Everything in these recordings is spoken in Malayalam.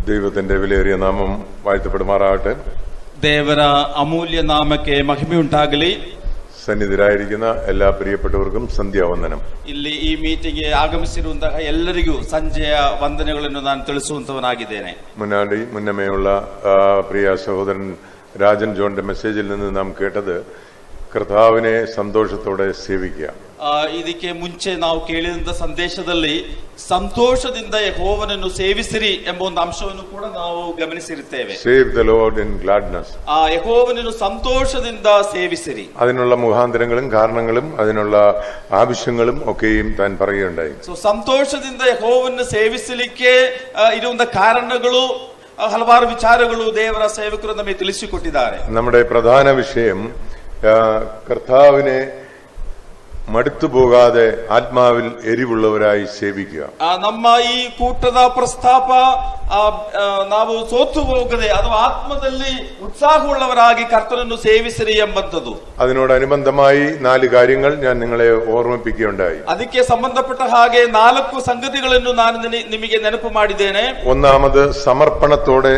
ദൈവത്തിന്റെ വിലയേറിയ നാമം വാഴ്ത്തപ്പെടുമാറാകട്ടെ. ದೇವರ ಅಮೂಲ್ಯ ನಾಮಕ್ಕೆ ಮಹಿಮೆ ಉಂಟಾಗಲಿ. സന്നിധിരായിരിക്കുന്ന എല്ലാ പ്രിയപ്പെട്ടവർക്കും സന്ധ്യാവന്ദനം. ಇಲ್ಲಿ ಈ ಮೀಟಿಂಗ್ಗೆ ಆಗಮಿಸಿರುವಂತಹ ಎಲ್ಲರಿಗೂ ಸಂಜೆಯ ವಂದನೆಗಳನ್ನು ನಾನು ತಿಳಿಸುವಂತವನಾಗಿದ್ದೇನೆ. മുന്നമേയുള്ള പ്രിയ സഹോദരൻ രാജൻ ജോണിന്റെ മെസ്സേജിൽ നിന്ന് നാം കേട്ടത് കർത്താവിനെ സന്തോഷത്തോടെ സേവിക്കുക. ಇದಕ್ಕೆ ಮುಂಚೆ ನಾವು ಕೇಳಿದಂತ ಸಂದೇಶದಲ್ಲಿ ಸಂತೋಷದಿಂದ ಯೆಹೋವನನ್ನು ಸೇವಿಸಿರಿ ಎಂಬ ಒಂದು ಅಂಶವನ್ನು ಕೂಡ ನಾವು ಗಮನಿಸಿರುತ್ತೇವೆ. Save the Lord in gladness. ಯೆಹೋವನನ್ನು ಸಂತೋಷದಿಂದ ಸೇವಿಸಿರಿ. അതിനുള്ള മുഖാന്തരങ്ങളും കാരണങ്ങളും അതിനുള്ള ആവശ്യങ്ങളും ഒക്കെയും താൻ പറയുകയുണ്ടായി. ಸಂತೋಷದಿಂದ ಯೆಹೋವನನ್ನು ಸೇವಿಸಲಿಕ್ಕೆ ಇರುವಂತ ಕಾರಣಗಳು ಹಲವಾರು ವಿಚಾರಗಳು ದೇವರ ಸೇವಕರು ನಮಗೆ ತಿಳಿಸಿಕೊಟ್ಟಿದ್ದಾರೆ. നമ്മുടെ പ്രധാന വിഷയം കർത്താവിനെ മടുത്തുപോകാതെ ആത്മാവിൽ എരിവുള്ളവരായി സേവിക്കുക. ನಮ್ಮ ಈ ಕೂಟದ ಪ್ರಸ್ತಾಪ ನಾವು ಸೋತು ಹೋಗದೆ ಅಥವಾ ಆತ್ಮದಲ್ಲಿ ಉತ್ಸಾಹವುಳ್ಳವರಾಗಿ ಕರ್ತನನ್ನು ಸೇವಿಸಿರಿ ಎಂಬಂತದ್ದು. അതിനോടനുബന്ധമായി 4 കാര്യങ്ങൾ ഞാൻ നിങ്ങളെ ഓർമ്മിപ്പിക്കുകയുണ്ടായി. ಅದಕ್ಕೆ ಸಂಬಂಧಪಟ್ಟ ಹಾಗೆ 4 ಸಂಗತಿಗಳನ್ನು ನಾನು ನಿಮಗೆ ನೆನಪು ಮಾಡಿದ್ದೇನೆ. ഒന്നാമത് സമർപ്പണത്തോടെ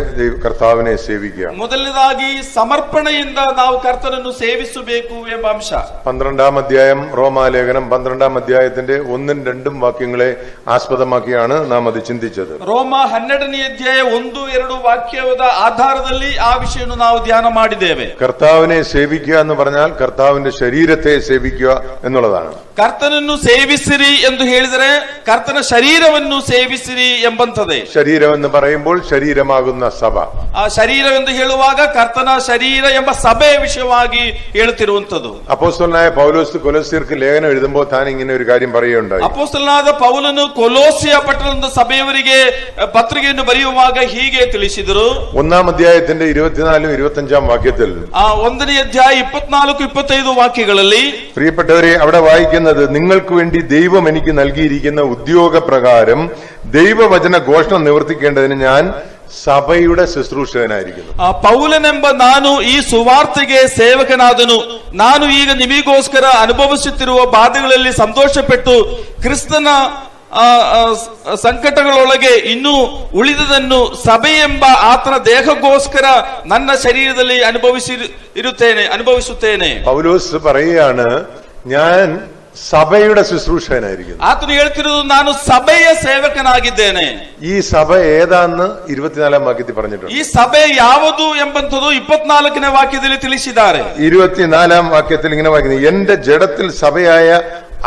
കർത്താവിനെ സേവിക്കുക. ಮೊದಲನೇದಾಗಿ ಸಮರ್ಪಣೆಯಿಂದ ನಾವು ಕರ್ತನನ್ನು ಸೇವಿಸಬೇಕು ಎಂಬ ಅಂಶ. 12ാം അധ്യായം റോമാലേഖനം 12ാം അധ്യായത്തിന്റെ 1-2 വാക്യങ്ങളെ ആസ്പദമാക്കിയാണ് നാം അത് ചിന്തിച്ചത്. ರೋಮ 12ನೇ ಅಧ್ಯಾಯ 1-2 ವಾಕ್ಯದ ಆಧಾರದಲ್ಲಿ ಆ ವಿಷಯವನ್ನು ನಾವು ಧ್ಯಾನ ಮಾಡಿದ್ದೇವೆ. കർത്താവിനെ സേവിക്കുക എന്ന് പറഞ്ഞാൽ കർത്താവിന്റെ ശരീരത്തെ സേവിക്കുക എന്നുള്ളതാണ്. ಕರ್ತನನ್ನು ಸೇವಿಸಿರಿ ಎಂದು ಹೇಳಿದರೆ ಕರ್ತನ ಶರೀರವನ್ನು ಸೇವಿಸಿರಿ ಎಂಬಂತದೆ. ശരീരം എന്ന് പറയുമ്പോൾ ശരീരമാകുന്ന സഭ. ಆ ಶರೀರವೆಂದು ಹೇಳುವಾಗ ಕರ್ತನ ಶರೀರ ಎಂಬ ಸಭೆಯ ವಿಷಯವಾಗಿ ಹೇಳುತ್ತಿರುವಂತದ್ದು. അപ്പോസ്തലനായ പൗലോസ് കൊലോസ്യർക്ക് ലേഖനം എഴുതുമ്പോൾ താൻ ഇങ്ങനെ ഒരു കാര്യം പറയുകയുണ്ടായി. ಅಪೊಸ್ತಲನಾದ ಪೌಲನು ಕೊಲೋಸಿಯ ಪಟ್ಟಣದ ಸಭೆಯವರಿಗೆ ಪತ್ರಿಕೆಯನ್ನು ಬರೆಯುವಾಗ ಹೀಗೆ ತಿಳಿಸಿದರು. 1ാം അധ്യായത്തിന്റെ 24-25 വാക്യത്തിൽ 1ನೇ ಅಧ್ಯಾಯ 24-25 ವಾಕ್ಯಗಳಲ್ಲಿ, പ്രിയപ്പെട്ടവരെ, അവിടെ വായിക്കുന്നത്, നിങ്ങൾക്ക് വേണ്ടി ദൈവം എനിക്ക് നൽകിയിരിക്കുന്ന ഉദ്യോഗപ്രകാരം ദൈവവചന ഘോഷണം നിവർത്തിക്കേണ്ടതിന് ഞാൻ സഭയുടെ ശുശ്രൂഷകനായിരിക്കുന്നു. ಪೌಲನೆಂಬ ನಾನು ಈ ಸುವಾರ್ತೆಗೆ ಸೇವಕನಾದನು. ನಾನು ಈಗ ನಿಮಗೋಸ್ಕರ ಅನುಭವಿಸುತ್ತಿರುವ ಬಾಧೆಗಳಲ್ಲಿ ಸಂತೋಷಪಟ್ಟು ಕ್ರಿಸ್ತನ ಸಂಕಟಗಳೊಳಗೆ ಇನ್ನೂ ಉಳಿದದನ್ನು ಸಭೆಯೆಂಬ ಆತನ ದೇಹಗೋಸ್ಕರ ನನ್ನ ಶರೀರದಲ್ಲಿ ಅನುಭವಿಸುತ್ತೇನೆ. പൗലോസ് പറയുകയാണ്, ഞാൻ സഭയുടെ ശുശ്രൂഷകനായിരിക്കുന്നു. ಆತನು ಹೇಳ್ತಿರುವುದು, ನಾನು ಸಭೆಯ ಸೇವಕನಾಗಿದ್ದೇನೆ. ഈ സഭ ഏതാന്ന് 24ാം വാക്യത്തിൽ പറഞ്ഞിട്ടുണ്ട്. ಈ ಸಭೆ ಯಾವುದು ಎಂಬಂತದ್ದು 24ನೇ ವಾಕ್ಯದಲ್ಲಿ ತಿಳಿಸಿದ್ದಾರೆ. 24ാം വാക്യത്തിൽ ഇങ്ങനെ വായിക്കുന്നു, എന്റെ ജഡത്തിൽ സഭയായ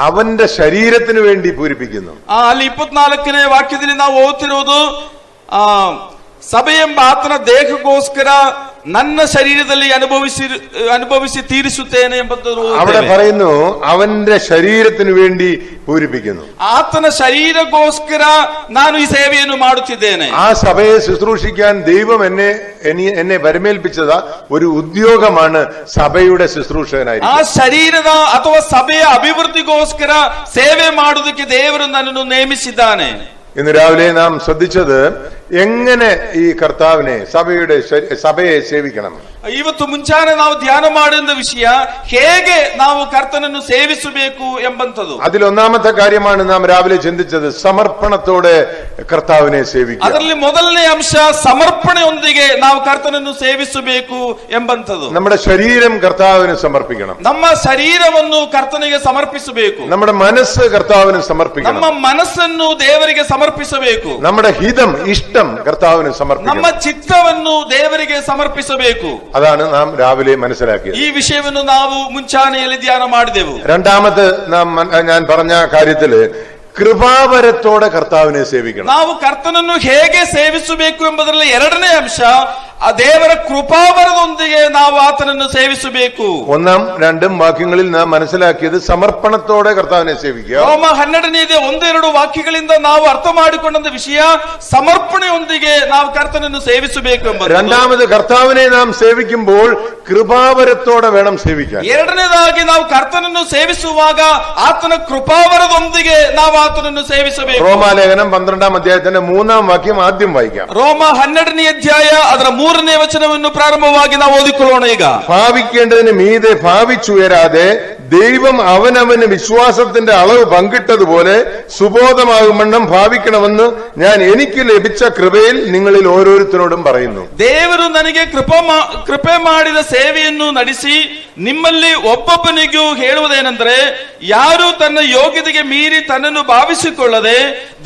അവന്റെ ശരീരത്തിന് വേണ്ടി പൂരിപ്പിക്കുന്നു. ಅಲ್ಲಿ 24ನೇ ವಾಕ್ಯದಲ್ಲಿ ನಾವು ಓದ್ತಿರುವುದು, ಸಭೆಯೆಂಬ ಆತನ ದೇಹಗೋಸ್ಕರ ನನ್ನ ಶರೀರದಲ್ಲಿ ಅನುಭವಿಸಿ ತೀರಿಸುತ್ತೇನೆ ಎಂಬುದು അവിടെ പറയുന്നു, അവന്റെ ശരീരത്തിന് വേണ്ടി പൂരിപ്പിക്കുന്നു. ಆತನ ಶರೀರಗೋಸ್ಕರ ನಾನು ಈ ಸೇವೆಯನ್ನು ಮಾಡುತ್ತಿದ್ದೇನೆ. ആ സഭയെ ശുശ്രൂഷിക്കാൻ ദൈവം എന്നെ വരമേൽപ്പിച്ചത് ഒരു ഉദ്യോഗമാണ് സഭയുടെ ശുശ്രൂഷകനായി. ಆ ಶರೀರದ ಅಥವಾ ಸಭೆಯ ಅಭಿವೃದ್ಧಿಗೋಸ್ಕರ ಸೇವೆ ಮಾಡುವುದಕ್ಕೆ ದೇವರು ನನ್ನನ್ನು ನೇಮಿಸಿದ್ದಾನೆ. ഇന്ന് രാവിലെ നാം ശ്രദ്ധിച്ചത് എങ്ങനെ ഈ കർത്താവിനെ സഭയെ സേവിക്കണം. ಇವತ್ತು ಮುಂಚಾನೆ ನಾವು ಧ್ಯಾನ ಮಾಡಿದ ವಿಷಯ, ಹೇಗೆ ನಾವು ಕರ್ತನನ್ನು ಸೇವಿಸಬೇಕು ಎಂಬಂತದ್ದು. അതിലൊന്നാമത്തെ കാര്യമാണ് നാം രാവിലെ ചിന്തിച്ചത്, സമർപ്പണത്തോടെ കർത്താവിനെ സേവിക്കുക. ಅದರಲ್ಲಿ ಮೊದಲನೇ ಅಂಶ ಸಮರ್ಪಣೆಯೊಂದಿಗೆ ನಾವು ಕರ್ತನನ್ನು ಸೇವಿಸಬೇಕು ಎಂಬಂತದ್ದು. നമ്മുടെ ശരീരം കർത്താവിന് സമർപ്പിക്കണം. ನಮ್ಮ ಶರೀರವನ್ನು ಕರ್ತನಿಗೆ ಸಮರ್ಪಿಸಬೇಕು. നമ്മുടെ മനസ്സ് കർത്താവിന് സമർപ്പിക്കണം. ನಮ್ಮ ಮನಸ್ಸನ್ನು ದೇವರಿಗೆ ಸಮರ್ಪಿಸಬೇಕು. നമ്മുടെ ഹിതം, ഇഷ്ടം കർത്താവിന് സമർപ്പിക്കണം. ನಮ್ಮ ಚಿತ್ತವನ್ನು ದೇವರಿಗೆ ಸಮರ್ಪಿಸಬೇಕು. അതാണ് നാം രാവിലെ മനസ്സിലാക്കിയത്. ಈ ವಿಷಯವನ್ನು ನಾವು ಮುಂಚಾನೆಯಲ್ಲಿ ಧ್ಯಾನ ಮಾಡಿದೆವು. രണ്ടാമത് ഞാൻ പറഞ്ഞ കാര്യത്തില് കൃപാവരത്തോടെ കർത്താവിനെ സേവിക്കണം. ನಾವು ಕರ್ತನನ್ನು ಹೇಗೆ ಸೇವಿಸಬೇಕು ಎಂಬುದರಲ್ಲಿ ಎರಡನೇ ಅಂಶ, ಆ ದೇವರ ಕೃಪಾವರದೊಂದಿಗೆ ನಾವು ಆತನನ್ನು ಸೇವಿಸಬೇಕು. 1ാം 2ാം ವಾಕ್ಯങ്ങളിൽ നാം മനസ്സിലാക്കിയത് സമർപ്പണത്തോടെ കർത്താവിനെ സേവിക്കുക. ರೋಮ 12ನೇ 1-2 ವಾಕ್ಯಗಳಿಂದ ನಾವು ಅರ್ಥ ಮಾಡಿಕೊಂಡ ವಿಷಯ, ಸಮರ್ಪಣೆಯೊಂದಿಗೆ ನಾವು ಕರ್ತನನ್ನು ಸೇವಿಸಬೇಕು ಎಂಬುದು. രണ്ടാമത് കർത്താവിനെ നാം സേവിക്കുമ്പോൾ കൃപാവരത്തോടെ വേണം സേവിക്കാൻ. ಎರಡನೇದಾಗಿ ನಾವು ಕರ್ತನನ್ನು ಸೇವಿಸುವಾಗ ಆತನ ಕೃಪಾವರದೊಂದಿಗೆ ನಾವು ಆತನನ್ನು ಸೇವಿಸಬೇಕು. റോമാലേഖനം 12ാം അധ്യായത്തിന്റെ 3ാം വാക്യം ആദ്യം വായിക്കാം. ರೋಮ 12ನೇ ಅಧ್ಯಾಯ ಅದರ 3ನೇ ವಚನವನ್ನು ಪ್ರಾರಂಭವಾಗಿ ನಾವು ಓದಿಕೊಳ್ಳೋಣ. ಈಗ ഭാവിക്കേണ്ടതിന് മീതെ ഭാവിച്ചുയരാതെ ദൈവം അവനവന് വിശ്വാസത്തിന്റെ അളവ് പങ്കിട്ടതുപോലെ സുബോധമാകുമെണ്ണം ഭാവിക്കണമെന്ന് ഞാൻ എനിക്ക് ലഭിച്ച കൃപയിൽ നിങ്ങളിൽ ഓരോരുത്തരോടും പറയുന്നു. ದೇವರು ನನಗೆ ಕೃಪೆ ಮಾಡಿದ ಸೇವೆಯನ್ನು ನಡೆಸಿ ನಿಮ್ಮಲ್ಲಿ ಒಬ್ಬೊಬ್ಬನಿಗೂ ಹೇಳುವುದೇನೆಂದರೆ, ಯಾರು ತನ್ನ ಯೋಗ್ಯತೆಗೆ ಮೀರಿ ತನ್ನನ್ನು ಭಾವಿಸಿಕೊಳ್ಳದೆ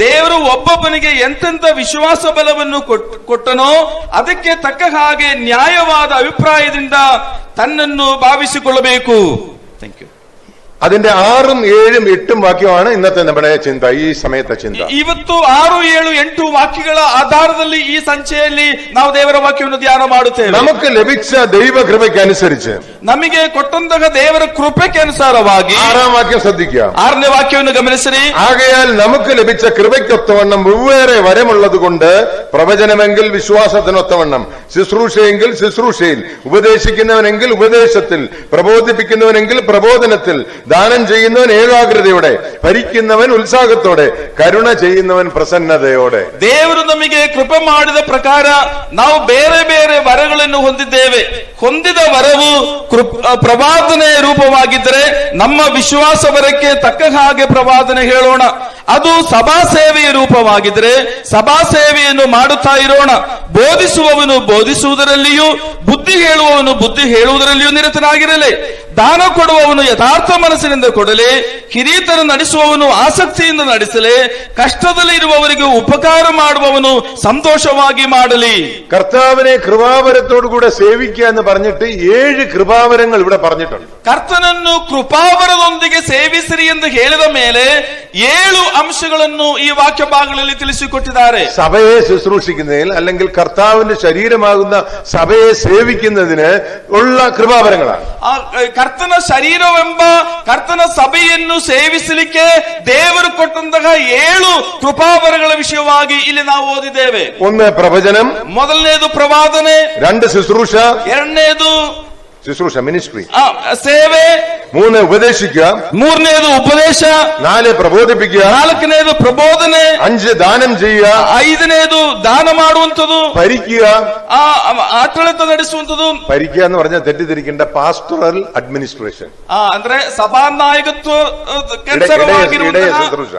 ದೇವರು ಒಬ್ಬೊಬ್ಬನಿಗೆ ಎಂತೆಂತ ವಿಶ್ವಾಸ ಬಲವನ್ನು ಕೊಟ್ಟನೋ ಅದಕ್ಕೆ ತಕ್ಕ ಹಾಗೆ ನ್ಯಾಯವಾದ ಅಭಿಪ್ರಾಯದಿಂದ ತನ್ನನ್ನು ಭಾವಿಸಿಕೊಳ್ಳಬೇಕು. Thank you. അതിന്റെ 6ഉം 7ഉം 8ഉം വാക്യമാണ് ഇന്നത്തെ നമ്മുടെ ചിന്ത, ഈ സമയത്തെ ചിന്ത. ಇವತ್ತು 6, 7, 8 ವಾಕ್ಯಗಳ ಆಧಾರದಲ್ಲಿ ಈ ಸಂಚೆಯಲ್ಲಿ ನಾವು ದೇವರ ವಾಕ್ಯವನ್ನು ಧ್ಯಾನ ಮಾಡುತ್ತೇವೆ. നമുക്ക് ലഭിച്ച ദൈവകൃപയ്ക്കനുസരിച്ച് ನಮಗೆ ಕೊಟ್ಟಂತಹ ದೇವರ ಕೃಪೆಗೆ ಅನುಸಾರವಾಗಿ 6ാം വാക്യം ശ്രദ്ധിക്കുക. 6ನೇ ವಾಕ್ಯವನ್ನು ಗಮನಿಸಿರಿ. ആകയാൽ നമുക്ക് ലഭിച്ച കൃപയ്ക്കൊത്തവണ്ണം വെവ്വേറെ വരമുള്ളത് കൊണ്ട് പ്രവചനമെങ്കിൽ വിശ്വാസത്തിനൊത്തവണ്ണം, ശുശ്രൂഷയെങ്കിൽ ശുശ്രൂഷയിൽ, ഉപദേശിക്കുന്നവനെങ്കിൽ ഉപദേശത്തിൽ, പ്രബോധിപ്പിക്കുന്നവനെങ്കിൽ പ്രബോധനത്തിൽ, ദാനം ചെയ്യുന്നവൻ ഏകാഗ്രതയോടെ, ഭരിക്കുന്നവൻ ഉത്സാഹത്തോടെ, കരുണ ചെയ്യുന്നവൻ പ്രസന്നതയോടെ. ದೇವರು ನಮಗೆ ಕೃಪೆ ಮಾಡಿದ ಪ್ರಕಾರ ನಾವು ಬೇರೆ ಬೇರೆ ವರಗಳನ್ನು ಹೊಂದಿದ್ದೇವೆ. ಹೊಂದಿದ ವರವು ಪ್ರವಾದನೆ ರೂಪವಾಗಿದ್ದರೆ ನಮ್ಮ ವಿಶ್ವಾಸ ವರಕ್ಕೆ ತಕ್ಕ ಹಾಗೆ ಪ್ರವಾದನೆ ಹೇಳೋಣ. ಅದು ಸಭಾ ಸೇವೆಯ ರೂಪವಾಗಿದ್ದರೆ ಸಭಾ ಸೇವೆಯನ್ನು ಮಾಡುತ್ತಾ ಇರೋಣ. ಬೋಧಿಸುವವನು ಬೋಧಿಸುವುದರಲ್ಲಿಯೂ, ಬುದ್ಧಿ ಹೇಳುವವನು ಬುದ್ಧಿ ಹೇಳುವುದರಲ್ಲಿಯೂ ನಿರತನಾಗಿರಲಿ. ದಾನ ಕೊಡುವವನು ಯಥಾರ್ಥ ಮನಸ್ಸಿನಿಂದ ಕೊಡಲಿ. ಕಿರೀಟನ ನಡೆಸುವವನು ಆಸಕ್ತಿಯಿಂದ ನಡೆಸಲಿ. ಕಷ್ಟದಲ್ಲಿ ಇರುವವರಿಗೆ ಉಪಕಾರ ಮಾಡುವವನು ಸಂತೋಷವಾಗಿ ಮಾಡಲಿ. കർത്താവിനെ കൃപാവരത്തോടുകൂടെ സേവിക്കുക എന്ന് പറഞ്ഞിട്ട് 7 കൃപാവരങ്ങൾ ഇവിടെ പറഞ്ഞിട്ടുണ്ട്. ಕರ್ತನನ್ನು ಕೃಪಾವರದೊಂದಿಗೆ ಸೇವಿಸಿರಿ ಎಂದು ಹೇಳಿದ ಮೇಲೆ 7 ಅಂಶಗಳನ್ನು ಈ ವಾಕ್ಯ ಭಾಗಗಳಲ್ಲಿ ತಿಳಿಸಿಕೊಟ್ಟಿದ್ದಾರೆ. സഭയെ ശുശ്രൂഷിക്കുന്നതിൽ അല്ലെങ്കിൽ കർത്താവിന്റെ ശരീരമാകുന്ന സഭയെ സേവിക്കുന്നതിന് ഉള്ള കൃപാവരങ്ങളാണ്. ಕರ್ತನ ಶರೀರವೆಂಬ ಕರ್ತನ ಸಭೆಯನ್ನು ಸೇವಿಸಲಿಕ್ಕೆ ದೇವರು ಕೊಟ್ಟಂತಹ 7 ಕೃಪಾವರಗಳ ವಿಷಯವಾಗಿ ಇಲ್ಲಿ ನಾವು ಓದಿದ್ದೇವೆ. 1 പ്രവചനം, ಮೊದಲನೇದು ಪ್ರವಾದನೆ, 2 ശുശ്രൂഷ, ಎರಡನೇದು ശുശ്രൂഷ മിനിസ്ട്രി, ಸೇವೆ, 3 ഉപദേശിക്കുക, 3ನೇದು ಉಪದೇಶ, 4 പ്രബോധിപ്പിക്കുക, 4ನೇದು ಪ್ರಬೋಧನೆ, 5 ദാനം ചെയ്യുക, 5ನೇದು ದಾನ ಮಾಡುವಂಥದ್ದು, ഭരിക്കുക. ಆಡಳಿತ ನಡೆಸುವಂಥದ್ದು. ഭരിക്കുക എന്ന് പറഞ്ഞാൽ തെറ്റിദ്ധരിക്കേണ്ട, പാസ്റ്ററൽ അഡ്മിനിസ്ട്രേഷൻ, ಅಂದ್ರೆ ಸಭಾನಾಯಕತ್ವ ശുശ്രൂഷ.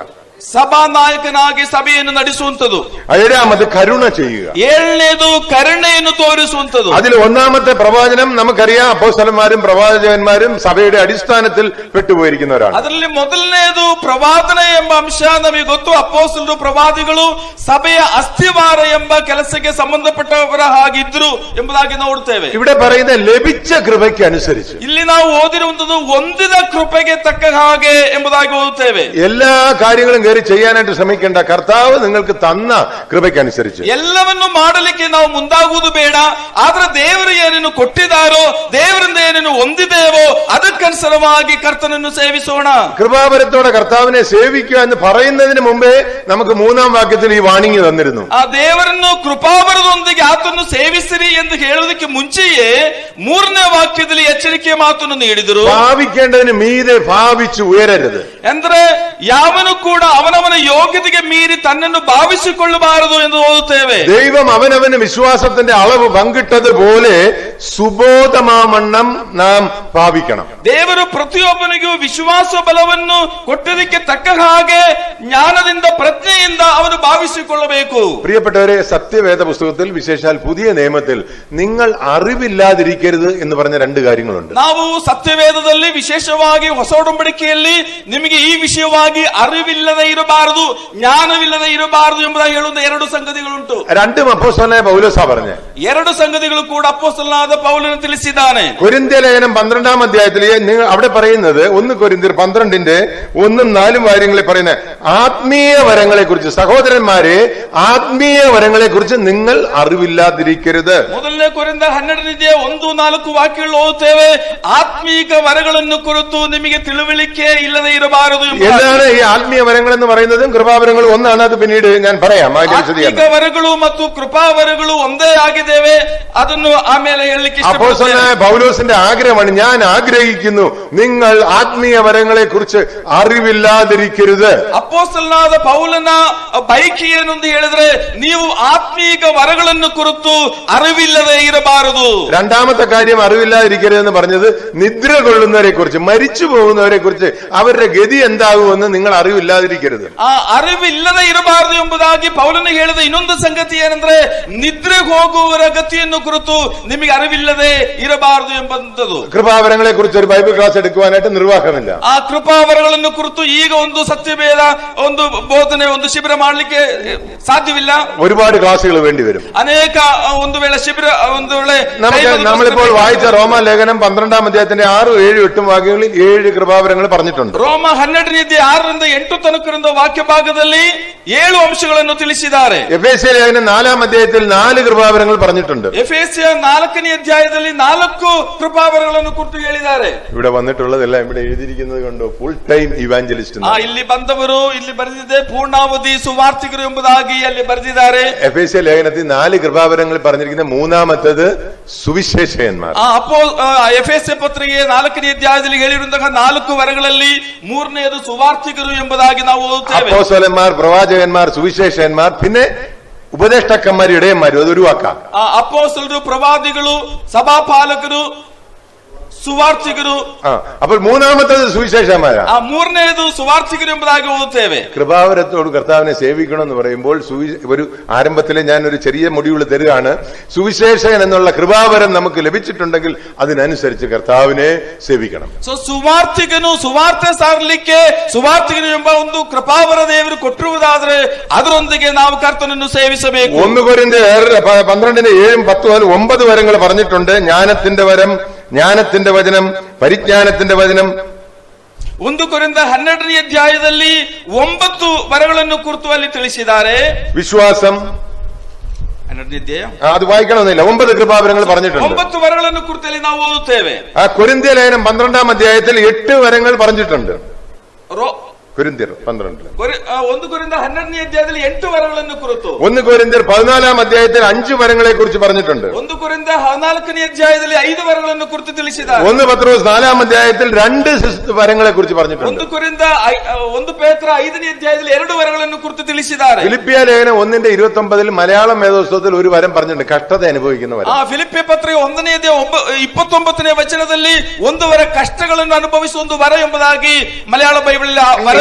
ಸಭಾನಾಯಕನಾಗಿ ಸಭೆಯನ್ನು ನಡೆಸುವಂಥದ್ದು. 7ാമത് കരുണ ചെയ്യുക, 7ನೇದು ಕರುಣೆಯನ್ನು ತೋರಿಸುವಂಥದ್ದು. അതിൽ 1ാമത്തെ പ്രവാചനം നമുക്കറിയാം, അപ്പോസ്തലന്മാരും പ്രവാചകന്മാരും സഭയുടെ അടിസ്ഥാനത്തിൽ പെട്ടുപോയിരിക്കുന്നവരാണ്. ಅದರಲ್ಲಿ ಮೊದಲನೇದು ಪ್ರವಾದನೆ ಎಂಬ ಅಂಶ ನಮಗೆ ಗೊತ್ತು. ಅಪೊಸ್ತಲರು ಪ್ರವಾದಿಗಳು ಸಭೆಯ ಅಸ್ಥಿವಾರ ಎಂಬ ಕೆಲಸಕ್ಕೆ ಸಂಬಂಧಪಟ್ಟವರ ಹಾಗಿದ್ರು ಎಂಬುದಾಗಿ ನೋಡುತ್ತೇವೆ. ഇവിടെ പറയുന്ന ലഭിച്ച കൃപയ്ക്ക് അനുസരിച്ച്, ಇಲ್ಲಿ ನಾವು ಓದಿರುವಂತದ್ದು ಹೊಂದಿದ ಕೃಪೆಗೆ ತಕ್ಕ ಹಾಗೆ ಎಂಬುದಾಗಿ ಓದುತ್ತೇವೆ. എല്ലാ കാര്യങ്ങളും കയറി ചെയ്യാനായിട്ട് ശ്രമിക്കേണ്ട, കർത്താവ് നിങ്ങൾക്ക് തന്ന കൃപയ്ക്കനുസരിച്ച് ಎಲ್ಲವನ್ನು ಮಾಡಲಿಕ್ಕೆ ನಾವು ಮುಂದಾಗುವುದು ಬೇಡ. ಆದ್ರೆ ದೇವರು ಏನನ್ನು ಕೊಟ್ಟಿದ್ದಾರೋ, ದೇವರಿಂದ ಏನನ್ನು ಹೊಂದಿದ್ದೇವೋ ಅದಕ್ಕನುಸಾರವಾಗಿ ಕರ್ತನನ್ನು ಸೇವಿಸೋಣ. കൃപാവരത്തോടെ കർത്താവിനെ സേവിക്കുക എന്ന് പറയുന്നതിന് മുമ്പേ നമുക്ക് 3ാം വാക്യത്തിൽ ഈ വാണിംഗ് തന്നിരുന്നു. ಆ ದೇವರನ್ನು ಕೃಪಾವರದೊಂದಿಗೆ ಆತನ್ನು ಸೇವಿಸಿರಿ ಎಂದು ಹೇಳುವುದಕ್ಕೆ ಮುಂಚೆಯೇ 3ನೇ ವಾಕ್ಯದಲ್ಲಿ ಎಚ್ಚರಿಕೆ ಮಾತನ್ನು ನೀಡಿದರು. ഭാവിക്കേണ്ടതിന് മീതെ ഭാവിച്ചു ഉയരരുത്. ಅಂದ್ರೆ ಯಾವನು ಕೂಡ ಅವನವನ ಯೋಗ್ಯತೆಗೆ ಮೀರಿ ತನ್ನನ್ನು ಭಾವಿಸಿಕೊಳ್ಳಬಾರದು ಎಂದು ಓದುತ್ತೇವೆ. ദൈവം അവനവന് വിശ്വാസത്തിന്റെ അളവ് പങ്കിട്ടതുപോലെ സുബോധമാമണ്ണം നാം ഭാവിക്കണം. ದೇವರು ಪ್ರತಿಯೊಬ್ಬನಿಗೂ ವಿಶ್ವಾಸ ಬಲವನ್ನು ಕೊಟ್ಟದಕ್ಕೆ ತಕ್ಕ ಹಾಗೆ ಜ್ಞಾನದಿಂದ ಪ್ರಜ್ಞೆಯಿಂದ ಅವನು ಭಾವಿಸಿಕೊಳ್ಳಬೇಕು. പ്രിയപ്പെട്ടവരെ, സത്യവേദ പുസ്തകത്തിൽ വിശേഷാൽ പുതിയ നിയമത്തിൽ നിങ്ങൾ അറിവില്ലാതിരിക്കരുത് എന്ന് പറഞ്ഞ 2 കാര്യങ്ങളുണ്ട്. ನಾವು ಸತ್ಯವೇದದಲ್ಲಿ ವಿಶೇಷವಾಗಿ ಹೊಸ ಒಡಂಬಡಿಕೆಯಲ್ಲಿ ನಿಮಗೆ ಈ ವಿಷಯವಾಗಿ ಅರಿವಿಲ್ಲದೆ ಇರಬಾರದು, ಜ್ಞಾನವಿಲ್ಲದೆ ಇರಬಾರದು ಎಂಬುದಾಗಿ ಹೇಳುವ 2 ಸಂಗತಿಗಳುಂಟು. 2 അപ്പോസ്തലനായ പൗലോസാ പറഞ്ഞ 2 ಸಂಗತಿಗಳು ಕೂಡ ಅಪೊಸ್ತಲನಾದ ಪೌಲನು ತಿಳಿಸಿದ್ದಾನೆ. കൊരിന്ത്യ ലേഖനം 12ാം അധ്യായത്തിൽ അവിടെ പറയുന്നത് 1 കൊരിന്ത്യർ 12ന്റെ 1ഉം 4ഉം കാര്യങ്ങളിൽ പറയുന്ന ആത്മീയ വരങ്ങളെ കുറിച്ച്, സഹോദരന്മാരെ, ആത്മീയ വരങ്ങളെ കുറിച്ച് നിങ്ങൾ അറിവില്ലാതിരിക്കരുത്. ಮೊದಲನೇ ಕೊರಿಂಥ 12ನೇ 1-4 ವಾಕ್ಯಗಳು ಓದುತ್ತೇವೆ. ಆತ್ಮೀಕ ವರಗಳನ್ನು ಕುರಿತು ನಿಮಗೆ ತಿಳುವಳಿಕೆ ಇಲ್ಲದೆ ಇರಬಾರದು. ಇರಬಾರದು. എന്താണ് ഈ ആത്മീയ വരങ്ങൾ എന്ന് പറയുന്നതും കൃപാവരങ്ങളും ഒന്നാണ്. അത് പിന്നീട് ഞാൻ പറയാം. ಆತ್ಮಿಕ ವರಗಳು ಮತ್ತು ಕೃಪಾವರಗಳು ಒಂದೇ ಆಗಿದ್ದೇವೆ. ಅದನ್ನು ಆಮೇಲೆ ಹೇಳಲಿಕ್ಕೆ അപ്പോസ്തലനായ പൗലോസിന്റെ ആഗ്രഹമാണ്, ഞാൻ ആഗ്രഹിക്കുന്നു നിങ്ങൾ ആത്മീയ വരങ്ങളെ കുറിച്ച് അറിവില്ലാതിരിക്കരുത്. ಅಪೊಸ್ತಲನಾದ ಪೌಲನ ಬೈಕಿ ಏನು ಅಂತ ಹೇಳಿದ್ರೆ, ನೀವು ಆತ್ಮೀಕ ವರಗಳನ್ನು ಕುರಿತು ಅರಿವಿಲ್ಲದೆ ಇರಬಾರದು. രണ്ടാമത്തെ കാര്യം അറിവില്ലാതിരിക്കരുത് എന്ന് പറഞ്ഞത് നിദ്ര കൊള്ളുന്നവരെ കുറിച്ച്, മരിച്ചു പോകുന്നവരെ കുറിച്ച് അവരുടെ ഗതി എന്താകുമെന്ന് നിങ്ങൾ അറിവില്ലാതിരിക്കരുത്. ಆ ಅರಿವಿಲ್ಲದೆ ಇರಬಾರದು ಎಂಬುದಾಗಿ ಪೌಲನ ಹೇಳಿದ ಇನ್ನೊಂದು ಸಂಗತಿ ಏನಂದ್ರೆ, ನಿದ್ರೆ ಹೋಗುವವರ ಗತಿಯನ್ನು ಕುರಿತು ನಿಮಗೆ ಅರಿವಿಲ್ಲದೆ ಇರಬಾರದು ಎಂಬಂತದ್ದು. കൃപാവരങ്ങളെ കുറിച്ച് ഒരു ബൈബിൾ ക്ലാസ് എടുക്കുവാനായിട്ട് നിർവാഹമില്ല. ಆ ಕೃಪಾವರಗಳನ್ನು ಕುರಿತು ಈಗ ಒಂದು ಸತ್ಯವೇದ ಒಂದು ಬೋಧನೆ ಒಂದು ಶಿಬಿರ ಮಾಡಲಿಕ್ಕೆ ಸಾಧ್ಯವಿಲ್ಲ. ഒരുപാട് ക്ലാസുകൾ വേണ്ടി വരും. ಅನೇಕ ಒಂದು ವೇಳೆ ಶಿಬಿರ ಒಂದು ವೇಳೆ നമ്മളിപ്പോൾ വായിച്ച റോമ ലേഖനം 12-ാം അധ്യായത്തിന്റെ 6, 7, 8 വാക്യങ്ങളിൽ 7 കൃപാവരങ്ങൾ പറഞ്ഞിട്ടുണ്ട്. ರೋಮ 12ನೇ ಅಧ್ಯಾಯ 6ರಿಂದ 8 ತನಕರಿಂದ ವಾಕ್ಯ ಭಾಗದಲ್ಲಿ 7 ಅಂಶಗಳನ್ನು ತಿಳಿಸಿದ್ದಾರೆ. എഫേസ്യ ലേഖനം 4-ാം അധ്യായത്തിൽ 4 കൃപാവരങ്ങൾ പറഞ്ഞിട്ടുണ്ട്. ಎಫೆಸ್ಯ 4ನೇ ಅಧ್ಯಾಯದಲ್ಲಿ 4 ಕೃಪಾವರಗಳನ್ನು ಕುರಿತು ಹೇಳಿದ್ದಾರೆ. ഇവിടെ വന്നിട്ടുള്ളതെല്ലാം ഇവിടെ എഴുതിയിരിക്കുന്നത് കണ്ടോ, ഫുൾ ടൈം ഇവാഞ്ചലിസ്റ്റ്. ಇಲ್ಲಿ ಬಂದವರು ಇಲ್ಲಿ ಬರೆದಿದೆ ಪೂರ್ಣಾವಧಿ ಸುವಾರ್ತಿಕರು ಎಂಬುದಾಗಿ ಅಲ್ಲಿ ಬರೆದಿದ್ದಾರೆ. എഫേസ്യ ലേഖനത്തിൽ 4 കൃപാവരങ്ങൾ പറഞ്ഞിരിക്കുന്ന മൂന്നാമത്തേത് സുവിശേഷകന്മാർ. ಎಫೆಸ್ಯ ಪತ್ರಿಕೆ 4ನೇ ಅಧ್ಯಾಯದಲ್ಲಿ ಹೇಳಿರುವಂತಹ 4 ವರಗಳಲ್ಲಿ 3ನೇದು ಸುವಾರ್ತಿಕರು ಎಂಬುದಾಗಿ ನಾವು ಓದುತ್ತೇವೆ. അപ്പോസ്തലന്മാർ, പ്രവാചകന്മാർ, സുവിശേഷകന്മാർ, പിന്നെ ഉപദേഷ്ടാക്കന്മാർ, ഇടയന്മാരും. അതൊരു വാക്കാം. ಅಪೊಸ್ತಲರು, ಪ್ರವಾದಿಗಳು, ಸಭಾಪಾಲಕರು, ಸುವಾರ್ತಿಕರು. അപ്പോൾ മൂന്നാമത്തേത് സുവിശേഷന്മാരാണ്. 3ನೇದು ಸುವಾರ್ತಿಕರು ಎಂಬುದಾಗಿ ಓದುತ್ತೇವೆ. കൃപാവരത്തോട് കർത്താവിനെ സേവിക്കണം എന്ന് പറയുമ്പോൾ ഒരു ആരംഭത്തിലെ ഞാൻ ഒരു ചെറിയ മൊഡ്യൂൾ തരുകയാണ്. സുവിശേഷകൻ എന്നുള്ള കൃപാവരം നമുക്ക് ലഭിച്ചിട്ടുണ്ടെങ്കിൽ അതിനനുസരിച്ച് കർത്താവിനെ സേവിക്കണം. ಸುವಾರ್ತಿಕನು ಸುವಾರ್ತೆ ಸಾರಲಿಕ್ಕೆ ಸುವಾರ್ತಿಕನು ಎಂಬ ಒಂದು ಕೃಪಾವರ ದೇವರು ಕೊಟ್ಟಿರುವುದಾದರೆ ಅದರೊಂದಿಗೆ ನಾವು ಕರ್ತನನ್ನು ಸೇವಿಸಬೇಕು. 1 കൊരിന്ത്യർ 12-ന്റെ 7, 10 മുതൽ 9 വരങ്ങൾ പറഞ്ഞിട്ടുണ്ട്. ജ്ഞാനത്തിന്റെ വരം, ജ്ഞാനത്തിന്റെ വചനം, പരിജ്ഞാനത്തിന്റെ വചനം. 1 ಕೊರಿಂಥ 12ನೇ ಅಧ್ಯಾಯದಲ್ಲಿ 9 ವರಗಳನ್ನು ಕುರಿತು ಅಲ್ಲಿ ತಿಳಿಸಿದ್ದಾರೆ. വിശ്വാസം, 12ನೇ ಅಧ್ಯಾಯ അത് വായിക്കണമെന്നില്ല. 9 കൃപാവരങ്ങൾ പറഞ്ഞിട്ടുണ്ട്. 9 ವರಗಳನ್ನು ಕುರಿತಲ್ಲಿ ನಾವು ಓದುತ್ತೇವೆ. കൊരിന്ത്യ ലേഖനം 12-ാം അധ്യായത്തിൽ 8 വരങ്ങൾ പറഞ്ഞിട്ടുണ്ട്. കൊരിന്ത്യർ 12. 1 ಕೊರಿಂಥ 12ನೇ ಅಧ್ಯಾಯದಲ್ಲಿ 8 ವರಗಳನ್ನು ಕುರಿತು. 1 കൊരിന്ത്യർ 14-ാം അധ്യായത്തിൽ 5 വരങ്ങളെ കുറിച്ച് പറഞ്ഞിട്ടുണ്ട്. 1 ಕೊರಿಂಥ 14ನೇ ಅಧ್ಯಾಯದಲ್ಲಿ 5 ವರಗಳನ್ನು ಕುರಿತು ತಿಳಿಸಿದ್ದಾರೆ. 1 പത്രോസ് 4-ാം അധ്യായത്തിൽ 2 വരങ്ങളെ കുറിച്ച് പറഞ്ഞിട്ടുണ്ട്. 1 ಕೊರಿಂಥ 1 ಪೇತ್ರ 5ನೇ ಅಧ್ಯಾಯದಲ್ಲಿ 2 ವರಗಳನ್ನು ಕುರಿತು ತಿಳಿಸಿದ್ದಾರೆ. ഫിലിപ്പിയ ലേഖനം 1-29 മലയാളം വേദോസ്തവത്തിൽ ഒരു വരം പറഞ്ഞിട്ടുണ്ട്, കഷ്ടത അനുഭവിക്കുന്നവർ. ಫಿಲಿಪ್ಪಿ ಪತ್ರಿಕೆ 1ನೇ ಅಧ್ಯಾಯ 29ನೇ ವಚನದಲ್ಲಿ 1 ವರ ಕಷ್ಟಗಳನ್ನು ಅನುಭವಿಸುವ ಒಂದು ವರ ಎಂಬುದಾಗಿ ಮಲಯಾಳ ಬೈಬಲ್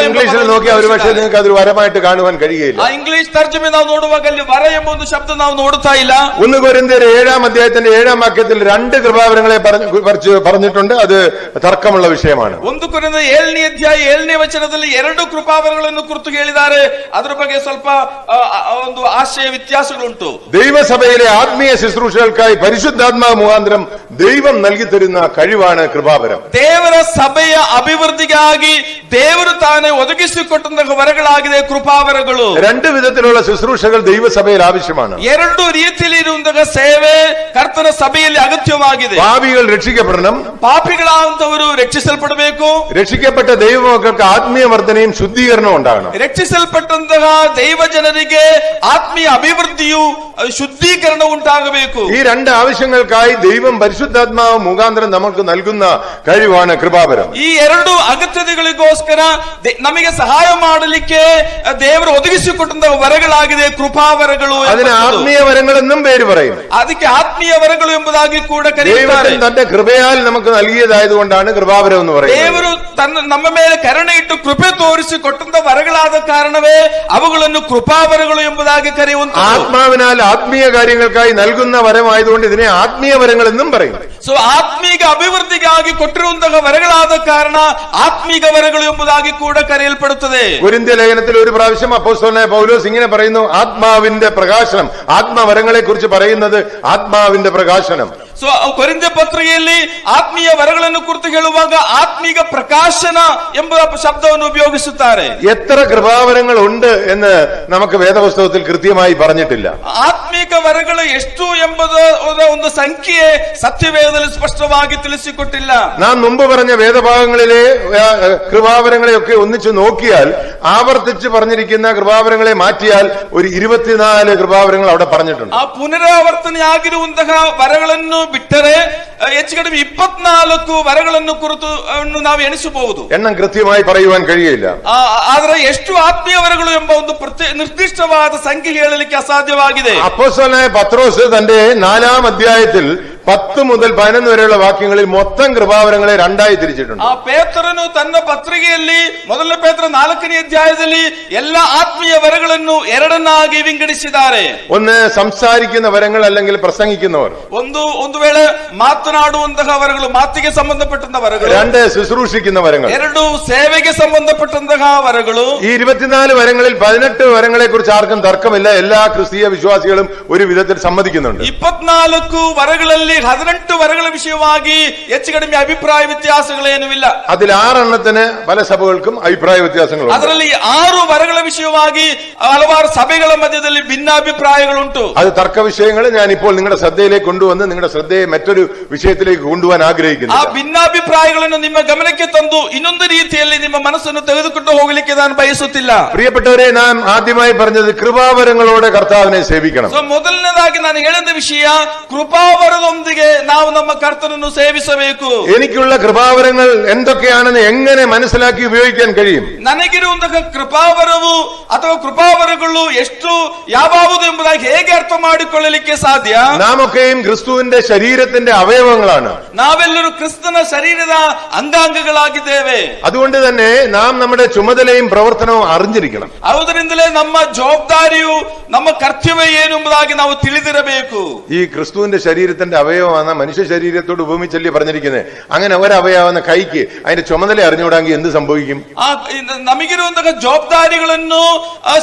ഇംഗ്ലീഷിൽ നോക്കിയാൽ ഒരു പക്ഷേ നിങ്ങൾക്ക് അതൊരു വരമായിട്ട് കാണുവാൻ കഴിയുകയില്ല. ಇಂಗ್ಲಿಷ್ ತರ್ಜಮೆ ನಾವು ನೋಡುವಾಗ ಅಲ್ಲಿ ವರ ಎಂಬ ಒಂದು ಶಬ್ದ ನಾವು ನೋಡುತ್ತಾ ಇಲ್ಲ. 1 കൊരിന്ത്യർ 7-ാം അധ്യായത്തിന്റെ 7-ാം വാക്യത്തിൽ 2 കൃപാവരങ്ങളെ പറഞ്ഞിട്ടുണ്ട്. അത് തർക്കമുള്ള വിഷയമാണ്. 1 ಕೊರಿಂಥ 7ನೇ ಅಧ್ಯಾಯ 7ನೇ ವಚನದಲ್ಲಿ 2 ಕೃಪಾವರಗಳನ್ನು ಕುರಿತು ಹೇಳಿದ್ದಾರೆ. ಅದರ ಬಗ್ಗೆ ಸ್ವಲ್ಪ ಒಂದು ಆಶಯ ವ್ಯತ್ಯಾಸಗಳುಂಟು. ദൈവസഭയിലെ ആത്മീയ ശുശ്രൂഷകൾക്കായി പരിശുദ്ധാത്മാവ് മുഖാന്തരം ദൈവം നൽകി തരുന്ന കഴിവാണ് കൃപാവരം. ದೇವರ ಸಭೆಯ ಅಭಿವೃದ್ಧಿಗಾಗಿ ದೇವರು ತಾನೇ ಒದಗಿಸಿಕೊಟ್ಟಂತಹ ವರಗಳಾಗಿದೆ ಕೃಪಾವರಗಳು. 2 വിധത്തിലുള്ള ശുശ്രൂഷകൾ ദൈവസഭയിൽ ആവശ്യമാണ്. 2 ರೀತಿಯಲ್ಲಿ ಇರುವಂತಹ ಸೇವೆ ಕರ್ತನ ಸಭೆಯಲ್ಲಿ ಅಗತ್ಯವಾಗಿದೆ. പാപികൾ രക്ഷിക്കപ്പെടണം. ಪಾಪಿಗಳಾದಂತವರು ರಕ್ಷಿಸಲ್ಪಡಬೇಕು. രക്ഷിക്കപ്പെട്ട ദൈവമക്കൾക്ക് ആത്മീയ വർധനയും ശുദ്ധീകരണവും ഉണ്ടാകണം. ರಕ್ಷಿಸಲ್ಪಟ್ಟಂತಹ ದೈವ ಜನರಿಗೆ ಆತ್ಮೀಯ ಅಭಿವೃದ್ಧಿಯು ಶುದ್ಧೀಕರಣ ಉಂಟಾಗಬೇಕು. ഈ 2 ആവശ്യങ്ങൾക്കായി ദൈവം പരിശുദ്ധാത്മാവ് മുഖാന്തരം നമുക്ക് നൽകുന്ന കഴിവാണ് കൃപാവരം. ಈ 2 ಅಗತ್ಯತೆಗಳಿಗೋಸ್ಕರ ನಮಗೆ ಸಹಾಯ ಮಾಡಲಿಕ್ಕೆ ದೇವರು ಒದಗಿಸಿಕೊಟ್ಟಂತಹ ವರಗಳಾಗಿದೆ ಕೃಪಾವರಗಳು. അതിന് ആത്മീയ വരങ്ങൾ എന്നും പേര് പറയും. ಅದಕ್ಕೆ ಆತ್ಮೀಯ ವರಗಳು ಎಂಬುದಾಗಿ ಕೂಡ ಕರೆಯುತ್ತಾರೆ. തന്റെ കൃപയാൽ നമുക്ക് നൽകിയതായതുകൊണ്ടാണ് കൃപാവരം എന്ന് പറയുന്നത്. ದೇವರು ನಮ್ಮ ಮೇಲೆ ಕರುಣೆ ಇಟ್ಟು ಕೃಪೆ ತೋರಿಸಿ ಕೊಟ್ಟಂತ ವರಗಳಾದ ಕಾರಣವೇ ಅವುಗಳನ್ನು ಕೃಪಾವರಗಳು ಎಂಬುದಾಗಿ ಕರೆಯುವಂತ. ആത്മാവിനാൽ ആത്മീയ കാര്യങ്ങൾക്കായി നൽകുന്ന വരമായതുകൊണ്ട് ഇതിനെ ആത്മീയ വരങ്ങൾ എന്നും പറയും. ಸೊ ಆತ್ಮೀಕ ಅಭಿವೃದ್ಧಿಗಾಗಿ ಕೊಟ್ಟಿರುವಂತಹ ವರಗಳಾದ ಕಾರಣ ಆತ್ಮೀಕ ವರಗಳು ಎಂಬುದಾಗಿ ಕೂಡ ಕರೆಯಲ್ಪಡುತ್ತದೆ. കൊരിന്ത്യ ലേഖനത്തിൽ ഒരു പ്രാവശ്യം അപ്പോസ്തലനായ പൗലോസ് ഇങ്ങനെ പറയുന്നു, ആത്മാവിന്റെ പ്രകാശനം. ആത്മവരങ്ങളെ കുറിച്ച് പറയുന്നത് ആത്മാവിന്റെ പ്രകാശനം. ಸೊ ಕೊರಿಂಥ ಪತ್ರಿಕೆಯಲ್ಲಿ ಆತ್ಮೀಯ ವರಗಳನ್ನು ಕುರಿತು ಹೇಳುವಾಗ ಆತ್ಮೀಕ ಪ್ರಕಾಶನ ಎಂಬ ಶಬ್ದವನ್ನು ಉಪಯೋಗಿಸುತ್ತಾರೆ. എത്ര കൃപാവരങ്ങൾ ഉണ്ട് എന്ന് നമുക്ക് വേദപുസ്തകത്തിൽ കൃത്യമായി പറഞ്ഞിട്ടില്ല. ಆತ್ಮೀಕ ವರಗಳು ಎಷ್ಟು ಎಂಬುದು ಒಂದು ಸಂಖ್ಯೆ സത്യവേദത്തിൽ സ്പഷ്ടವಾಗಿ ತಿಳಿಸಿಕೊಟ್ಟಿಲ್ಲ. നാം മുമ്പ് പറഞ്ഞ വേദഭാഗങ്ങളിലെ കൃപാവരങ്ങളെയൊക്കെ ഒന്നിച്ചു നോക്കിയാൽ ആവർത്തിച്ച് പറഞ്ഞിരിക്കുന്ന കൃപാവരങ്ങളെ മാറ്റിയാൽ ഒരു 24 കൃപാവരങ്ങൾ അവിടെ പറഞ്ഞിട്ടുണ്ട്. ಆ ಪುನರಾವರ್ತನೆಯಾಗಿರುವಂತಹ ವರಗಳನ್ನು ಬಿಟ್ಟರೆ ಹೆಚ್ಚು ಕಡಿಮೆ 24 ವರಗಳನ್ನು ಕುರಿತು ನಾವು ಎಣಿಸಬಹುದು. എണ്ണം കൃത്യമായി പറയുവാൻ കഴിയില്ല. ಆದರೆ ಎಷ್ಟು ಆತ್ಮೀಯ ವರಗಳು ಎಂಬ ಒಂದು ನಿರ್ದಿಷ್ಟವಾದ ಸಂಖ್ಯೆ ಹೇಳಲಿಕ್ಕೆ ಅಸಾಧ್ಯವಾಗಿದೆ. അപ്പോസ്തലനായ പത്രോസ് തന്റെ 4-ാം അധ്യായത്തിൽ 10 മുതൽ 11 വരെയുള്ള വാക്യങ്ങളിൽ മൊത്തം കൃപാവരങ്ങളെ രണ്ടായി തിരിച്ചിട്ടുണ്ട്. ಆ ಪೇತ್ರನು ತನ್ನ ಪತ್ರಿಕೆಯಲ್ಲಿ ಮೊದಲನೇ ಪೇತ್ರ 4ನೇ ಅಧ್ಯಾಯದಲ್ಲಿ ಎಲ್ಲ ಆತ್ಮೀಯ ವರಗಳನ್ನು ಎರಡನ್ನಾಗಿ ವಿಂಗಡಿಸಿದ್ದಾರೆ. ഒന്ന് സംസാരിക്കുന്ന വരങ്ങൾ അല്ലെങ്കിൽ പ്രസംഗിക്കുന്നവർ, ಒಂದು ವೇಳೆ ಮಾತನಾಡುವಂತಹ ವರಗಳು, ಮಾತಿಗೆ ಸಂಬಂಧಪಟ್ಟಂತಹ ವರಗಳು. 2 ശുശ്രൂഷിക്കുന്ന വരങ്ങൾ. 2 ಸೇವೆಗೆ ಸಂಬಂಧಪಟ್ಟಂತಹ ವರಗಳು. ഈ 24 വരങ്ങളിൽ 18 വരങ്ങളെ കുറിച്ച് ആർക്കും തർക്കമില്ല. എല്ലാ ക്രിസ്തീയ വിശ്വാസികളും ഒരു വിധത്തിൽ സമ്മതിക്കുന്നുണ്ട്. 24 ವರಗಳಲ್ಲಿ 18 ವರಗಳ ವಿಷಯವಾಗಿ ಹೆಚ್ಚು ಕಡಿಮೆ ಅಭಿಪ್ರಾಯ ವ್ಯತ್ಯಾಸಗಳೇನೂ ಇಲ್ಲ. അതിൽ 6 എണ്ണത്തിന് പല സഭകൾക്കും അഭിപ്രായ വ്യത്യാസങ്ങളുണ്ട്. ಅದರಲ್ಲಿ 6 ವರಗಳ ವಿಷಯವಾಗಿ ಹಲವಾರು ಸಭೆಗಳ ಮಧ್ಯದಲ್ಲಿ ಭಿನ್ನಾಭಿಪ್ರಾಯಗಳುಂಟು. അത് തർക്ക വിഷയങ്ങൾ ഞാൻ ഇപ്പോൾ നിങ്ങളുടെ ശ്രദ്ധയിലേക്ക് കൊണ്ടുവന്ന് നിങ്ങളുടെ ശ്രദ്ധയെ മറ്റൊരു വിഷയത്തിലേക്ക് കൊണ്ടുപോകാൻ ആഗ്രഹിക്കുന്നു. ಆ ಭಿನ್ನಾಭಿಪ್ರಾಯಗಳನ್ನು ನಿಮ್ಮ ಗಮನಕ್ಕೆ ತಂದು ಇನ್ನೊಂದು ರೀತಿಯಲ್ಲಿ ನಿಮ್ಮ ಮನಸ್ಸನ್ನು ತೆಗೆದುಕೊಂಡು ಹೋಗಲಿಕ್ಕೆ ನಾನು ಬಯಸುತ್ತಿಲ್ಲ. പ്രിയപ്പെട്ടവരെ, നാം ആദ്യമായി പറഞ്ഞത് കൃപാവരങ്ങളോടെ കർത്താവിനെ സേവിക്കണം. ಮೊದಲನೇದಾಗಿ ನಾನು ಹೇಳಿದ ವಿಷಯ കൃപാവരದೊಂದಿಗೆ ನಾವು ನಮ್ಮ ಕರ್ತನನ್ನು ಸೇವಿಸಬೇಕು. എനിക്കുള്ള കൃപാവരങ്ങൾ എന്തൊക്കെയാണെന്ന് എങ്ങനെ മനസ്സിലാക്കി ഉപയോഗിക്കാൻ കഴിയും? ನನಗಿರುವಂತಹ ಕೃಪಾವರವು ಅಥವಾ ಕೃಪಾವರಗಳು ಎಷ್ಟು ಯಾವುದು ಎಂಬುದಾಗಿ ಹೇಗೆ ಅರ್ಥ ಮಾಡಿಕೊಳ್ಳಲಿಕ್ಕೆ ಸಾಧ್ಯ? നാമൊക്കെയും ക്രിസ്തുവിന്റെ ശരീരത്തിന്റെ അവയവങ്ങളാണ്. ನಾವೆಲ್ಲರೂ ಕ್ರಿಸ್ತನ ಶರೀರದ ಅಂಗಾಂಗಗಳಾಗಿದ್ದೇವೆ. അതുകൊണ്ട് തന്നെ നാം നമ്മുടെ ചുമതലയും പ്രവർത്തനവും അറിഞ്ഞിരിക്കണം. ಆದುದರಿಂದಲೇ ನಮ್ಮ ಜವಾಬ್ದಾರಿಯು, ನಮ್ಮ ಕರ್ತವ್ಯ ಏನು ಎಂಬುದಾಗಿ ನಾವು ತಿಳಿದಿರಬೇಕು. ഈ ക്രിസ്തുവിന്റെ ശരീരത്തിന്റെ അവയവമാണ് മനുഷ്യ ശരീരത്തോട് ഉപമിച്ചല്ലേ പറഞ്ഞിരിക്കുന്നത്. അങ്ങനെ ഒരവയവന്ന കൈക്ക് അതിന്റെ ചുമതല അറിഞ്ഞുകൂടാങ്കിൽ എന്ത് സംഭവിക്കും? ನಮಗಿರುವಂತಹ ಜವಾಬ್ದಾರಿಗಳನ್ನು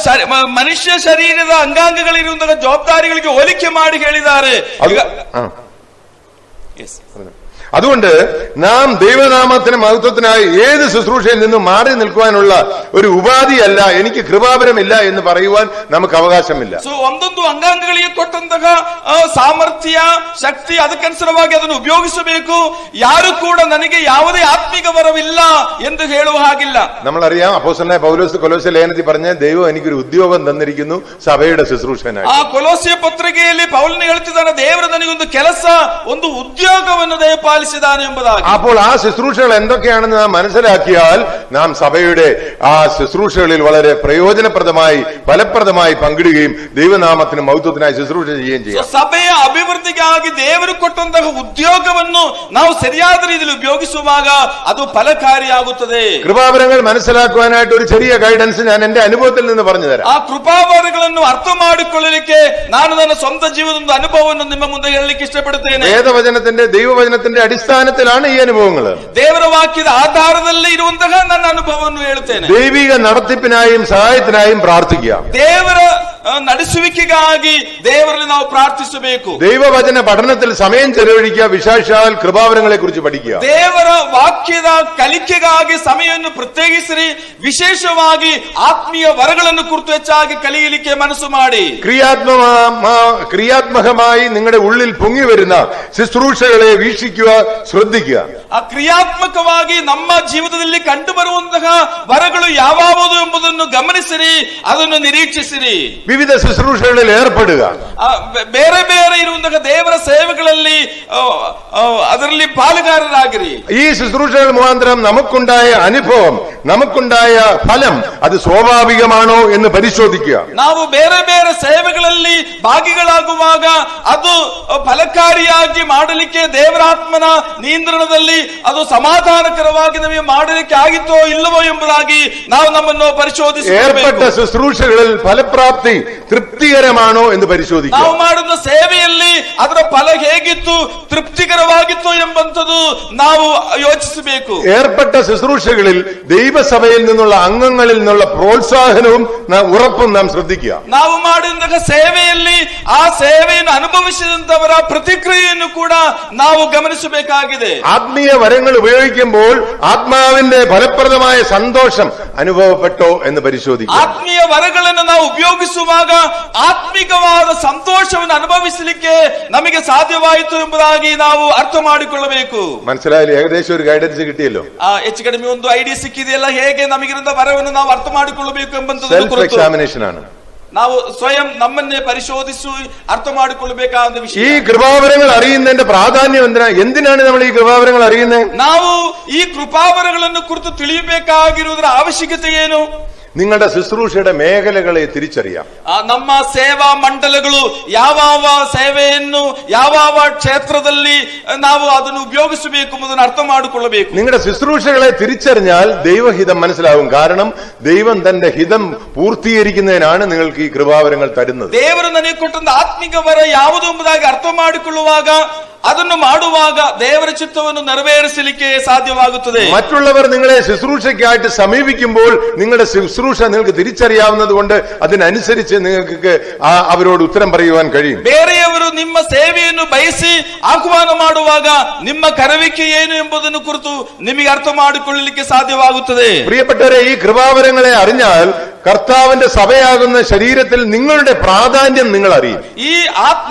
ಮನುಷ್ಯ ಶರೀರದ ಅಂಗಾಂಗಗಳಿರುವಂತಹ ಜವಾಬ್ದಾರಿಗಳಿಗೆ ಹೋಲಿಕೆ ಮಾಡಿ ಹೇಳಿದ್ದಾರೆ. അതുകൊണ്ട് നാം ദൈവനാമത്തിന് മഹത്വത്തിനായി ഏത് ശുശ്രൂഷയിൽ നിന്നും മാറി നിൽക്കുവാനുള്ള ഒരു ഉപാധിയല്ല എനിക്ക് കൃപാവരമില്ല എന്ന് പറയുവാൻ നമുക്ക് അവകാശമില്ല. ಒಂದೊಂದು ಅಂಗಾಂಗಗಳಿಗೆ ಕೊಟ್ಟಂತಹ ಸಾಮರ್ಥ್ಯ, ಶಕ್ತಿ, ಅದಕ್ಕನುಸಾರವಾಗಿ ಅದನ್ನು ಉಪಯೋಗಿಸಬೇಕು. ಯಾರು ಕೂಡ ನನಗೆ ಯಾವುದೇ ಆತ್ಮಿಕ ವರವಿಲ್ಲ ಎಂದು ಹೇಳುವ ಹಾಗಿಲ್ಲ. നമ്മളറിയാം, അപ്പോസ്തലനായ പൗലോസ് കൊലോസ്യ ലേഖനത്തിൽ പറഞ്ഞ ദൈവം എനിക്കൊരു ഉദ്യോഗം തന്നിരിക്കുന്നു സഭയുടെ ശുശ്രൂഷനായി. ಆ ಕೊಲೋಸ್ಯ ಪತ್ರಿಕೆಯಲ್ಲಿ ಪೌಲನು ಹೇಳ್ತಿದ್ದಾನೆ, ದೇವರು ನನಗೊಂದು ಕೆಲಸ, ಒಂದು ಉದ್ಯೋಗವನ್ನು ದಯಪಾಲಿಸಿದ್ದಾನೆ ಎಂಬುದಾಗಿ. അപ്പോൾ ആ ശുശ്രൂഷകൾ എന്തൊക്കെയാണെന്ന് നാം മനസ്സിലാക്കിയാൽ നാം സഭയുടെ ആ ശുശ്രൂഷകളിൽ വളരെ പ്രയോജനപ്രദമായി ഫലപ്രദമായി പങ്കിടുകയും ദൈവനാമത്തിന് മഹത്വത്തിനായി ശുശ്രൂഷ ചെയ്യുകയും ചെയ്യാം. ಸಭೆಯ ಅಭಿವೃದ್ಧಿಗಾಗಿ ದೇವರು ಕೊಟ್ಟಂತಹ ಉದ್ಯೋಗವನ್ನು ನಾವು ಸರಿಯಾದ ರೀತಿಯಲ್ಲಿ ಉಪಯೋಗಿಸುವಾಗ ಅದು ಫಲಕಾರಿಯಾಗುತ್ತದೆ. കൃപാവരങ്ങൾ മനസ്സിലാക്കുവാനായിട്ട് ഒരു ചെറിയ ഗൈഡൻസ് ഞാൻ എന്റെ അനുഭവത്തിൽ നിന്ന് പറഞ്ഞു തരാം. ಆ ಕೃಪಾವರಗಳನ್ನು ಅರ್ಥ ಮಾಡಿಕೊಳ್ಳಲಿಕ್ಕೆ ನಾನು ನನ್ನ ಸ್ವಂತ ಜೀವನದ ಅನುಭವವನ್ನು ನಿಮ್ಮ ಮುಂದೆ ಹೇಳಲಿಕ್ಕೆ ಇಷ್ಟಪಡುತ್ತೇನೆ. വേദവചനത്തിന്റെ ദൈവവചനത്തിന്റെ അടിസ്ഥാനത്തിലാണ് ഈ അനുഭവങ്ങൾ. ದೇವರ ವಾಕ್ಯದ ಆಧಾರದಲ್ಲಿ ಇರುವಂತಹ ನನ್ನ ಅನುಭವವನ್ನು ಹೇಳುತ್ತೇನೆ. ദൈവിക നടത്തിപ്പിനായും സഹായത്തിനായും പ്രാർത്ഥിക്കുക. ದೇವರ ನಡೆಸುವಿಕೆಗಾಗಿ ದೇವರಲ್ಲಿ ನಾವು ಪ್ರಾರ್ಥಿಸಬೇಕು. ദൈവവചന പഠനത്തിൽ സമയം ചെലവഴിക്കുക. വിശേഷാൽ കൃപാവരങ്ങളെ കുറിച്ച് പഠിക്കുക. ದೇವರ ವಾಕ್ಯದ ಕಲಿಕೆಗಾಗಿ ಸಮಯವನ್ನು ಪ್ರತ್ಯೇಕಿಸಿ ವಿಶೇಷವಾಗಿ ಆತ್ಮೀಯ ವರಗಳನ್ನು ಕುರಿತು ಹೆಚ್ಚಾಗಿ ಕಲಿಯಲಿಕ್ಕೆ ಮನಸ್ಸು ಮಾಡಿ ക്രിയാത്മകമായി നിങ്ങളുടെ ഉള്ളിൽ പൊങ്ങി വരുന്ന ശുശ്രൂഷകളെ വീക്ഷിക്കുക, ശ്രദ്ധിക്കുക. ಆ ಕ್ರಿಯಾತ್ಮಕವಾಗಿ ನಮ್ಮ ಜೀವಿತದಲ್ಲಿ ಕಂಡು ಬರುವಂತಹ ವರಗಳು ಯಾವುದು ಎಂಬುದನ್ನು ಗಮನಿಸಿರಿ, ಅದನ್ನು ನಿರೀಕ್ಷಿಸಿರಿ. വിവിധ ശുശ്രൂഷകളിൽ ഏർപ്പെടുക. ಬೇರೆ ಬೇರೆ ಇರುವಂತಹ ದೇವರ ಸೇವೆಗಳಲ್ಲಿ ಅದರಲ್ಲಿ ಪಾಲುಗಾರರಾಗಿರಿ. ഈ ശുശ്രൂഷകൾ മുഖാന്തരം നമുക്കുണ്ടായ അനുഭവം, നമുക്കുണ്ടായ ഫലം അത് സ്വാഭാവികമാണോ എന്ന് പരിശോധിക്കുക. ನಾವು ಬೇರೆ ಬೇರೆ ಸೇವೆಗಳಲ್ಲಿ ಭಾಗಿಗಳಾಗುವಾಗ ಅದು ಫಲಕಾರಿಯಾಗಿ ಮಾಡಲಿಕ್ಕೆ ದೇವರಾತ್ಮನ ನಿಯಂತ್ರಣದಲ್ಲಿ ಅದು ಸಮಾಧಾನಕರವಾಗಿ ನಮಗೆ ಮಾಡಲಿಕ್ಕೆ ಆಗಿತ್ತೋ ಇಲ್ಲವೋ ಎಂಬುದಾಗಿ ನಾವು ನಮ್ಮನ್ನು ಪರಿಶೋಧಿಸಬೇಕು. ഏർപ്പെട്ട ശുശ്രൂഷകളിൽ ഫലപ്രാപ്തി തൃപ്തികരമാണോ എന്ന് പരിശോധിക്കുക. ನಾವು ಮಾಡುವ ಸೇವೆಯಲ್ಲಿ ಅದರ ಫಲ ಹೇಗಿತ್ತು, ತೃಪ್ತಿಕರವಾಗಿತ್ತು ಎಂಬಂತದ್ದು ನಾವು ಯೋಚಿಸಬೇಕು. ഏർപ്പെട്ട ശുശ്രൂഷകളിൽ ദൈവസഭയിൽ നിന്നുള്ള അംഗങ്ങളിൽ നിന്നുള്ള പ്രോത്സാഹനവും ഉറപ്പും നാം ശ്രദ്ധിക്കുക. ನಾವು ಮಾಡಿದಂತಹ ಸೇವೆಯಲ್ಲಿ ಆ ಸೇವೆಯನ್ನು ಅನುಭವಿಸಿದಂತವರ ಪ್ರತಿಕ್ರಿಯೆಯನ್ನು ಕೂಡ ನಾವು ಗಮನಿಸಬೇಕಾಗಿದೆ. ആത്മീയ വരങ്ങൾ ഉപയോഗിക്കുമ്പോൾ ആത്മാവിന്റെ ഫലപ്രദമായ സന്തോഷം അനുഭവപ്പെട്ടോ എന്ന് പരിശോധിക്കുക. ಆತ್ಮೀಯ ವರಗಳನ್ನು ನಾವು ಉಪಯೋಗಿಸುವಾಗ ಆತ್ಮಿಕವಾದ ಸಂತೋಷವನ್ನು ಅನುಭವಿಸಲಿಕ್ಕೆ ನಮಗೆ ಸಾಧ್ಯವಾಯಿತು ಎಂಬುದಾಗಿ ನಾವು ಅರ್ಥ ಮಾಡಿಕೊಳ್ಳಬೇಕು. മനസ്സിലായാലും ഏകദേശം ഒരു ഗൈഡൻസ് കിട്ടിയല്ലോ. ಹೆಚ್ಚು ಕಡಿಮೆ ಒಂದು ಐಡಿಯಾ ಸಿಕ್ಕಿದೆಯಲ್ಲ, ಹೇಗೆ ನಮಗಿರುವ ವರವನ್ನು ನಾವು ಅರ್ಥ ಮಾಡಿಕೊಳ್ಳಬೇಕು ಎಂಬಂತದ್ದು സെൽഫ് എക്സാമിനേഷൻ ആണ്. ನಾವು ಸ್ವಯಂ ನಮ್ಮನ್ನೇ ಪರಿಶೋಧಿಸಿ ಅರ್ಥ ಮಾಡಿಕೊಳ್ಳಬೇಕಾದ ವಿಷಯ. ഈ കൃപാവരങ്ങൾ അറിയുന്നതിന്റെ പ്രാധാന്യം എന്തിനാണ് നമ്മൾ ഈ കൃപാവരങ്ങൾ അറിയുന്നത്? ನಾವು ಈ ಕೃಪಾವರಗಳನ್ನು ಕುರಿತು ತಿಳಿಯಬೇಕಾಗಿರುವುದರ ಅವಶ್ಯಕತೆ ಏನು? നിങ്ങളുടെ ശുശ്രൂഷയുടെ മേഖലകളെ തിരിച്ചറിയാം. ನಮ್ಮ ಸೇವಾ ಮಂಡಲಗಳು ಯಾವ ಸೇವೆಯನ್ನು ಯಾವ ಕ್ಷೇತ್ರದಲ್ಲಿ ನಾವು ಅದನ್ನು ಉಪಯೋಗಿಸಬೇಕು ಎಂಬುದನ್ನು ಅರ್ಥ ಮಾಡಿಕೊಳ್ಳಬೇಕು. നിങ്ങളുടെ ശുശ്രൂഷകളെ തിരിച്ചറിഞ്ഞാൽ ദൈവഹിതം മനസ്സിലാവും. കാരണം ദൈവം തന്റെ ഹിതം പൂർത്തീകരിക്കുന്നതിനാണ് നിങ്ങൾക്ക് ഈ കൃപാവരങ്ങൾ തരുന്നത്. ದೇವರು ನನಗೆ ಕೊಟ್ಟಂತ ಆತ್ಮಿಕ ವರ ಯಾವುದು ಎಂಬುದಾಗಿ ಅರ್ಥ ಮಾಡಿಕೊಳ್ಳುವಾಗ, ಅದನ್ನು ಮಾಡುವಾಗ ದೇವರ ಚಿತ್ತವನ್ನು ನೆರವೇರಿಸಲಿಕ್ಕೆ ಸಾಧ್ಯವಾಗುತ್ತದೆ. മറ്റുള്ളവർ നിങ്ങളെ ശുശ്രൂഷയ്ക്കായിട്ട് സമീപിക്കുമ്പോൾ നിങ്ങളുടെ ശുശ്രൂഷ നിങ്ങൾക്ക് തിരിച്ചറിയാവുന്നത് കൊണ്ട് അതിനനുസരിച്ച് നിങ്ങൾക്ക് അവരോട് ഉത്തരം പറയുവാൻ കഴിയും. ಬೇರೆಯವರು ನಿಮ್ಮ ಸೇವೆಯನ್ನು ಬಯಸಿ ಆಹ್ವಾನ ಮಾಡುವಾಗ ನಿಮ್ಮ ಕರೆವಿಕೆ ಏನು ಎಂಬುದನ್ನು ಕುರಿತು ನಿಮಗೆ ಅರ್ಥ ಮಾಡಿಕೊಳ್ಳಲಿಕ್ಕೆ ಸಾಧ್ಯವಾಗುತ್ತದೆ. പ്രിയപ്പെട്ടവരെ, ഈ കൃപാവരങ്ങളെ അറിഞ്ഞാൽ കർത്താവിന്റെ സഭയാകുന്ന ശരീരത്തിൽ നിങ്ങളുടെ പ്രാധാന്യം നിങ്ങൾ അറിയും. ಈ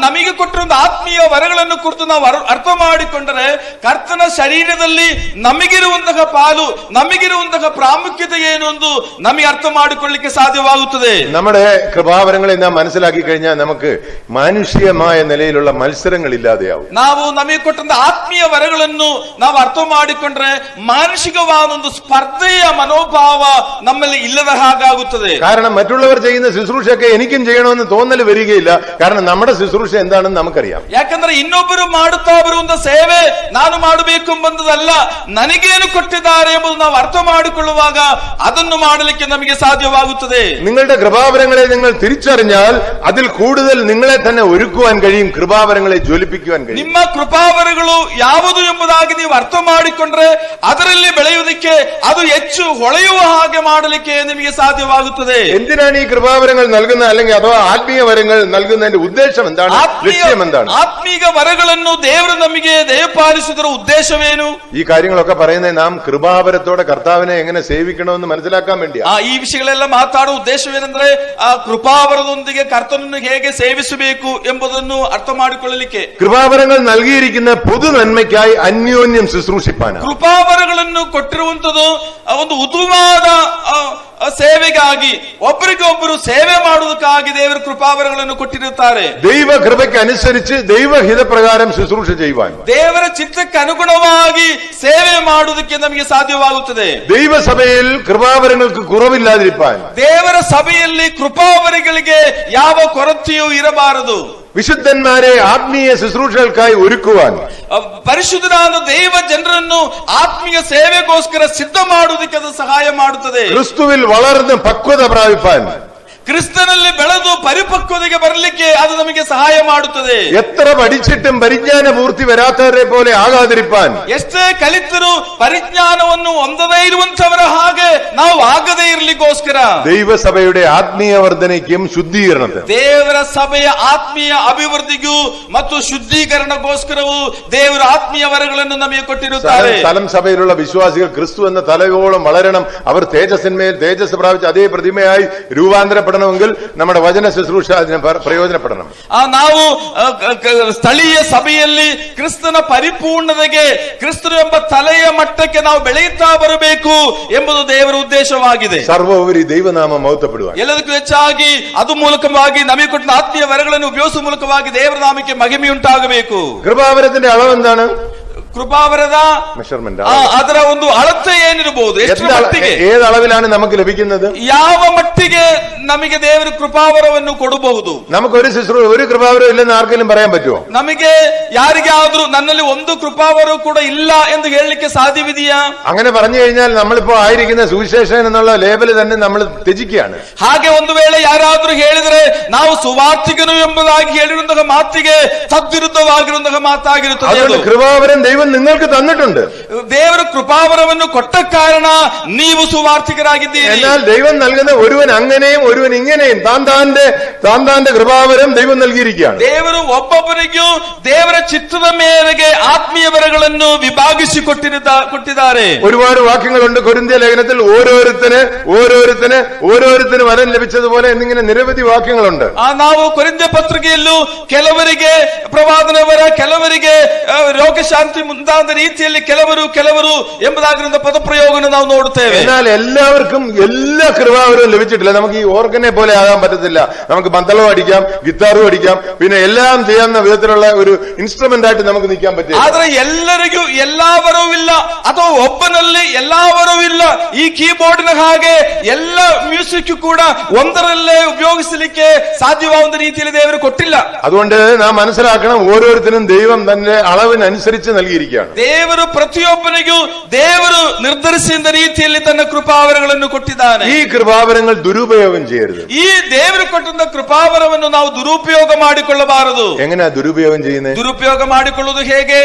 ನಮಗೆ ಕೊಟ್ಟಿರುವ ಆತ್ಮೀಯ ವರಗಳನ್ನು ಕುರಿತು ನಾವು ಅರ್ಥ ಮಾಡಿಕೊಂಡರೆ ಕರ್ತನ ಶರೀರದಲ್ಲಿ ನಮಗಿರುವಂತಹ ಪಾಲು, ನಮಗಿರುವಂತಹ ಪ್ರಾಮುಖ್ಯತೆ ಏನು ಎಂದು ನಮಗೆ ಅರ್ಥ ಮಾಡಿಕೊಳ್ಳಲಿಕ್ಕೆ ಸಾಧ್ಯವಾಗುತ್ತದೆ. നമ്മുടെ കൃപാവരങ്ങളെ നാം മനസ്സിലാക്കി കഴിഞ്ഞാൽ നമുക്ക് മാനുഷികമായ നിലയിലുള്ള മത്സരങ്ങൾ ഇല്ലാതെയാവും. ನಾವು ನಮಗೆ ಕೊಟ್ಟಂತ ಆತ್ಮೀಯ ವರಗಳನ್ನು ನಾವು ಅರ್ಥ ಮಾಡಿಕೊಂಡ್ರೆ ಮಾನಸಿಕವಾದ ಒಂದು ಸ್ಪರ್ಧೆಯ ಮನೋಭಾವ ನಮ್ಮಲ್ಲಿ ಇಲ್ಲದ ಹಾಗಾಗುತ್ತದೆ. കാരണം മറ്റുള്ളവർ ചെയ്യുന്ന ശുശ്രൂഷയൊക്കെ എനിക്കും ചെയ്യണമെന്ന് തോന്നൽ വരികയില്ല. കാരണം നമ്മുടെ ശുശ്രൂഷ എന്താണെന്ന് നമുക്കറിയാം. ಯಾಕಂದ್ರೆ ಇನ್ನೊಬ್ಬರು ಮಾಡುತ್ತಾ ಬರುವಂತ ಸೇವೆ ನಾನು ಮಾಡಬೇಕು ಎಂಬುದಲ್ಲ, ನನಗೇನು ಕೊಟ್ಟಿದ್ದಾರೆ ಎಂಬುದು ನಾವು ಅರ್ಥ ಮಾಡಿಕೊಳ್ಳುವಾಗ ಅದನ್ನು ಮಾಡಲಿಕ್ಕೆ ನಮಗೆ ಸಾಧ್ಯವಾಗುತ್ತದೆ. നിങ്ങളുടെ കൃപാവരങ്ങളെ നിങ്ങൾ തിരിച്ചറിഞ്ഞാൽ അതിൽ കൂടുതൽ നിങ്ങളെ തന്നെ ഒരുക്കുവാൻ കഴിയും, കൃപാവരങ്ങളെ ജ്വലിപ്പിക്കുവാൻ കഴിയും. ನಿಮ್ಮ ಕೃಪಾವರಗಳು ಯಾವುದು ಎಂಬುದಾಗಿ ನೀವು ಅರ್ಥ ಮಾಡಿಕೊಂಡ್ರೆ ಅದರಲ್ಲಿ ಬೆಳೆಯುವುದಕ್ಕೆ, ಅದು ಹೆಚ್ಚು ಹೊಳೆಯುವ ಹಾಗೆ ಮಾಡಲಿಕ್ಕೆ ನಿಮಗೆ ಸಾಧ್ಯವಾಗುತ್ತದೆ. എന്തിനാണ് ഈ കൃപാവരങ്ങൾ നൽകുന്നത്, അല്ലെങ്കിൽ അഥവാ ആത്മീയ വരങ്ങൾ നൽകുന്നതിന്റെ ഉദ്ദേശം എന്താണ്, ലക്ഷ്യം എന്താണ്? ಆತ್ಮೀಯ ವರಗಳನ್ನು ದೇವರು ನಮಗೆ ದಯಪಾಲಿಸುವುದರ ಉದ್ದೇಶವೇನು? ഈ കാര്യങ്ങളൊക്കെ പറയുന്നത് നാം കൃപാവരത്തോടെ കർത്താവിനെ എങ്ങനെ സേവിക്കണമെന്ന് മനസ്സിലാക്കാൻ വേണ്ടിയാണ്. ಈ ವಿಷಯಗಳೆಲ್ಲ ಮಾತಾಡುವ ಉದ್ದೇಶವೇನೆಂದ್ರೆ ಆ ಕೃಪಾವರದೊಂದಿಗೆ ಕರ್ತನನ್ನು ಹೇಗೆ ಸೇವಿಸಬೇಕು ಎಂಬುದನ್ನು ಅರ್ಥ ಮಾಡಿಕೊಳ್ಳಲಿಕ್ಕೆ. കൃപാവരങ്ങൾ നൽകിയിരിക്കുന്ന പൊതു നന്മയ്ക്കായി അന്യോന്യം ശുശ്രൂഷിപ്പാനാണ്. ಕೃಪಾವರಗಳನ್ನು ಕೊಟ್ಟಿರುವಂತದ್ದು ಒಂದು ಉತ್ತಮವಾದ ಸೇವೆಗಾಗಿ, ಒಬ್ಬರಿಗೊಬ್ಬರು ಸೇವೆ ಮಾಡುವುದಕ್ಕಾಗಿ ದೇವರು ಕೃಪಾವರಗಳನ್ನು ಕೊಟ್ಟಿರುತ್ತಾರೆ. ദൈവ കൃപയ്ക്ക് അനുസരിച്ച് ദൈവഹിതപ്രകാരം ശുശ്രൂഷ ചെയ്യുവാൻ, ದೇವರ ಚಿತ್ತಕ್ಕೆ ಅನುಗುಣವಾಗಿ ಸೇವೆ ಮಾಡುವುದಕ್ಕೆ ನಮಗೆ ಸಾಧ್ಯವಾಗುತ್ತದೆ. ദൈവസഭയിൽ കൃപാവരങ്ങൾക്ക് കുറവില്ലാതിരിപ്പാൻ, ದೇವರ ಸಭೆಯಲ್ಲಿ ಕೃಪಾವರಗಳಿಗೆ ಯಾವ ಕೊರತೆಯೂ ಇರಬಾರದು. വിശുദ്ധന്മാരെ ആത്മീയ ശുശ്രൂഷകൾക്കായി ഒരുക്കുവാൻ, ಪರಿಶುದ್ಧರಾದ ದೇವ ಜನರನ್ನು ಆತ್ಮೀಯ ಸೇವೆಗೋಸ್ಕರ ಸಿದ್ಧ ಮಾಡುವುದಕ್ಕೆ ಅದು ಸಹಾಯ ಮಾಡುತ್ತದೆ. ക്രിസ്തുവിൽ വളർന്ന് പക്വത പ്രാപിപ്പാൻ, ಕ್ರಿಸ್ತನಲ್ಲಿ ಬೆಳೆದು ಪರಿಪಕ್ವತೆಗೆ ಬರಲಿಕ್ಕೆ ಅದು ನಮಗೆ ಸಹಾಯ ಮಾಡುತ್ತದೆ. എത്ര പഠിച്ചിട്ടും പരിജ്ഞാന പൂർത്തി വരാത്തവരെ പോലെ ആകാതിരിപ്പാൻ, ಎಷ್ಟೇ ಕಲಿತರೂ ಪರಿಜ್ಞಾನವನ್ನು ಹೊಂದದೇ ಇರುವಂತವರ ಹಾಗೆ ನಾವು ಆಗದೇ ಇರಲಿಕ್ಕೋಸ್ಕರ, ദൈവസഭയുടെ ആത്മീയ വർധനയ്ക്കും ശുദ്ധീകരണത്തിനും, ದೇವರ ಸಭೆಯ ಆತ್ಮೀಯ ಅಭಿವೃದ್ಧಿಗೂ ಮತ್ತು ಶುದ್ಧೀಕರಣಗೋಸ್ಕರವೂ ದೇವರ ಆತ್ಮೀಯ ವರಗಳನ್ನು ನಮಗೆ ಕೊಟ್ಟಿರುತ್ತಾರೆ. സ്ഥലം സഭയിലുള്ള വിശ്വാസികൾ ക്രിസ്തു എന്ന തലയോളം വളരണം. അവർ തേജസ്സിന്മേൽ തേജസ് പ്രാപിച്ച് അതേ പ്രതിമയായി രൂപാന്തരപ്പെടണമെങ്കിൽ നമ്മുടെ വചന ശുശ്രൂഷ അതിന് പ്രയോജനപ്പെടണം. ನಾವು ಸ್ಥಳೀಯ ಸಭೆಯಲ್ಲಿ ಕ್ರಿಸ್ತನ ಪರಿಪೂರ್ಣತೆಗೆ, ಕ್ರಿಸ್ತನು ಎಂಬ ತಲೆಯ ಮಟ್ಟಕ್ಕೆ ನಾವು ಬೆಳೆಯುತ್ತಾ ಬರಬೇಕು ಎಂಬುದು ದೇವರ ಉದ್ದೇಶವಾಗಿದೆ. ಸರ್ವೋಪರಿ ದೈವನಾಮ ಮಹತ್ವಪಡುವ, ಎಲ್ಲದಕ್ಕೂ ಹೆಚ್ಚಾಗಿ ಅದು ಮೂಲಕವಾಗಿ ನಮಗೆ ಕೊಟ್ಟ ಆತ್ಮೀಯ ವರಗಳನ್ನು ಉಪಯೋಗಿಸುವ ಮೂಲಕವಾಗಿ ದೇವರ ನಾಮಕ್ಕೆ ಮಹಿಮೆಯುಂಟಾಗಬೇಕು. കൃപാവരത്തിന്റെ അളവ് എന്താണ്? ಕೃಪಾವರದ മെഷർമെന്റ് ಅದರ ಒಂದು ಅಳತೆ ಏನಿರಬಹುದು, ಎಷ್ಟು ಮಟ್ಟಿಗೆ, ഏത് അളവിലാണ് നമുക്ക് ലഭിക്കുന്നത്? ಯಾವ ಮಟ್ಟಿಗೆ ನಮಗೆ ದೇವರ ಕೃಪಾವರವನ್ನು ಕೊಡಬಹುದು? നമുക്ക് ഒരു കൃപാവരം ഇല്ലെന്ന് ആർക്കെങ്കിലും പറയാൻ പറ്റുമോ? ನಮಗೆ ಯಾರಿಗಾದ್ರೂ ನನ್ನಲ್ಲಿ ಒಂದು ಕೃಪಾವರ ಕೂಡ ಇಲ್ಲ ಎಂದು ಹೇಳಲಿಕ್ಕೆ ಸಾಧ್ಯವಿದೆಯಾ? അങ്ങനെ പറഞ്ഞു കഴിഞ്ഞാൽ നമ്മളിപ്പോ ആയിരിക്കുന്ന സുവിശേഷൻ എന്നുള്ള ലേബല് തന്നെ നമ്മൾ ത്യജിക്കുകയാണ്. ಹಾಗೆ ಒಂದು ವೇಳೆ ಯಾರಾದ್ರೂ ಹೇಳಿದರೆ ನಾವು ಸುವಾರ್ತಿಕನು ಎಂಬುದಾಗಿ ಹೇಳಿರುವಂತಹ ಮಾತಿಗೆ ತದ್ವಿರುದ್ಧವಾಗಿರುವಂತಹ ಮಾತಾಗಿರುತ್ತದೆ. അതുകൊണ്ട് കൃപാവരം ദൈവം നിങ്ങൾക്ക് തന്നിട്ടുണ്ട്. ದೇವರು ಕೃಪಾವರವನ್ನು ಕೊಟ್ಟ ಕಾರಣ ನೀವು ಸುವಾರ್ತಿಕರಾಗಿದ್ದೀರಿ. എന്നാൽ ദൈവം നൽകുന്ന ഒരുവൻ അങ്ങനെയും ഒരുവൻ ഇങ്ങനെയും താന്താന്റെ കൃപാവരം ദൈവം നൽകിയിരിക്കുകയാണ്. ದೇವರು ಒಬ್ಬೊಬ್ಬರಿಗೂ ದೇವರ ಚಿತ್ತದ ಮೇರೆಗೆ ಆತ್ಮೀಯ ವರಗಳನ್ನು ವಿಭಾಗಿಸಿ ಕೊಟ್ಟಿದ್ದಾರೆ. ഒരുപാട് വാക്യങ്ങളുണ്ട് കൊരിന്ത്യ ലേഖനത്തിൽ. ഓരോരുത്തന് വരം ലഭിച്ചതുപോലെ എന്നിങ്ങനെ നിരവധി വാക്യങ്ങളുണ്ട്. ನಾವು ಕೊರಿಂಥ್ಯ ಪತ್ರಿಕೆಯಲ್ಲೂ ಕೆಲವರಿಗೆ ಪ್ರವಾದನ ವರ, ಕೆಲವರಿಗೆ ರೋಗಶಾಂತಿ ಮುಂತಾದ ರೀತಿಯಲ್ಲಿ ಕೆಲವರು ಎಂಬುದಾಗಿರುವ ಪದಪ್ರಯೋಗವನ್ನು ನಾವು ನೋಡುತ್ತೇವೆ. എന്നാൽ എല്ലാവർക്കും എല്ലാ കൃപാവരവും ലഭിച്ചിട്ടില്ല. നമുക്ക് ഈ ഓർഗനെ പോലെ ആകാൻ പറ്റത്തില്ല. നമുക്ക് മന്ദളം അടിക്കാം, ഗിത്താറും അടിക്കാം, പിന്നെ എല്ലാം ചെയ്യാവുന്ന വിധത്തിലുള്ള ഒരു ഇൻസ്ട്രുമെന്റ് ആയിട്ട് നമുക്ക് നിൽക്കാൻ പറ്റില്ല. ಆದ್ರೆ ಎಲ್ಲರಿಗೂ ಎಲ್ಲಾ ವರವಿಲ್ಲ, ಅಥವಾ ಒಬ್ಬನಲ್ಲಿ ಎಲ್ಲಾ ವರವಿಲ್ಲ. ಈ ಕೀಬೋರ್ಡಿನ ಹಾಗೆ ಎಲ್ಲ ಮ್ಯೂಸಿಕ್ ಕೂಡ ಒಂದರಲ್ಲೇ ಉಪಯೋಗಿಸಲಿಕ್ಕೆ ಸಾಧ್ಯವಾದ ರೀತಿಯಲ್ಲಿ ದೇವರು ಕೊಟ್ಟಿಲ್ಲ. അതുകൊണ്ട് നാം മനസ്സിലാക്കണം, ഓരോരുത്തരും ദൈവം തന്റെ അളവിനനുസരിച്ച് നൽകിയിരിക്കുകയാണ്. ದೇವರು ಪ್ರತಿಯೊಬ್ಬನಿಗೂ ದೇವರು ನಿರ್ಧರಿಸಿದ ರೀತಿಯಲ್ಲಿ ತನ್ನ ಕೃಪಾವರಗಳನ್ನು ಕೊಟ್ಟಿದ್ದಾನೆ. ഈ കൃപാവരങ്ങൾ ദുരുപയോഗം ചെയ്യരുത്. ಈ ದೇವರು ಕೊಟ್ಟಂತ ಕೃಪಾವರವನ್ನು ನಾವು ದುರುಪಯೋಗ ಮಾಡಿಕೊಳ್ಳಬಾರದು. എങ്ങനെയാ ദുരുപയോഗം ചെയ്യുന്നത്? ದುರುಪಯೋಗ ಮಾಡಿಕೊಳ್ಳುವುದು ಹೇಗೆ?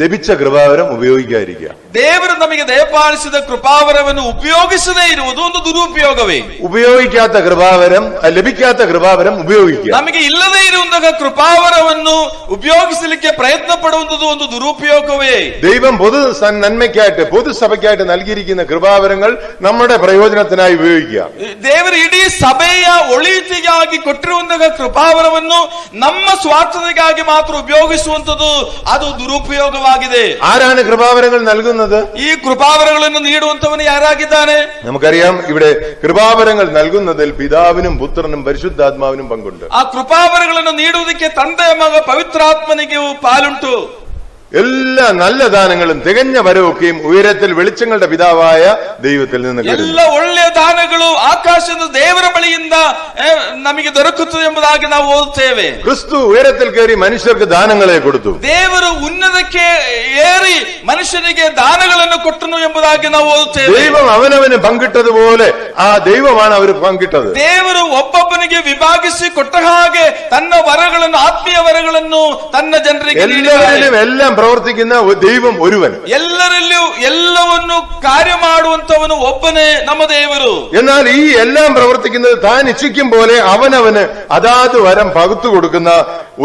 ലഭിച്ച കൃപാവരം ഉപയോഗിക്കാതിരിക്കുക. ದೇವರು ನಮಗೆ ದಯಪಾಲಿಸಿದ ಕೃಪಾವರವನ್ನು ಉಪಯೋಗಿಸದೇ ಇರುವುದು ಒಂದು ದುರುಪಯೋಗವೇ. ഉപയോഗിക്കാത്ത കൃപാവരം, ലഭിക്കാത്ത കൃപാവരം ഉപയോഗിക്കുക. ನಮಗೆ ಇಲ್ಲದೇ ಇರುವಂತಹ ಕೃಪಾವರವನ್ನು ಉಪಯೋಗಿಸಲಿಕ್ಕೆ ಪ್ರಯತ್ನ ಪಡುವುದು ಒಂದು ದುರುಪಯೋಗವೇ. ദൈവം പൊതു നന്മയ്ക്കായിട്ട് പൊതുസഭയ്ക്കായിട്ട് നൽകിയിരിക്കുന്ന കൃപാവരങ്ങൾ നമ്മുടെ പ്രയോജനത്തിനായി ഉപയോഗിക്കുക. ದೇವರು ಇಡೀ ಸಭೆಯ ಒಳಿತಿಗಾಗಿ ಕೊಟ್ಟಿರುವಂತಹ ಕೃಪಾವರವನ್ನು ನಮ್ಮ ಸ್ವಾರ್ಥತೆಗಾಗಿ ಮಾತ್ರ ಉಪಯೋಗಿಸುವಂತದ್ದು ಅದು ದುರುಪಯೋಗ. ആരാണ് കൃപാവരങ്ങൾ നൽകുന്നത്? ഈ കൃപാവരಗಳನ್ನು നീಡುವಂತവನು ಯಾರಾಗಿದ್ದಾನೆ? നമുക്കറിയാം, ഇവിടെ കൃപാവരങ്ങൾ നൽകുന്നതിൽ പിതാവിനും പുത്രനും പരിശുദ്ധാത്മാവിനും പങ്കുണ്ട്. ആ കൃപാവരಗಳನ್ನು ನೀಡುವುದಕ್ಕೆ ತಂದೆ, ಮಗ, ಪವಿತ್ರಾತ್ಮನಿಗೂ ಪಾಲುಂಟು. എല്ലാ നല്ല ദാനങ്ങളും തികഞ്ഞ വരവൊക്കെയും ഉയരത്തിൽ വെളിച്ചങ്ങളുടെ പിതാവായ ദൈവത്തിൽ നിന്ന് ಎಲ್ಲ ಒಳ್ಳೆಯ ದಾನಗಳು ಆಕಾಶದ ದೇವರ ಬಳಿಯಿಂದ ನಮಗೆ ದೊರಕುತ್ತದೆ ಎಂಬುದಾಗಿ ನಾವು ಓದುತ್ತೇವೆ. ക്രിസ്തു ഉയരത്തിൽ കയറി മനുഷ്യർക്ക് ദാനങ്ങളെ കൊടുത്തു. ದೇವರು ಉನ್ನತಕ್ಕೆ ಏರಿ ಮನುಷ್ಯನಿಗೆ ದಾನಗಳನ್ನು ಕೊಟ್ಟನು ಎಂಬುದಾಗಿ ನಾವು ಓದುತ್ತೇವೆ. ദൈവം അവനവന് പങ്കിട്ടതുപോലെ ആ ദൈവമാണ് അവർ പങ്കിട്ടത്. ದೇವರು ಒಬ್ಬೊಬ್ಬನಿಗೆ ವಿಭಾಗಿಸಿ ಕೊಟ್ಟ ಹಾಗೆ ತನ್ನ ವರಗಳನ್ನು, ಆತ್ಮೀಯ ವರಗಳನ್ನು ತನ್ನ ಜನರಿಗೆ എല്ലാം പ്രവർത്തിക്കുന്ന ദൈവം ഒരുവൻ. ಎಲ್ಲರಲ್ಲೂ ಎಲ್ಲವನ್ನು ಕಾರ್ಯ ಮಾಡುವಂತವನು ಒಬ್ಬನೇ ನಮ್ಮ ದೇವರು. എന്നാൽ ഈ എല്ലാം പ്രവർത്തിക്കുന്നത് താൻ ഇച്ഛിക്കും പോലെ അവനവന് അതാത് വരം പകുത്തു കൊടുക്കുന്ന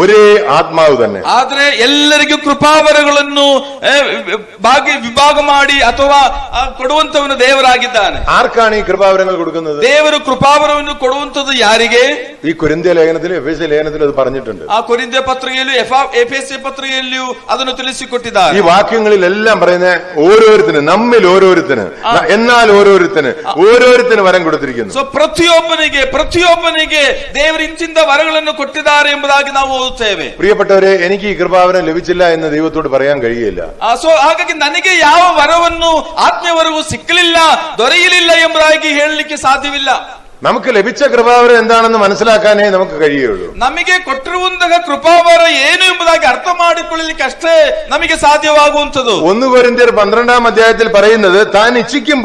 ഒരേ ആത്മാവ് തന്നെ. ಆದ್ರೆ ಎಲ್ಲರಿಗೂ ಕೃಪಾವರಗಳನ್ನು ವಿಭಾಗ ಮಾಡಿ ಅಥವಾ ಕೊಡುವಂತವನು ದೇವರಾಗಿದ್ದಾನೆ. ആർക്കാണ് ഈ കൃപാവരങ്ങൾ കൊടുക്കുന്നത്? ದೇವರು ಕೃಪಾವರವನ್ನು ಕೊಡುವಂತದ್ದು ಯಾರಿಗೆ? ഈ കൊരിന്ത്യ ലേഖനത്തിലും എഫേസ്യ ലേഖനത്തിലും അത് പറഞ്ഞിട്ടുണ്ട്. ಆ ಕೊರಿಂಥ್ಯ ಪತ್ರಿಕೆಯಲ್ಲೂ ಎಫೆಸ ಪತ್ರಿಕೆಯಲ್ಲೂ ಅದನ್ನು ತಿಳಿಸಿಕೊಟ್ಟಿದ್ದಾರೆ. ഈ വാക്യങ്ങളിലെല്ലാം പറയുന്ന ഓരോരുത്തന്, നമ്മിൽ ഓരോരുത്തന്, എന്നാൽ ഓരോരുത്തന് വരം കൊടുത്തിരിക്കുന്നു. ಪ್ರತಿಯೊಬ್ಬನಿಗೆ ದೇವರು ಇಂತಿಂತ ವರಗಳನ್ನು ಕೊಟ್ಟಿದ್ದಾರೆ ಎಂಬುದಾಗಿ ನಾವು ಓದುತ್ತೇವೆ. പ്രിയപ്പെട്ടവരെ, എനിക്ക് ഈ കൃപാവരം ലഭിച്ചില്ല എന്ന് ദൈവത്തോട് പറയാൻ കഴിയില്ല. ಹಾಗಾಗಿ ನನಗೆ ಯಾವ ವರವನ್ನು ಆತ್ಮೀಯವರೆಗೂ ಸಿಕ್ಕಲಿಲ್ಲ, ದೊರೆಯಲಿಲ್ಲ ಎಂಬುದಾಗಿ ಹೇಳಲಿಕ್ಕೆ ಸಾಧ್ಯವಿಲ್ಲ. നമുക്ക് ലഭിച്ച കൃപാവരം എന്താണെന്ന് മനസ്സിലാക്കാനേ നമുക്ക് കഴിയുള്ളൂ. ನಮಗೆ ಕೊಟ್ಟಿರುವಂತಹ ಕೃಪಾವರ ಏನು ಎಂಬುದಾಗಿ ಅರ್ಥ ಮಾಡಿಕೊಳ್ಳಲಿಕ್ಕೆ ಅಷ್ಟೇ ನಮಗೆ ಸಾಧ್ಯವಾಗುವಂತದ್ದು. 1 കൊരിന്ത്യർ 12-ാം അധ്യായത്തിൽ പറയുന്നത്, താൻ ഇച്ഛിക്കും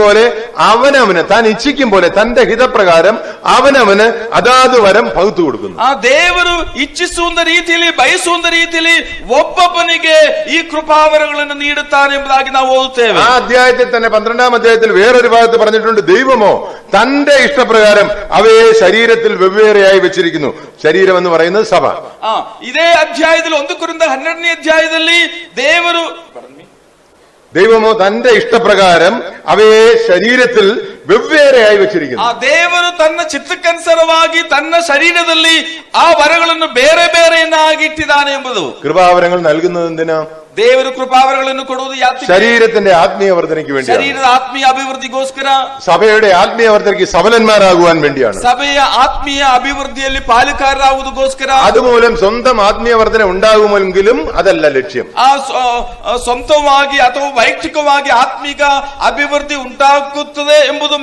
പോലെ തന്റെ ഹിതപ്രകാരം അവനവന് അതാത് വരം പകുത്തു കൊടുക്കുന്നു. ಆ ದೇವರು ಇಚ್ಛಿಸುವ ರೀತಿಯಲ್ಲಿ, ಬಯಸುವ ರೀತಿಯಲ್ಲಿ ಒಬ್ಬೊಬ್ಬನಿಗೆ ಈ ಕೃಪಾವರಗಳನ್ನು ನೀಡುತ್ತಾನೆ ಎಂಬುದಾಗಿ ನಾವು ಓದುತ್ತೇವೆ. ആ അധ്യായത്തിൽ തന്നെ 12-ാം അധ്യായത്തിൽ വേറൊരു ഭാഗത്ത് പറഞ്ഞിട്ടുണ്ട്, ദൈവമോ തന്റെ ഇഷ്ടപ്രകാരം അവയെ ശരീരത്തിൽ വെവ്വേറെയായി വെച്ചിരിക്കുന്നു. ശരീരം എന്ന് പറയുന്നത് സഭ. ഇതേ അധ്യായത്തിൽ 1 കൊരിന്ത്യർ 12-ನೇ അധ്യായದಲ್ಲಿ ദൈവമോ തന്റെ ഇഷ്ടപ്രകാരം അവയെ ശരീരത്തിൽ വെവ്വേറെയായി വെച്ചിരിക്കുന്നു. ದೇವರು ತನ್ನ ಚಿತ್ತಕ್ಕನುಸಾರವಾಗಿ ತನ್ನ ಶರೀರದಲ್ಲಿ ಆ ವರಗಳನ್ನು ಬೇರೆ ಬೇರೆಯನ್ನಾಗಿ ಇಟ್ಟಿದ್ದಾನೆ ಎಂಬುದು. കൃപാവരങ്ങൾ നൽകുന്നത് എന്തിനാ? ದೇವರು ಕೃಪಾವರಗಳನ್ನು ಕೊಡುವುದು ಯಾತಕ್ಕೆ? ശരീരത്തിന്റെ ആത്മീയ വർധനയ്ക്ക് വേണ്ടിയാണ്. ಶರೀರದ ಆತ್ಮೀಯ ಅಭಿವೃದ್ಧಿಗೋಸ್ಕರ, സഭയുടെ ആത്മീയ വർധനയ്ക്ക് സബലന്മാരാകുവാൻ വേണ്ടിയാണ്. ಸಭೆಯ ಆತ್ಮೀಯ ಅಭಿವೃದ್ಧಿಯಲ್ಲಿ ಪಾಲುಕಾರರಾಗುವುದಕ್ಕೋಸ್ಕರ. അതുമൂലം സ്വന്തം ആത്മീയ വർധന ഉണ്ടാകുമെങ്കിലും അതല്ല ലക്ഷ്യം. ಸ್ವಂತವಾಗಿ ಅಥವಾ ವೈಯಕ್ತಿಕವಾಗಿ ಆತ್ಮಿಕ ಅಭಿವೃದ್ಧಿ ಉಂಟಾಗುತ್ತದೆ ಎಂಬುದು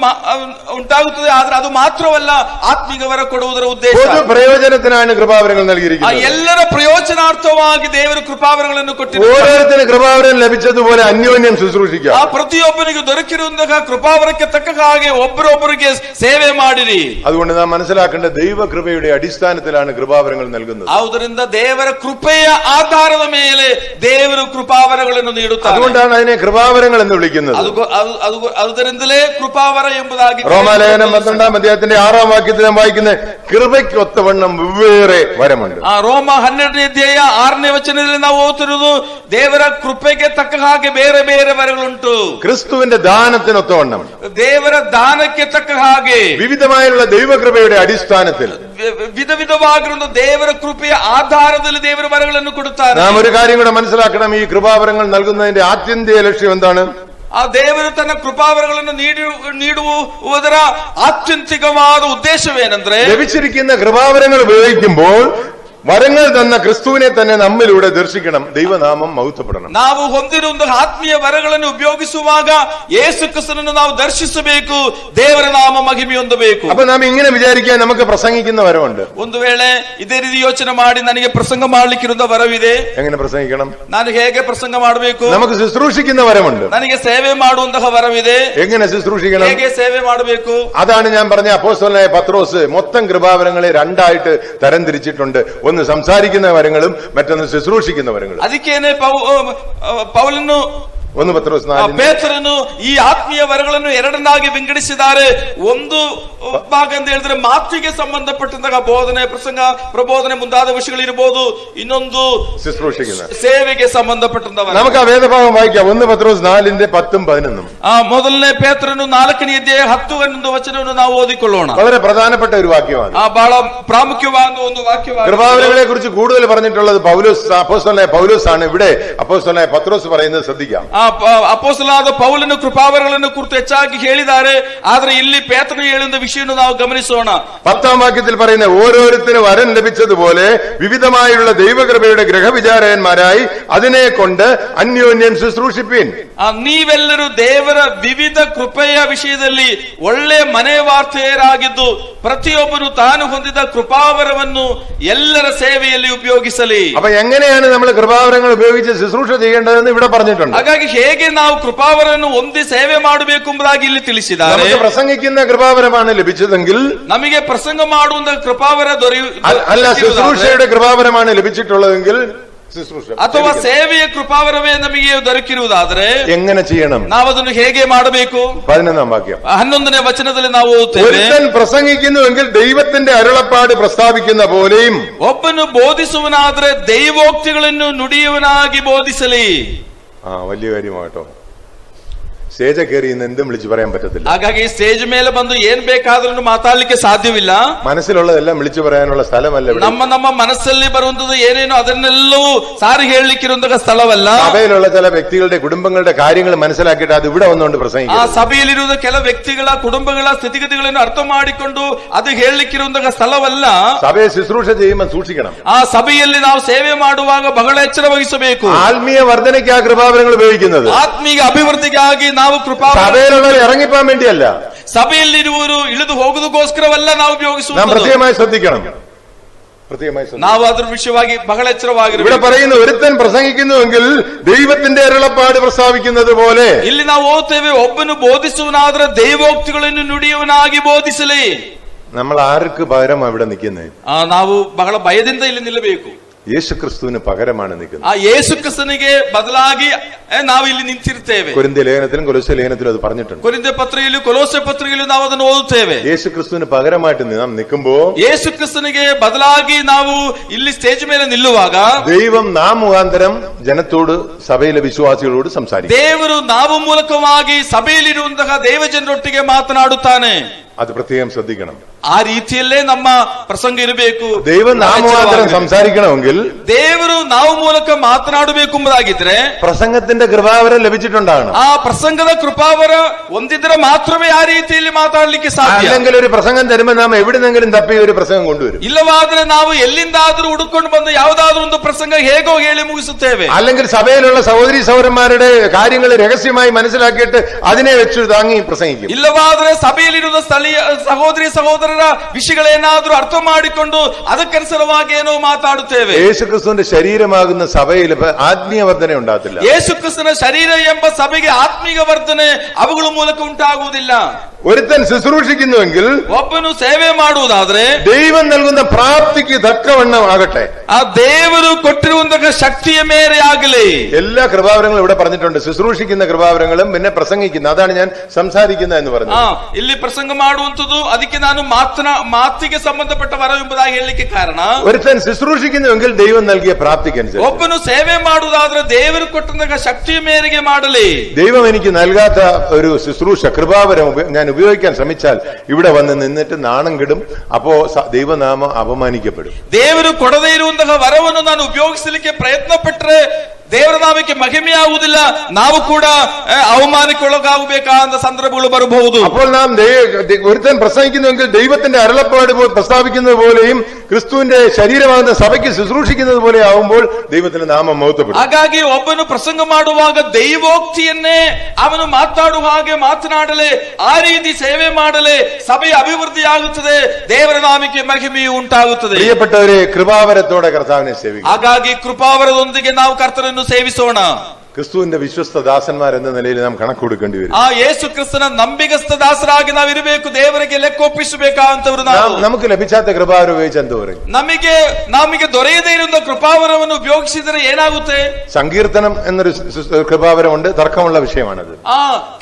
ಉಂಟಾಗುತ್ತದೆ. ಆದ್ರೆ ಅದು ಮಾತ್ರವಲ್ಲ ಆತ್ಮಿಕ ವರ ಕೊಡುವುದರ ಉದ್ದೇಶ. പൊതു പ്രയോജനത്തിനാണ് കൃപാവരങ്ങൾ നൽകിയിരിക്കുന്നത്. ಎಲ್ಲರ ಪ್ರಯೋಜನಾರ್ಥವಾಗಿ ದೇವರು ಕೃಪಾವರಗಳನ್ನು ಕೊಟ್ಟಿದ್ದಾರೆ. ഓരോരുത്തരും കൃപാവരം ലഭിച്ചതുപോലെ അന്യോന്യം ശുശ്രൂഷിക്കുക. ಪ್ರತಿಯೊಬ್ಬನಿಗೂ ದೊರಕಿರುವಂತಹ ಕೃಪಾವರಕ್ಕೆ ತಕ್ಕ ಹಾಗೆ ಒಬ್ಬರೊಬ್ಬರಿಗೆ ಸೇವೆ ಮಾಡಿರಿ. അതുകൊണ്ട് നാം മനസ്സിലാക്കേണ്ട ദൈവകൃപയുടെ അടിസ്ഥാനത്തിലാണ് കൃപാവരങ്ങൾ നൽകുന്നത്. ಆದ್ದರಿಂದ ದೇವರ ಕೃಪೆಯ ಆಧಾರದ ಮೇಲೆ ದೇವರು ಕೃಪಾವರಗಳನ್ನು ನೀಡುತ್ತಾರೆ. അതുകൊണ്ടാണ് അതിനെ കൃപാവരങ്ങൾ എന്ന് വിളിക്കുന്നത്. അതുതರಿಂದಲೇ ಕೃಪಾವರ ಎಂಬುದಾಗಿ. റോമാലേഖനം 12-ാം അധ്യായത്തിന്റെ 6-ാം വാക്യത്തിൽ നാം വായിക്കുന്ന കൃപയ്ക്കൊത്തവണ്ണം വെവ്വേറെ വരമുണ്ട്. ರೋಮ 12ನೇ ಅಧ್ಯಾಯ 6ನೇ ವಚನದಲ್ಲಿ ನಾವು ಓದುತ್ತಿರುವುದು ದೇವರ ಕೃಪೆಗೆ ತಕ್ಕ ಹಾಗೆ ಬೇರೆ ಬೇರೆ ವರಗಳುಂಟು. ക്രിസ്തുവിന്റെ ദാനത്തിനൊത്തവണ്ണം, ದೇವರ ದಾನಕ್ಕೆ ತಕ್ಕ ಹಾಗೆ, വിവിധമായുള്ള ദൈവകൃപയുടെ അടിസ്ഥാനത്തിൽ ವಿಧ ವಿಧವಾಗಿರುವ ದೇವರ ಕೃಪೆಯ ಆಧಾರದಲ್ಲಿ ದೇವರ ವರಗಳನ್ನು ಕೊಡುತ್ತಾರೆ. നാം ഒരു കാര്യം കൂടെ മനസ്സിലാക്കണം. ഈ കൃപാവരങ്ങൾ നൽകുന്നതിന്റെ ആത്യന്തിക ലക്ഷ്യം എന്താണ്? ಆ ದೇವರು ತನ್ನ ಕೃಪಾವರಗಳನ್ನು ನೀಡುವುದರ ಆತ್ಯಂತಿಕವಾದ ಉದ್ದೇಶವೇನೆಂದ್ರೆ, ലഭിച്ചിരിക്കുന്ന കൃപാവരങ്ങൾ ഉപയോഗിക്കുമ്പോൾ വരങ്ങൾ തന്ന ക്രിസ്തുവിനെ തന്നെ നമ്മിലൂടെ ദർശിക്കണം. ദൈവനാമം മഹത്വപ്പെടണം. ನಾವು ಹೊಂದಿರುವ ಆತ್ಮೀಯ ವರಗಳನ್ನು ಉಪಯೋಗಿಸುವಾಗ ಯೇಸು ಕ್ರಿಸ್ತನನ್ನು ನಾವು ದರ್ಶಿಸಬೇಕು, ದೇವರ ನಾಮ ಮಹಿಮೆ ಹೊಂದಬೇಕು. അപ്പൊ നാം ഇങ്ങനെ വിചാരിക്കാൻ നമുക്ക് പ്രസംഗിക്കുന്ന വരമുണ്ട്. ಒಂದು ವೇಳೆ ಇದೇ ರೀತಿ ಯೋಚನೆ ಮಾಡಿ ನನಗೆ ಪ್ರಸಂಗ ಮಾಡ್ಲಿಕ್ಕಿರುವ ವರವಿದೆ, എങ്ങനെ പ്രസംഗിക്കണം? ನಾನು ಹೇಗೆ ಪ್ರಸಂಗ ಮಾಡಬೇಕು? നമുക്ക് ശുശ്രൂഷിക്കുന്ന വരമുണ്ട്. ನನಗೆ ಸೇವೆ ಮಾಡುವಂತಹ ವರವಿದೆ, എങ്ങനെ ശുശ്രൂഷിക്കണം? ಹೇಗೆ ಸೇವೆ ಮಾಡಬೇಕು? അതാണ് ഞാൻ പറഞ്ഞ അപ്പോസ്തലനായ പത്രോസ് മൊത്തം കൃപാവരങ്ങളെ രണ്ടായിട്ട് തരംതിരിച്ചിട്ടുണ്ട്. ഒന്ന് സംസാരിക്കുന്ന വരങ്ങളും മറ്റൊന്ന് ശുശ്രൂഷിക്കുന്ന വരങ്ങളും. ಅದಕ್ಕೇನೆ ಪೌಲನು 1 പത്രോസ് 4 ಪೇತ್ರನು ಈ ಆತ್ಮೀಯ ವರಗಳನ್ನು ಎರಡನ್ನಾಗಿ ವಿಂಗಡಿಸಿದ್ದಾರೆ. ಒಂದು ಭಾಗ ಅಂತ ಹೇಳಿದ್ರೆ ಮಾತಿಗೆ ಸಂಬಂಧಪಟ್ಟಂತಹ ಬೋಧನೆ, ಪ್ರಸಂಗ, ಪ್ರಬೋಧನೆ ಮುಂತಾದ ವಿಷಯಗಳಿರಬಹುದು. ಇನ್ನೊಂದು ശുശ്രൂഷിക്കുന്ന ಸೇವೆಗೆ ಸಂಬಂಧಪಟ್ಟಂತಹ. നമുക്ക് ആ വേദഭാഗം വായിക്കാം. 1 പത്രോസ് 4ന്റെ 10ഉം 11ഉം. ಮೊದಲನೇ ಪೇತ್ರನು 4ನೇ ಅಧ್ಯಾಯ 10-11 ವಚನವನ್ನು ನಾವು ಓದಿಕೊಳ್ಳೋಣ. വളരെ പ്രധാനപ്പെട്ട ഒരു വാക്യമാണ്. ಬಹಳ ಪ್ರಾಮುಖ್ಯವಾದ ಒಂದು ವಾಕ್ಯವಾಗಿದೆ. കൃപാവരങ്ങളെ കുറിച്ച് കൂടുതൽ പറഞ്ഞിട്ടുള്ളത് അപ്പോസ്തലനായ പൗലോസ് ആണ്. ഇവിടെ അപ്പോസ്തലനായ പത്രോസ് പറയുന്നത് ശ്രദ്ധിക്കാം. ಅಪೊಸ್ತಲನಾದ ಪೌಲನು ಕೃಪಾವರಗಳನ್ನು ಕುರಿತು ಹೆಚ್ಚಾಗಿ ಹೇಳಿದ್ದಾರೆ. ಆದ್ರೆ ಇಲ್ಲಿ ಪೇತ್ರನು ಹೇಳಿದ ವಿಷಯವನ್ನು ನಾವು ಗಮನಿಸೋಣ. 10ാം വാക്യത്തിൽ പറയുന്ന ഓരോരുത്തരും വരം ലഭിച്ചതുപോലെ വിവിധമായുള്ള ദൈവകൃപയുടെ ഗ്രഹവിചാരകന്മാരായി അതിനെ കൊണ്ട് അന്യോന്യം ശുശ്രൂഷിപ്പീൻ. ನೀವೆಲ್ಲರೂ ದೇವರ ವಿವಿಧ ಕೃಪೆಯ ವಿಷಯದಲ್ಲಿ ಒಳ್ಳೆ ಮನೆ ವಾರ್ತೆಯರಾಗಿದ್ದು ಪ್ರತಿಯೊಬ್ಬನು ತಾನು ಹೊಂದಿದ ಕೃಪಾವರವನ್ನು ಎಲ್ಲರ ಸೇವೆಯಲ್ಲಿ ಉಪಯೋಗಿಸಲಿ. അപ്പൊ എങ്ങനെയാണ് നമ്മൾ കൃപാവരങ്ങൾ ഉപയോഗിച്ച് ശുശ്രൂഷ ചെയ്യേണ്ടതെന്ന് ഇവിടെ പറഞ്ഞിട്ടുണ്ട്. ಹಾಗಾಗಿ ಹೇಗೆ ನಾವು ಕೃಪಾವರನ್ನು ಹೊಂದಿ ಸೇವೆ ಮಾಡಬೇಕು ಎಂಬುದಾಗಿ ಇಲ್ಲಿ ತಿಳಿಸಿದ್ದಾರೆ. നമുക്ക് പ്രസംഗിക്കുന്ന കൃപാവരമാണ് ലഭിച്ചതെങ്കിൽ, ನಮಗೆ ಪ್ರಸಂಗ ಮಾಡುವಂತ ಕೃಪಾವರ അല്ല ശുശ്രൂഷയുടെ കൃപാവരമാണ് ലഭിച്ചിട്ടുള്ളതെങ്കിൽ, ಅಥವಾ ಸೇವೆಯ ಕೃಪಾವರವೇ ನಮಗೆ ದೊರಕಿರುವುದಾದರೆ എങ്ങനെ ചെയ്യണം? ನಾವು ಅದನ್ನು ಹೇಗೆ ಮಾಡಬೇಕು? 11ാം വാക്യം. 11ನೇ ವಚನದಲ್ಲಿ ನಾವು ಓದುತ್ತೇವೆ. ഒരുത്തൻ പ്രസംഗിക്കുന്നുവെങ്കിൽ ദൈവത്തിന്റെ അരുളപ്പാട് പ്രസ്താവിക്കുന്ന പോലെയും, ಒಬ್ಬನು ಬೋಧಿಸುವನಾದ್ರೆ ದೈವೋಕ್ತಿಗಳನ್ನು ನುಡಿಯುವನಾಗಿ ಬೋಧಿಸಲಿ. വലിയ കാര്യമാട്ടോ. സ്റ്റേജ് കയറി ഇന്ന് എന്തും വിളിച്ചു പറയാൻ പറ്റത്തില്ല. ಹಾಗಾಗಿ ಸ್ಟೇಜ್ ಮೇಲೆ ಬಂದು ಏನ್ ಬೇಕಾದ್ರೂ ಮಾತಾಡ್ಲಿಕ್ಕೆ ಸಾಧ್ಯವಿಲ್ಲ. മനസ്സിലുള്ളതെല്ലാം വിളിച്ചു പറയാനുള്ള സ്ഥലമല്ല. ನಮ್ಮ ಮನಸ್ಸಲ್ಲಿ ಬರುವಂತದ್ದು ಏನೇನೋ ಅದನ್ನೆಲ್ಲವೂ ಸಾರಿ ಹೇಳಲಿಕ್ಕಿರುವಂತಹ ಸ್ಥಳವಲ್ಲ. സഭയിലുള്ള ചില വ്യക്തികളുടെ കുടുംബങ്ങളുടെ കാര്യങ്ങൾ മനസ്സിലാക്കിയിട്ട് അത് ഇവിടെ വന്നുകൊണ്ട് പ്രസംഗിക്കും. ಆ ಸಭೆಯಲ್ಲಿರುವ ಕೆಲ ವ್ಯಕ್ತಿಗಳ ಕುಟುಂಬಗಳ ಸ್ಥಿತಿಗತಿಗಳನ್ನು ಅರ್ಥ ಮಾಡಿಕೊಂಡು ಅದು ಹೇಳಲಿಕ್ಕಿರುವಂತಹ ಸ್ಥಳವಲ್ಲ. സഭയെ ശുശ്രൂഷ ചെയ്യുമ്പോൾ സൂക്ഷിക്കണം. ಆ ಸಭೆಯಲ್ಲಿ ನಾವು ಸೇವೆ ಮಾಡುವಾಗ ಬಹಳ ಎಚ್ಚರ ವಹಿಸಬೇಕು. ആത്മീയ വർധനയ്ക്ക് ആ കൃപാവരങ്ങൾ ഉപയോഗിക്കുന്നത് ಆತ್ಮೀಯ ಅಭಿವೃದ್ಧಿಗಾಗಿ ನಾವು സഭയിലുള്ളവർ ഇറങ്ങിപ്പോകാൻ വേണ്ടിയല്ല. ಸಭೆಯಲ್ಲಿರುವವರು ಇಳಿದು ಹೋಗುವುದಕ್ಕೋಸ್ಕರವಲ್ಲ ನಾವು ಉಪಯೋಗಿಸುವುದು. നാം പ്രത്യേകമായി ശ്രദ്ധിക്കണം. ನಾವು ಅದರ ವಿಷಯವಾಗಿ ಬಹಳ ಎಚ್ಚರವಾಗಿರಬೇಕು. ഇവിടെ പറയുന്ന ഒരുത്തൻ പ്രസംഗിക്കുന്നുവെങ്കിൽ ദൈവത്തിന്റെ അരുളപ്പാട് പ്രസ്താവിക്കുന്നത് പോലെ, ಇಲ್ಲಿ ನಾವು ಓದ್ತೇವೆ ಒಬ್ಬನು ಬೋಧಿಸುವನಾದ್ರೆ ದೈವೋಕ್ತಿಗಳನ್ನು ನುಡಿಯುವನಾಗಿ ಬೋಧಿಸಲಿ. നമ്മൾ ആർക്ക് പകരം അവിടെ നിൽക്കുന്നത്? ನಾವು ಬಹಳ ಭಯದಿಂದ ಇಲ್ಲಿ ನಿಲ್ಲಬೇಕು. യേശുക്രിസ്തുവിന് പകരമാണ് നിൽക്കുന്നത്. ಆ ಯೇಸು ಕ್ರಿಸ್ತನಿಗೆ ಬದಲಾಗಿ ನಾವು ಇಲ್ಲಿ ನಿಂತಿರ್ತೇವೆ. കൊരിന്ത്യ ലേഖനത്തിലും കൊലോസ്യ ലേഖനത്തിലും അത് പറഞ്ഞിട്ടുണ്ട്. ಕೊರಿಂಥ್ಯ ಪತ್ರಿಕೆಯಲ್ಲೂ ಕೊಲೋಸ್ಯ ಪತ್ರಿಕೆಯಲ್ಲೂ ನಾವು ಅದನ್ನು ಓದುತ್ತೇವೆ. യേശുക്രിസ്തുവിന് പകരമായിട്ട് നാം നിൽക്കുമ്പോ, ಯೇಸು ಕ್ರಿಸ್ತನಿಗೆ ಬದಲಾಗಿ ನಾವು ಇಲ್ಲಿ ಸ್ಟೇಜ್ ಮೇಲೆ ನಿಲ್ಲುವಾಗ ദൈവം നാം മുഖാന്തരം ജനത്തോട്, സഭയിലെ വിശ്വാസികളോട് സംസാരിക്കും. ದೇವರು ನಾವು ಮೂಲಕವಾಗಿ ಸಭೆಯಲ್ಲಿರುವಂತಹ ದೇವ ಜನರೊಟ್ಟಿಗೆ ಮಾತನಾಡುತ್ತಾನೆ. അത് പ്രത്യേകം ശ്രദ്ധിക്കണം. ಆ ರೀತಿಯಲ್ಲೇ ನಮ್ಮ ಪ್ರಸಂಗ ಇರಬೇಕು. ദൈവം നാം മുഖാന്തരം സംസാരിക്കണമെങ്കിൽ ದೇವರು ನಾವು ಮೂಲಕ ಮಾತನಾಡಬೇಕು ಎಂಬುದಾಗಿದ್ರೆ പ്രസംഗത്തിന്റെ കൃപാവരം ലഭിച്ചിട്ടുണ്ടാകണം. ಆ ಪ್ರಸಂಗದ ಕೃಪಾವರ ಹೊಂದಿದ್ರೆ ಮಾತ್ರವೇ ಆ ರೀತಿಯಲ್ಲಿ ಮಾತಾಡಲಿಕ್ಕೆ ಸಾಧ್ಯ. അല്ലെങ്കിൽ ഒരു പ്രസംഗം തരുമ്പോൾ നാം എവിടെന്നെങ്കിലും തപ്പി ഒരു പ്രസംഗം കൊണ്ടുവരും. ಇಲ್ಲವಾದ್ರೆ ನಾವು ಎಲ್ಲಿಂದಾದ್ರೂ ಹುಡುಕೊಂಡು ಬಂದು ಯಾವುದಾದ್ರೂ ಒಂದು ಪ್ರಸಂಗ ಹೇಗೋ ಹೇಳಿ ಮುಗಿಸುತ್ತೇವೆ. അല്ലെങ്കിൽ സഭയിലുള്ള സഹോദരി സഹോദരന്മാരുടെ കാര്യങ്ങൾ രഹസ്യമായി മനസ്സിലാക്കിയിട്ട് അതിനെ വെച്ച് താങ്ങി പ്രസംഗിക്കും. ಇಲ್ಲವಾದ್ರೆ ಸಭೆಯಲ್ಲಿರುವ ಸ್ಥಳೀಯ ಸಹೋದರಿ ಸಹೋದರರ ವಿಷಯಗಳೇನಾದ್ರೂ ಅರ್ಥ ಮಾಡಿಕೊಂಡು ಅದಕ್ಕನುಸಾರವಾಗಿ ಏನೋ ಮಾತಾಡುತ್ತೇವೆ. യേശുക്രിസ്തുവിന്റെ ശരീരമാകുന്ന സഭയിൽ ആത്മീയ വർധന ഉണ്ടാകത്തില്ല. ಯೇಸು ಕ್ರಿಸ್ತನ ಶರೀರ ಎಂಬ ಸಭೆಗೆ ಆತ್ಮೀಯ ವರ್ಧನೆ ಅವುಗಳ ಮೂಲಕ ಉಂಟಾಗುವುದಿಲ್ಲ. ഒരുത്തൻ ശുശ്രൂഷിക്കുന്നുവെങ്കിൽ ಒಬ್ಬನು ಸೇವೆ ಮಾಡುವುದಾದ್ರೆ ദൈവം നൽകുന്ന പ്രാപ്തിക്ക് തക്കവണ്ണം ആകട്ടെ, ಆ ದೇವರು ಕೊಟ್ಟಿರುವಂತಹ ಶಕ್ತಿಯ ಮೇರೆ ಆಗಲಿ. എല്ലാ കൃപാവരങ്ങളും ഇവിടെ പറഞ്ഞിട്ടുണ്ട്. ശുശ്രൂഷിക്കുന്ന കൃപാവരങ്ങളും പിന്നെ പ്രസംഗിക്കുന്ന, അതാണ് ഞാൻ സംസാരിക്കുന്ന എന്ന് പറഞ്ഞു. ಇಲ್ಲಿ ಪ್ರಸಂಗ ಮಾಡುವಂತದ್ದು ಅದಕ್ಕೆ ನಾನು ಮಾತಿಗೆ ಸಂಬಂಧಪಟ್ಟ ವರ ಎಂಬುದಾಗಿ ಹೇಳಲಿಕ್ಕೆ ಕಾರಣ, ഒരുത്തൻ ശുശ്രൂഷിക്കുന്നുവെങ്കിൽ ദൈവം നൽകിയ പ്രാപ്തിക്കനുസരിച്ച്. ಒಬ್ಬನು ಸೇವೆ ಮಾಡುವುದಾದ್ರೆ ದೇವರು ಕೊಟ್ಟಂತಹ ಶಕ್ತಿಯ ಮೇರೆಗೆ ಮಾಡಲಿ. ദൈവം എനിക്ക് നൽകാത്ത ഒരു ശുശ്രൂഷ കൃപാവരം ഞാൻ ഉപയോഗിക്കാൻ ശ്രമിച്ചാൽ ഇവിടെ വന്ന് നിന്നിട്ട് നാണം കെടും. അപ്പോ ദൈവനാമം അപമാനിക്കപ്പെടും. ದೇವರು ಕೊಡದೇ ಇರುವಂತಹ ವರವನ್ನು ನಾನು ಉಪಯೋಗಿಸಲಿಕ್ಕೆ ಪ್ರಯತ್ನ ಪಟ್ಟರೆ ದೇವರ ನಾಮಕ್ಕೆ ಮಹಿಮೆಯಾಗುವುದಿಲ್ಲ, ನಾವು ಕೂಡ ಅವಮಾನಕ್ಕೊಳಗಾಗಬೇಕಾದ ಸಂದರ್ಭಗಳು ಬರಬಹುದು. അപ്പോൾ നാം ഒരുത്തൻ പ്രസംഗിക്കുന്നുവെങ്കിൽ ദൈവത്തിന്റെ അരുളപ്പാട് പ്രസ്താവിക്കുന്നത് പോലെയും ക്രിസ്തുവിന്റെ ശരീരമാകുന്ന സഭയ്ക്ക് ശുശ്രൂഷിക്കുന്നത് പോലെ ആവുമ്പോൾ ദൈവത്തിന്റെ നാമം മഹത്വപ്പെടും. ಹಾಗಾಗಿ ಒಬ್ಬನು ಪ್ರಸಂಗ ಮಾಡುವಾಗ ದೈವೋಕ್ತಿಯನ್ನೇ ಅವನು ಮಾತಾಡುವ ಹಾಗೆ ಮಾತನಾಡಲೆ, ಆ ರೀತಿ ಸೇವೆ ಮಾಡಲೆ ಸಭೆಯ ಅಭಿವೃದ್ಧಿಯಾಗುತ್ತದೆ, ದೇವರ ನಾಮಕ್ಕೆ ಮಹಿಮೆಯು ಉಂಟಾಗುತ್ತದೆ. പ്രിയപ്പെട്ടവരെ, കൃപാവരത്തോടെ കർത്താവിനെ സേവിക്കുക. ಹಾಗಾಗಿ ಕೃಪಾವರದೊಂದಿಗೆ ನಾವು ಕರ್ತನನ್ನು ಸೇವಿಸೋಣ. ക്രിസ്തുവിന്റെ വിശ്വസ്ത ദാസന്മാർ എന്ന നിലയിൽ നാം കണക്ക് കൊടുക്കേണ്ടി വരും. ಆ ಯೇಸು ಕ್ರಿಸ್ತನ ನಂಬಿಗಸ್ತ ದಾಸರಾಗಿ ನಾವು ಇರಬೇಕು, ದೇವರಿಗೆ ಲೆಕ್ಕೊಪ್ಪಿಸಬೇಕಾದಂತವರು ನಾವು. നമുക്ക് ലഭിച്ചാത്ത കൃപാവരം ഉപയോഗിച്ച് എന്ത് പറയും? ನಮಗೆ ದೊರೆಯದೇ ಇರುವ ಕೃಪಾವರವನ್ನು ಉಪಯೋಗಿಸಿದರೆ ಏನಾಗುತ್ತೆ? സങ്കീർത്തനം എന്നൊരു കൃപാവരമുണ്ട്, തർക്കമുള്ള വിഷയമാണത്.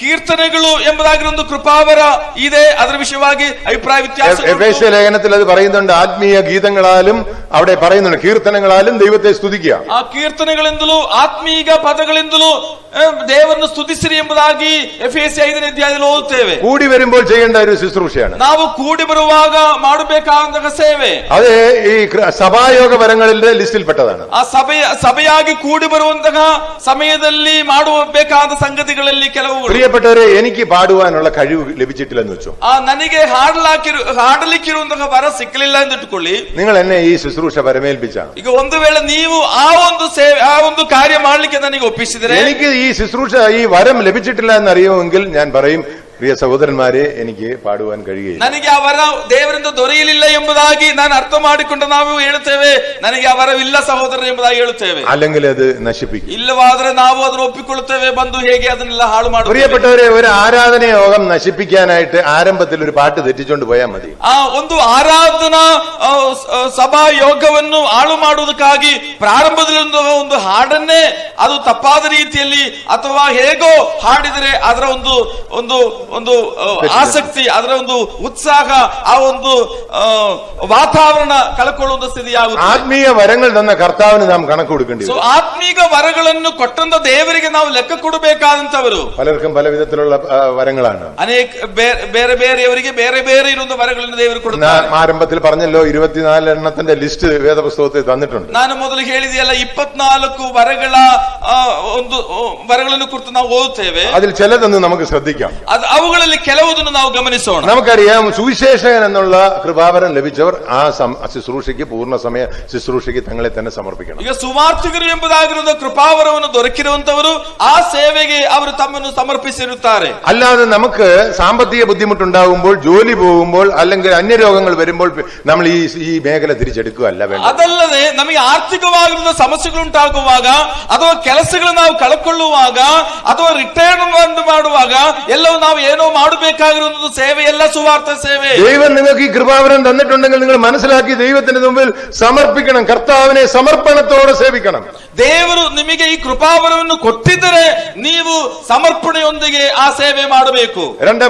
ಕೀರ್ತನೆಗಳು ಎಂಬುದಾಗಿ ಒಂದು ಕೃಪಾವರ ಇದೆ, ಅದರ ವಿಷಯವಾಗಿ ಅಭಿಪ್ರಾಯ ವ್ಯತ್ಯಾಸ. എഫേസ്യ ലേഖനത്തിൽ അത് പറയുന്നുണ്ട്. ആത്മീയ ഗീതങ്ങളാലും അവിടെ പറയുന്നുണ്ട് കീർത്തനങ്ങളാലും ദൈവത്തെ സ്തുതിക്കുക. ಆ ಕೀರ್ತನೆಗಳಿಂದಲೂ ಆತ್ಮೀಯ ಪದಗಳಿಂದಲೂ ದೇವರನ್ನು ಸ್ತುತಿಸಿರಿ ಎಂಬುದಾಗಿ ಎಫೆಸ 5ನೇ ಅಧ್ಯಾಯದಲ್ಲಿ ಓದುತ್ತೇವೆ. കൂടി വരുമ്പോൾ ചെയ്യേണ്ട ഒരു ശുശ്രൂഷയാണ്. ನಾವು ಕೂಡಿ ಬರುವಾಗ ಮಾಡಬೇಕಾದಂತಹ ಸೇವೆ അത് ഈ സഭായോഗ വരങ്ങളുടെ ലിസ്റ്റിൽപ്പെട്ടതാണ്. ಆ ಸಭೆಯಾಗಿ ಕೂಡಿ ಬರುವಂತಹ ಸಮಯದಲ್ಲಿ ಮಾಡಬೇಕಾದ ಸಂಗತಿಗಳಲ್ಲಿ ಕೆಲವುಗಳು. പ്രിയപ്പെട്ടവരെ, എനിക്ക് പാടുവാനുള്ള കഴിവ് ലഭിച്ചിട്ടില്ലെന്ന് വെച്ചോ, ನನಗೆ ಹಾಡಲಿಕ್ಕಿರುವಂತಹ ವರ ಸಿಕ್ಕಲಿಲ್ಲ ಎಂದು ಇಟ್ಟುಕೊಳ್ಳಿ. നിങ്ങൾ എന്നെ ഈ ശുശ്രൂഷ പരമേൽപ്പിച്ച, ಈಗ ಒಂದು ವೇಳೆ ನೀವು ಆ ಒಂದು ಕಾರ್ಯ ಮಾಡಲಿಕ್ಕೆ ನನಗೆ ಒಪ್ಪಿಸಿದರೆ, എനിക്ക് ഈ ശുശ്രൂഷ ഈ വരം ലഭിച്ചിട്ടില്ല എന്നറിയുമെങ്കിൽ ഞാൻ പറയും, പ്രിയ സഹോദരന്മാരെ, എനിക്ക് പാടുവാൻ കഴിയുകയില്ല. ನನಗೆ ಆ ವರ ದೇವರಿಂದ ದೊರೆಯಲಿಲ್ಲ ಎಂಬುದಾಗಿ ನಾನು ಅರ್ಥ ಮಾಡಿಕೊಂಡು ನಾವು ಹೇಳುತ್ತೇವೆ, ನನಗೆ ಆ ವರವಿಲ್ಲ ಸಹೋದರರು ಎಂಬುದಾಗಿ ಹೇಳುತ್ತೇವೆ. അല്ലെങ്കിൽ അത് നശിപ്പിക്കും. ಇಲ್ಲವಾದ್ರೆ ನಾವು ಅದನ್ನು ಒಪ್ಪಿಕೊಳ್ಳುತ್ತೇವೆ, ಬಂದು ಹೇಗೆ ಅದನ್ನೆಲ್ಲ ಹಾಳು ಮಾಡುತ್ತೇವೆ. പ്രിയപ്പെട്ടവരെ, ഒരു ആരാധനയോഗം നശിപ്പിക്കാനായിട്ട് ആരംഭത്തിൽ ഒരു പാട്ട് തെറ്റിച്ചുകൊണ്ട് പോയാൽ മതി. ಒಂದು ಆರಾಧನಾ ಸಭಾ ಯೋಗವನ್ನು ಹಾಳು ಮಾಡುವುದಕ್ಕಾಗಿ ಪ್ರಾರಂಭದಲ್ಲಿ ಒಂದು ಹಾಡನ್ನೇ ಅದು ತಪ್ಪಾದ ರೀತಿಯಲ್ಲಿ ಅಥವಾ ಹೇಗೋ ಹಾಡಿದರೆ ಅದರ ಒಂದು ಆಸಕ್ತಿ, ಅದರ ಒಂದು ಉತ್ಸಾಹ, ಆ ಒಂದು ವಾತಾವರಣ ಕಳ್ಕೊಳ್ಳುವ ಸ್ಥಿತಿಯಾಗುತ್ತೆ. ആത്മീയ വരങ്ങൾ തന്ന കർത്താവിന് നാം കണക്ക് കൊടുക്കേണ്ടി വരും. ಆತ್ಮೀಕ ವರಗಳನ್ನು ಕೊಟ್ಟಂತ ದೇವರಿಗೆ ನಾವು ಲೆಕ್ಕ ಕೊಡಬೇಕಾದಂತವರು. പലർക്കും പല വിധത്തിലുള്ള വരങ്ങളാണ്. ಅನೇಕ ಬೇರೆ ಬೇರೆಯವರಿಗೆ ಬೇರೆ ಬೇರೆ ಇರುವ ವರಗಳನ್ನು ದೇವರು ಕೊಡುತ್ತಾರೆ. ആരംഭത്തിൽ പറഞ്ഞല്ലോ 24 എണ്ണത്തിന്റെ ലിസ്റ്റ് വേദപുസ്തകത്തിൽ തന്നിട്ടുണ്ട്. ನಾನು ಮೊದಲು ಹೇಳಿದೆಯಲ್ಲ, 24 ವರಗಳ ಒಂದು ವರಗಳನ್ನು ಕುರಿತು ನಾವು ಓದುತ್ತೇವೆ. അതിൽ ചിലതൊന്നും നമുക്ക് ശ്രദ്ധിക്കാം. ಅವುಗಳಲ್ಲಿ ಕೆಲವುದನ್ನು ನಾವು ಗಮನಿಸೋಣ. നമുക്കറിയാം, സുവിശേഷകൻ എന്നുള്ള കൃപാവരം ലഭിച്ചവർ ആ ശുശ്രൂഷയ്ക്ക് പൂർണ്ണ സമയ ശുശ്രൂഷയ്ക്ക് തങ്ങളെ തന്നെ സമർപ്പിക്കണം. ಈಗ ಸುವಾರ್ತಿಗರು ಎಂಬುದಾಗಿರುವ ಕೃಪಾವರವನ್ನು ದೊರಕಿರುವಂತವರು ಆ ಸೇವೆಗೆ ಅವರು ತಮ್ಮನ್ನು ಸಮರ್ಪಿಸಿರುತ್ತಾರೆ. അല്ലാതെ നമുക്ക് സാമ്പത്തിക ബുദ്ധിമുട്ടുണ്ടാകുമ്പോൾ, ജോലി പോകുമ്പോൾ, അല്ലെങ്കിൽ അന്യരോഗങ്ങൾ വരുമ്പോൾ നമ്മൾ ഈ മേഖല തിരിച്ചെടുക്കുകയല്ല വേണ്ടത്. ಅದಲ್ಲದೆ ನಮಗೆ ಆರ್ಥಿಕವಾಗಿರುವ ಸಮಸ್ಯೆಗಳುಂಟಾಗುವಾಗ ಅಥವಾ ಕೆಲಸಗಳನ್ನು ನಾವು ಕಳ್ಕೊಳ್ಳುವಾಗ ಅಥವಾ ರಿಟೈರ್ಮೆಂಟ್ ಮಾಡುವಾಗ ಎಲ್ಲವೂ ನಾವು ಏನೋ ಮಾಡಬೇಕಾಗಿರುವುದು ಸೇವೆ, ಎಲ್ಲ ಸುವಾರ್ಥ ಸೇವೆ. ദൈവം നിങ്ങൾക്ക് ഈ കൃപാവരം തന്നിട്ടുണ്ടെങ്കിൽ നിങ്ങൾ മനസ്സിലാക്കി ദൈവത്തിന്റെ മുമ്പിൽ സമർപ്പിക്കണം. കർത്താവിനെ സമർപ്പണത്തോടെ സേവിക്കണം. ದೇವರು ನಿಮಗೆ ಈ ಕೃಪಾವರವನ್ನು ಕೊಟ್ಟಿದ್ದರೆ ನೀವು ಸಮರ್ಪಣೆಯೊಂದಿಗೆ ಆ ಸೇವೆ ಮಾಡಬೇಕು.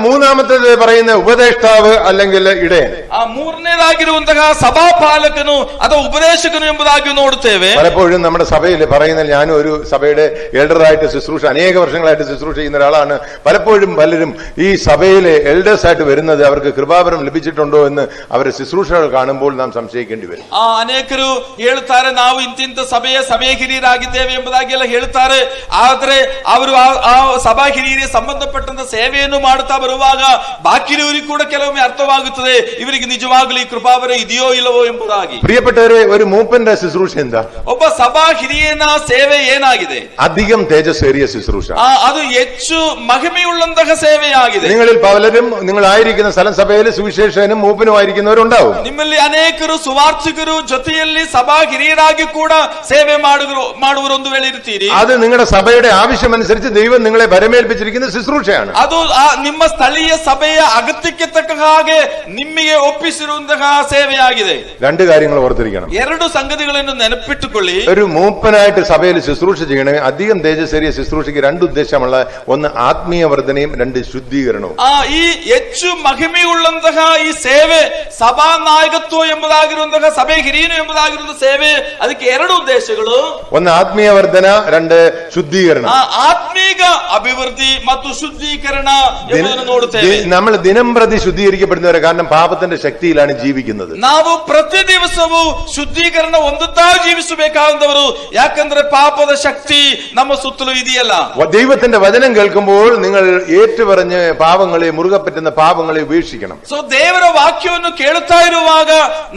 മൂന്നാമത്തേത് പറയുന്ന ഉപദേഷ്ടാവ് അല്ലെങ്കിൽ ഇടയൻ. ಆ ಮೂರನೇದಾಗಿರುವಂತಹ ಸಭಾಪಾಲಕನು ಅಥವಾ ಉಪದೇಶಕನು ಎಂಬುದಾಗಿ ನೋಡುತ್ತೇವೆ. പലപ്പോഴും നമ്മുടെ സഭയിൽ പറയുന്ന ഞാനും ഒരു സഭയുടെ എൽഡറായിട്ട് ശുശ്രൂഷ അനേക വർഷങ്ങളായിട്ട് ശുശ്രൂഷ ചെയ്യുന്ന ഒരാളാണ്. പലപ്പോഴും പലരും ഈ സഭയിലെ എൽഡേഴ്സ് ആയിട്ട് വരുന്നത് അവർക്ക് കൃപാവരം ലഭിച്ചിട്ടുണ്ടോ എന്ന് അവരുടെ ശുശ്രൂഷകൾ കാണുമ്പോൾ നാം സംശയിക്കേണ്ടി വരും. ಅನೇಕರು ಹೇಳ್ತಾರೆ ನಾವು ಇಂತಿಂತ ಸಭೆಯ ಹಿರಿಯರಾಗಿದ್ದೇವೆ ಎಂಬುದಾಗಿ ಎಲ್ಲ ಹೇಳ್ತಾರೆ. ಆದ್ರೆ ಅವರು ಆ ಸಭಾ ಹಿರಿಯರಿಗೆ ಸಂಬಂಧಪಟ್ಟಂತ ಸೇವೆಯನ್ನು ಮಾಡುತ್ತಾ ಬರುವಾಗ ಬಾಕಿಯವರಿಗೆ ಕೂಡ ಕೆಲವೊಮ್ಮೆ ಅರ್ಥವಾಗುತ್ತದೆ ಇವರಿಗೆ ನಿಜವಾಗಲೂ ಈ ಕೃಪಾವರ ಇದೆಯೋ ಇಲ್ಲವೋ ಎಂಬುದಾಗಿ. പ്രിയപ്പെട്ടവരെ, ഒരു മൂപ്പന്റെ ശുശ്രൂഷ എന്താ? ಒಬ್ಬ ಸಭಾ ಹಿರಿಯನ ಸೇವೆ ಏನಾಗಿದೆ? അധികം തേജസ്സേറിയ ശുശ്രൂഷ. ಅದು ಹೆಚ್ಚು ಮಹಿಮೆಯುಳ್ಳಂತಹ ಸೇವೆಯಾಗಿದೆ. നിങ്ങളിൽ പലരും നിങ്ങളായിരിക്കുന്ന സ്ഥലം സഭയിൽ സുവിശേഷനും മൂപ്പനുമായിരിക്കുന്നവരുണ്ടാവും. ನಿಮ್ಮಲ್ಲಿ ಅನೇಕರು ಸುವಾರ್ತಿಕರು ಜೊತೆಯಲ್ಲಿ ಸಭಾ ಹಿರಿಯರಾಗಿ ಕೂಡ ಸೇವೆ ಮಾಡುವರು ಒಂದು ವೇಳೆ ಇರ್ತೀರಿ. അത് നിങ്ങളുടെ സഭയുടെ ആവശ്യമനുസരിച്ച് ദൈവം നിങ്ങളെ ഭരമേൽപ്പിച്ചിരിക്കുന്ന ശുശ്രൂഷയാണ്. ಅದು ನಿಮ್ಮ ಸ್ಥಳೀಯ ಸಭೆಯ ಅಗತ್ಯಕ್ಕೆ ತಕ್ಕ ಹಾಗೆ ನಿಮಗೆ ಒಪ್ಪಿಸಿರುವಂತಹ ಸೇವೆಯಾಗಿದೆ. രണ്ട് കാര്യങ്ങൾ ഓർത്തിരിക്കണം. ಎರಡು ಸಂಗತಿಗಳನ್ನು ನೆನಪಿಟ್ಟುಕೊಳ್ಳಿ. ഒരു മൂപ്പനായിട്ട് സഭയിൽ ശുശ്രൂഷ ചെയ്യണേ അധികം തേജസ്സേറിയ ശുശ്രൂഷയ്ക്ക് രണ്ട് ഉദ്ദേശമുള്ള, ഒന്ന് ആത്മീയ വർധനയും, രണ്ട് ശുദ്ധീകരണവും. ಈ ಹೆಚ್ಚು ಮಹಿಮೆಯುಳ್ಳಂತಹ ಈ ಸೇವೆ ಸಭಾ ನಾಯಕತ್ವ ಎಂಬುದಾಗಿರುವಂತಹ ಸಭೆ ಹಿರಿಯನು ಎಂಬುದಾಗಿರುವ ಸೇವೆ, ಅದಕ್ಕೆ ಎರಡು ಉದ್ದೇಶಗಳು. ഒന്ന് ആത്മീയ വർധന, രണ്ട് ശുദ്ധീകരണം. ಆತ್ಮೀಕ ಅಭಿವೃದ್ಧಿ ಮತ್ತು ಶುದ್ಧೀಕರಣ ಎಂಬುದನ್ನು ನೋಡುತ್ತೇವೆ. നമ്മൾ ദിനം പ്രതി ശുദ്ധീകരിക്കപ്പെടുന്നവരെ, കാരണം പാപത്തിന്റെ ശക്തിയിലാണ് ജീവിക്കുന്നത്. ನಾವು ಪ್ರತಿ ದಿವಸವೂ ಶುದ್ಧೀಕರಣ ಹೊಂದುತ್ತಾ ಜೀವಿಸಬೇಕಾದವರು, ಯಾಕಂದ್ರೆ ಪಾಪದ ಶಕ್ತಿ ನಮ್ಮ ಸುತ್ತಲೂ ಇದೆಯಲ್ಲ. ദൈവത്തിന്റെ വചനം കേൾക്കുമ്പോൾ നിങ്ങൾ ഏറ്റുപറഞ്ഞ് പാപങ്ങളെ, മുറുകെ പറ്റുന്ന പാപങ്ങളെ ഉപേക്ഷിക്കണം. ಸೊ ದೇವರ ವಾಕ್ಯವನ್ನು ಕೇಳುತ್ತಾ ಇರುವಾಗ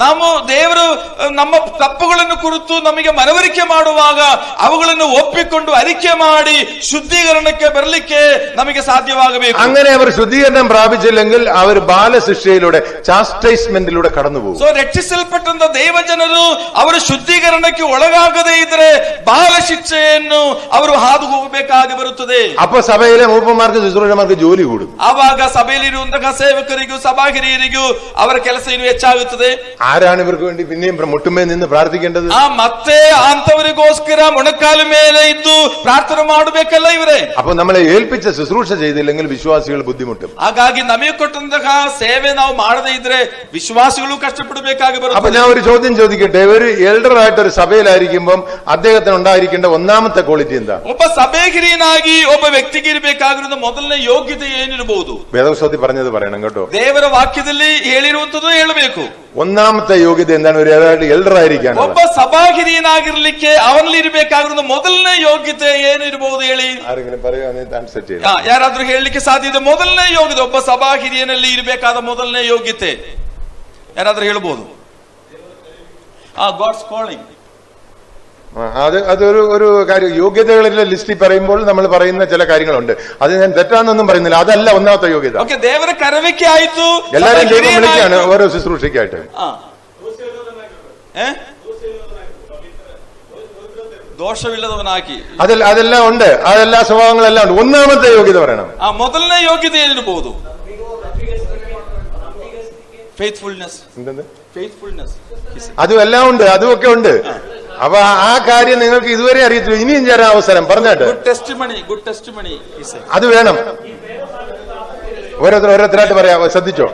ನಾವು ದೇವರು ನಮ್ಮ ತಪ್ಪುಗಳನ್ನು ಕುರಿತು ನಮಗೆ ಮನವರಿಕೆ ಮಾಡುವಾಗ ಅವುಗಳನ್ನು ಒಪ್ಪಿಕೊಂಡು ಅರಿಕೆ ಮಾಡಿ ಶುದ್ಧೀಕರಣಕ್ಕೆ ಬರಲಿಕ್ಕೆ ನಮಗೆ ಸಾಧ್ಯವಾಗಬೇಕು. അങ്ങനെ അവർ ശുദ്ധീകരണം പ്രാപിച്ചില്ലെങ്കിൽ അവർ ബാലശിക്ഷയിലൂടെ, ചാസ്റ്റൈസ്മെന്റിലൂടെ കടന്നുപോകും. ಸೊ ರಕ್ಷಿಸಲ್ಪಟ್ಟಂತ ದೇವ ಜನರು ಅವರು ಶುದ್ಧೀಕರಣಕ್ಕೆ ಒಳಗಾಗದೇ ಇದ್ರೆ ಬಾಲ ಶಿಕ್ಷೆಯನ್ನು ಅವರು ಹಾದು ಹೋಗಬೇಕಾಗಿ ಬರುತ್ತದೆ. അപ്പൊ സഭയിലെ മൂപ്പന്മാർക്ക് ശുശ്രൂഷമാർക്ക് ജോലി കൂടും. ಆವಾಗ ಸಭೆಯಲ್ಲಿರುವಂತಹ ಸೇವಕರಿಗೂ ಸಭಾ ಹಿರಿಯರಿಗೂ ಅವರ ಕೆಲಸ ಇನ್ನು ಹೆಚ್ಚಾಗುತ್ತದೆ. ആരാണ് ഇവർക്ക് വേണ്ടി പിന്നെയും മുട്ടുമേ നിന്ന് പ്രാർത്ഥിക്കേണ്ടത്? ಮತ್ತೆ ಅಂತವರಿಗೋಸ್ಕರ ಮೊಣಕಾಲು ಮೇಲೆ ಇದ್ದು ಪ್ರಾರ್ಥನೆ ಮಾಡಬೇಕಲ್ಲ ಇವರೇ. അപ്പൊ നമ്മളെ ഏൽപ്പിച്ച ശുശ്രൂഷ ചെയ്തില്ലെങ്കിൽ വിശ്വാസികൾ ബുദ്ധിമുട്ടും. ಹಾಗಾಗಿ ನಮಗೆ ಕೊಟ್ಟಂತಹ ಸೇವೆ ನಾವು ಮಾಡದೇ ಇದ್ರೆ ವಿಶ್ವಾಸಿಗಳು ಕಷ್ಟಪಡಬೇಕಾಗಿ അപ്പൊ ಬರುತ್ತದೆ. ഞാൻ ഒരു ചോദ്യം ചോദിക്കട്ടെ, ഒരു എൽഡറായിട്ട് ഒരു സഭയിലായിരിക്കുമ്പോൾ അദ്ദേഹത്തിന് ഉണ്ടായിരിക്കേണ്ട ഒന്നാമത്തെ ക്വാളിറ്റി എന്താ? ಒಬ್ಬ ಸಭೆ ಹಿರಿಯನಾಗಿ ಒಬ್ಬ ವ್ಯಕ್ತಿಗೆ ಇರಬೇಕಾಗಿರುವ ಮೊದಲನೇ ಯೋಗ್ಯತೆ ಏನಿರಬಹುದು? വേദപുസ്തകത്തിൽ പറഞ്ഞത് പറയണം കേട്ടോ. ದೇವರ ವಾಕ್ಯದಲ್ಲಿ ಹೇಳಿರುವಂತದ್ದು ಹೇಳಬೇಕು. ഒന്നാമത്തെ യോഗ്യത എന്താണ്? ഒരു എൽഡറായിരിക്കാൻ. ಒಬ್ಬ ಸಭಾ ಹಿರಿಯನಾಗಿರ್ಲಿಕ್ಕೆ ಅವನಲ್ಲಿ ಇರಬೇಕಾಗಿರುವ ಮೊದಲನೇ ಯೋಗ್ಯತೆ ಏನಿರಬಹುದು ಹೇಳಿ? ആരെങ്കിലും പറയുക? ಯಾರಾದ್ರೂ ಹೇಳಲಿಕ್ಕೆ ಸಾಧ್ಯ ಇದೆ? ಮೊದಲನೇ ಯೋಗ್ಯತೆ, ಒಬ್ಬ ಸಭಾ ಹಿರಿಯನಲ್ಲಿ ಇರಬೇಕಾದ ಮೊದಲನೇ ಯೋಗ್ಯತೆ ಯಾರಾದ್ರೂ ಹೇಳ್ಬೋದು? God's calling. അതൊരു കാര്യം. യോഗ്യതകളുടെ ലിസ്റ്റിൽ പറയുമ്പോൾ നമ്മൾ പറയുന്ന ചില കാര്യങ്ങളുണ്ട്. അത് ഞാൻ തെറ്റാന്നൊന്നും പറയുന്നില്ല. അതല്ല ഒന്നാമത്തെ യോഗ്യത. ದೇವರ ಕರೆವಿಕೆ ಆಯ್ತು, എല്ലാവരും ദൈവം വിളിക്കാണ് ഓരോ ശുശ്രൂഷയ്ക്കായിട്ട്. ದೋಷವಿಲ್ಲದವನಾಗಿ അതെല്ലാം ഉണ്ട്. അതെല്ലാ സ്വഭാവങ്ങളെല്ലാം ഉണ്ട്. ഒന്നാമത്തെ യോഗ്യത പറയണം. ಮೊದಲನೇ ಯೋಗ್ಯತೆ ಏನಿರಬಹುದು? ಫೇತ್ಫುಲ್ನೆಸ್. ഫെയ്ത്ത്ഫുൾനെസ്. അതും എല്ലാം ഉണ്ട്, അതുമൊക്കെ ഉണ്ട്. അപ്പൊ ആ കാര്യം നിങ്ങൾക്ക് ഇതുവരെ അറിയത്തില്ല. ഇനിയും ചേരാൻ അവസരം പറഞ്ഞാട്ട്. ഗുഡ് ടെസ്റ്റിമണി അത് വേണം. ഓരോരുത്തരായിട്ട് പറയാം, ശ്രദ്ധിച്ചോ.